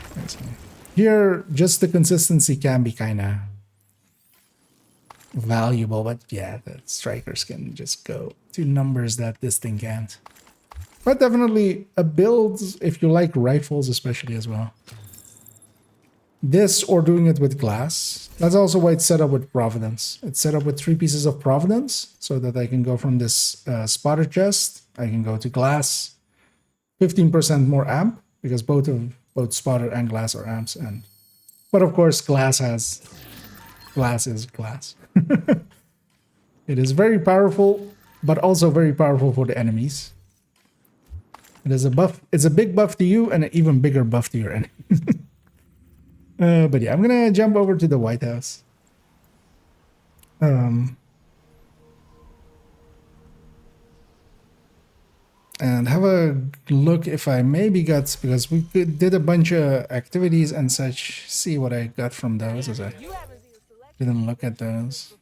Here, just the consistency can be kind of valuable, but yeah, the strikers can just go to numbers that this thing can't. But definitely a build if you like rifles, especially as well. This or doing it with glass. That's also why it's set up with Providence. It's set up with 3 pieces of Providence so that I can go from this spotter chest. I can go to glass. 15% more amp because both spotter and glass are amps. But of course, glass is glass. It is very powerful, but also very powerful for the enemies. It is a buff. It's a big buff to you and an even bigger buff to your enemy. But yeah, I'm gonna jump over to the White House. And have a look if I maybe got, because we did a bunch of activities and such, see what I got from those as I didn't look at those.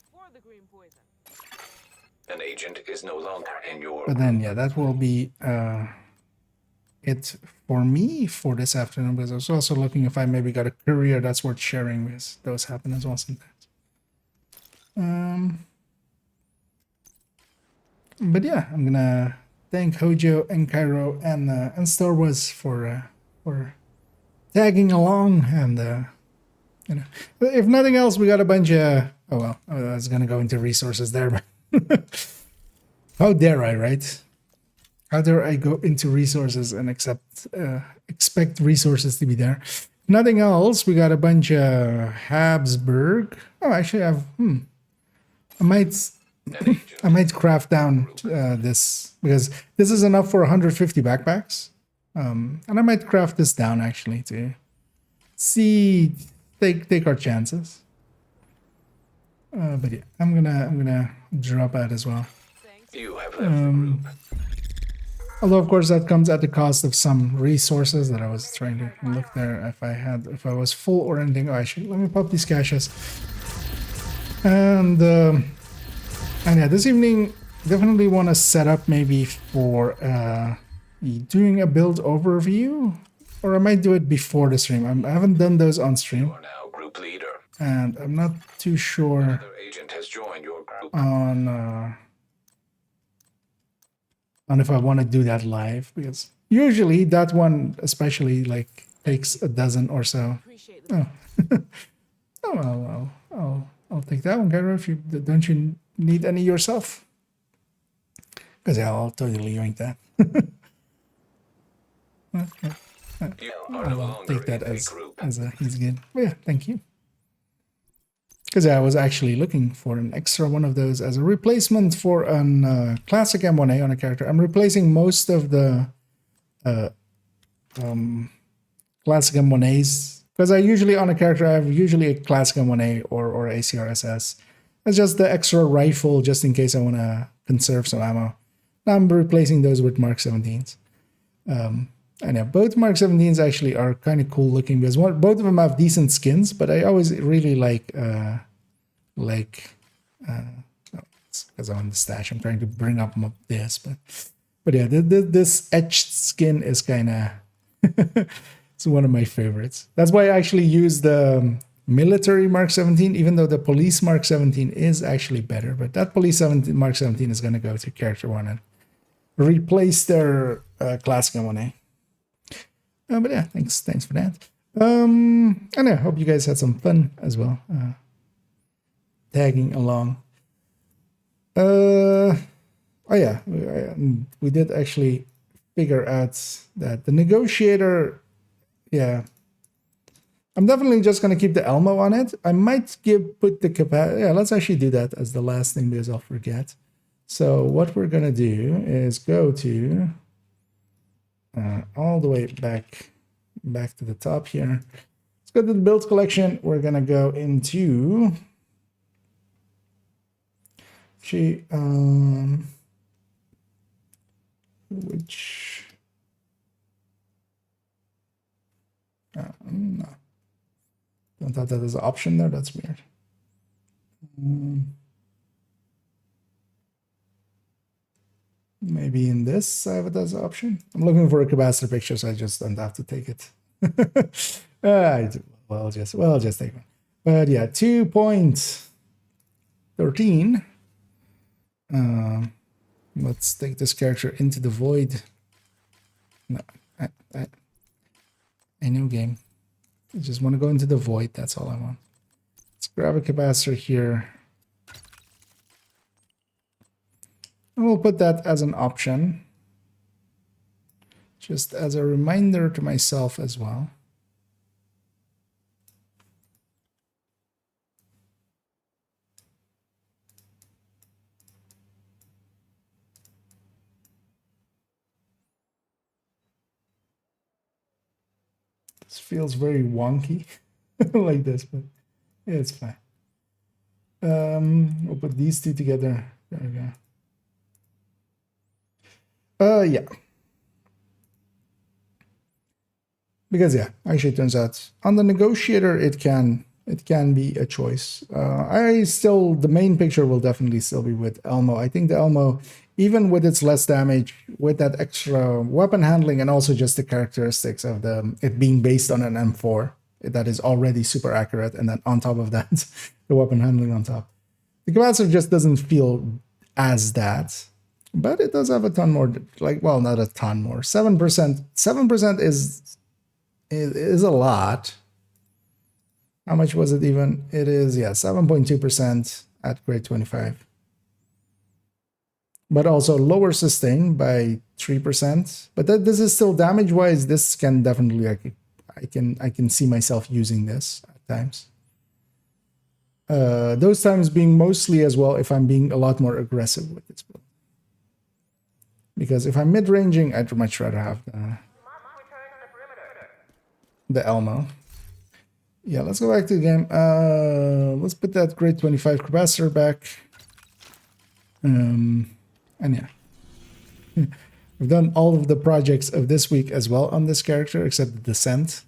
An agent is no longer in your. But then, yeah, that will be it for me for this afternoon, because I was also looking if I maybe got a courier that's worth sharing, because those happen as well sometimes. But yeah, I'm gonna thank Hojo and Cairo and Star Wars for tagging along, and you know, if nothing else, we got a bunch of I was gonna go into resources there, but how dare I, right? How dare I go into resources and expect resources to be there? If nothing else, we got a bunch of Habsburg. Oh, actually, I might craft down this, because this is enough for 150 backpacks, and I might craft this down actually to take our chances. But yeah, I'm gonna drop out as well. You have left the group. Although of course that comes at the cost of some resources that I was trying to look there if I was full or anything. Oh, actually, let me pop these caches. And yeah, this evening definitely want to set up maybe for doing a build overview, or I might do it before the stream. I haven't done those on stream. You are now group leader. And I'm not too sure Another agent has joined your group. on if I want to do that live, because usually that one especially like takes a dozen or so. Oh. Oh, I'll take that one, Gara. If you don't you need any yourself? Because yeah, I'll totally yoink that. Okay. I'll take that as a he's good. But yeah, thank you. Because I was actually looking for an extra one of those as a replacement for an classic M1A on a character. I'm replacing most of the classic M1As because I usually on a character I have usually a classic M1A or ACRSS. It's just the extra rifle just in case I want to conserve some ammo. Now I'm replacing those with Mark 17s. And yeah, both Mark 17s actually are kind of cool looking because both of them have decent skins, but I always really like it's because I'm on the stash. I'm trying to bring up this, but yeah, this etched skin is kind of it's one of my favorites. That's why I actually use the military Mark 17, even though the police Mark 17 is actually better. But that police Mark 17 is going to go to character one and replace their classic M1A. But yeah, thanks for that. And I hope you guys had some fun as well, tagging along. Oh yeah, we did actually figure out that the negotiator. Yeah, I'm definitely just gonna keep the Elmo on it. I might put the capacity. Yeah, let's actually do that as the last thing because I'll forget. So what we're gonna do is go to all the way back to the top here. Let's go to the build collection. We're gonna go into which no, don't have that as an option there. That's weird. Maybe in this I have it as an option. I'm looking for a capacitor picture, so I just don't have to take it. I'll just take one. But yeah, 2.13. Let's take this character into the void. No, I know game. I just want to go into the void. That's all I want. Let's grab a capacitor here. And we'll put that as an option. Just as a reminder to myself as well. This feels very wonky like this, but yeah, it's fine. We'll put these two together. There we go. Yeah. Because yeah, actually it turns out on the negotiator it can be a choice. The main picture will definitely still be with Elmo. I think the Elmo, even with its less damage, with that extra weapon handling and also just the characteristics of it being based on an M4 that is already super accurate, and then on top of that, the weapon handling on top. The capacitor just doesn't feel as that. But it does have a ton more, not a ton more. 7%. 7% is a lot. How much was it even? It is, 7.2% at grade 25. But also lower sustain by 3%. But this is still damage-wise. This can definitely, I can see myself using this at times. Those times being mostly as well if I'm being a lot more aggressive with this build. Because if I'm mid-ranging, I'd much rather have the Elmo. Yeah, let's go back to the game. Let's put that grade 25 capacitor back. And yeah. We've done all of the projects of this week as well on this character, except the Descent.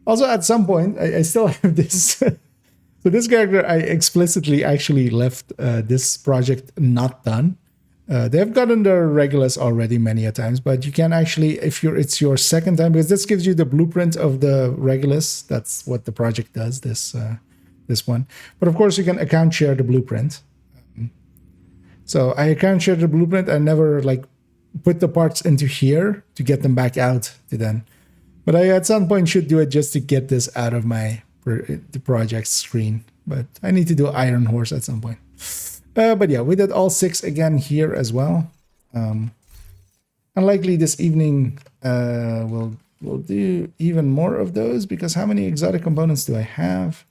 Also, at some point, I still have this. So this character, I explicitly actually left this project not done. They've gotten their Regulus already many a times, but you can actually, it's your second time, because this gives you the blueprint of the Regulus. That's what the project does, this one. But of course, you can account share the blueprint. So I account share the blueprint. I never put the parts into here to get them back out to then. But I at some point should do it just to get this out of my the project screen, but I need to do Iron Horse at some point. But yeah, we did all 6 again here as well. Unlikely this evening we'll do even more of those, because how many exotic components do I have?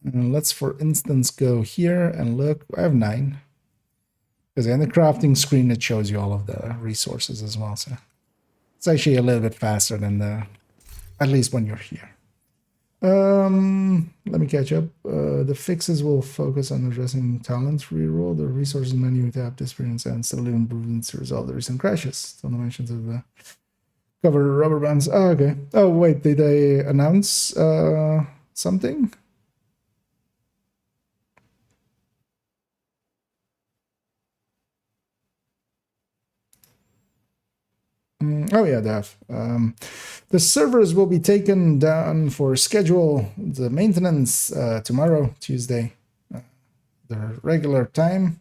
Let's for instance go here and look. I have 9. Because in the crafting screen it shows you all of the resources as well. So it's actually a little bit faster than at least when you're here. Let me catch up. The fixes will focus on addressing talent reroll, the resources menu tab, experience, and steadily improvements to resolve the recent crashes. Don't mentions of the cover rubber bands. Oh, okay. Oh, wait, did they announce something? Oh yeah, they have. The servers will be taken down for schedule the maintenance tomorrow, Tuesday, the regular time.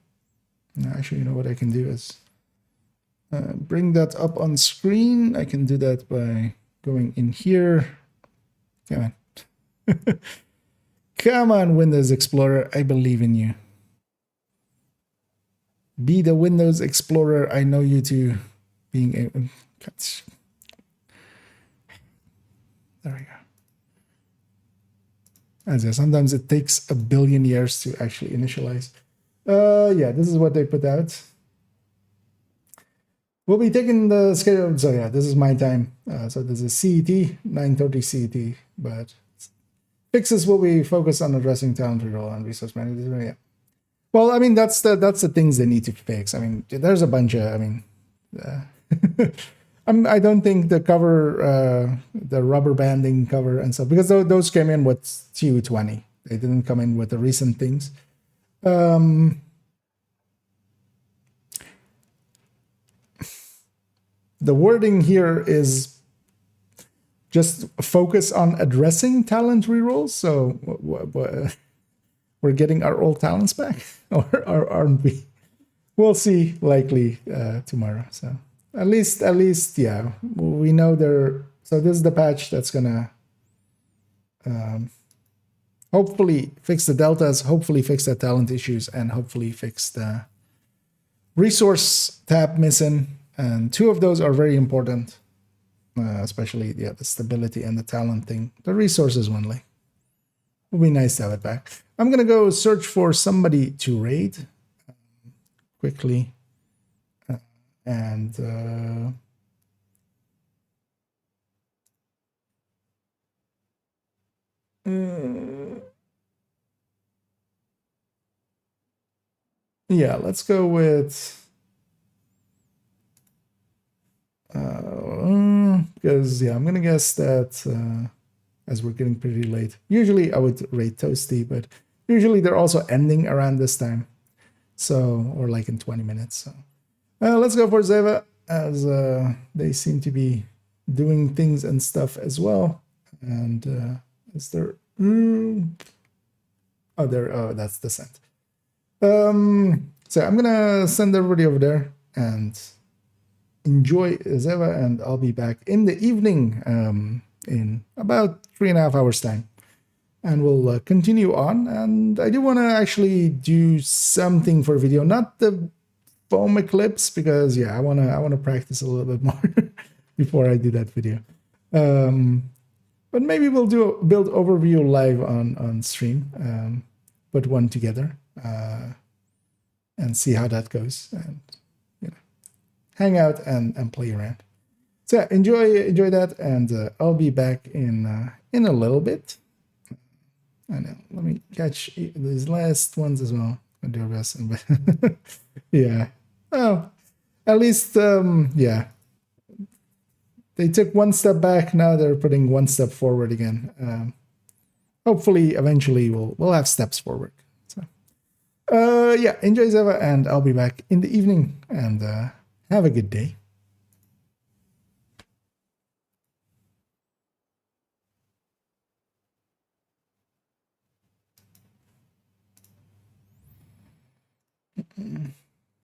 Actually, you know what I can do is bring that up on screen. I can do that by going in here. Come on. Come on, Windows Explorer. I believe in you. Be the Windows Explorer I know you to being a... There we go. As sometimes it takes a billion years to actually initialize. Yeah, this is what they put out. We'll be taking the schedule. So yeah, this is my time. So this is CET, 9:30 CET. But fixes will be focused on addressing talent reroll and resource management. Yeah. Well, I mean that's the things they need to fix. I mean, there's a bunch of. I mean. I don't think the cover, the rubber banding cover and stuff, because those came in with TU20. They didn't come in with the recent things. The wording here is just focus on addressing talent rerolls. So we're getting our old talents back, or aren't we? We'll see, likely tomorrow. So. At least, yeah, we know there. So this is the patch that's gonna hopefully fix the deltas, hopefully fix the talent issues, and hopefully fix the resource tab missing. And 2 of those are very important, especially the stability and the talent thing. The resources one, like, would be nice to have it back. I'm gonna go search for somebody to raid quickly. And yeah, let's go with because yeah, I'm gonna guess that as we're getting pretty late. Usually I would rate Toasty, but usually they're also ending around this time, so or like in 20 minutes. So. Let's go for Zeva, as they seem to be doing things and stuff as well. And is there... Oh, there. Oh, that's the send. So I'm going to send everybody over there and enjoy Zeva, and I'll be back in the evening in about 3.5 hours time. And we'll continue on. And I do want to actually do something for video, not the foam eclipse, because yeah, I wanna practice a little bit more before I do that video. But maybe we'll do a build overview live on stream, put one together, and see how that goes, and hang out and play around. So yeah, enjoy that, and I'll be back in a little bit. And let me catch these last ones as well. I'll do our best. Yeah. Oh, at least, yeah. They took one step back. Now they're putting one step forward again. Hopefully, eventually, we'll have steps forward. So, yeah, enjoy Zeva, and I'll be back in the evening. And have a good day.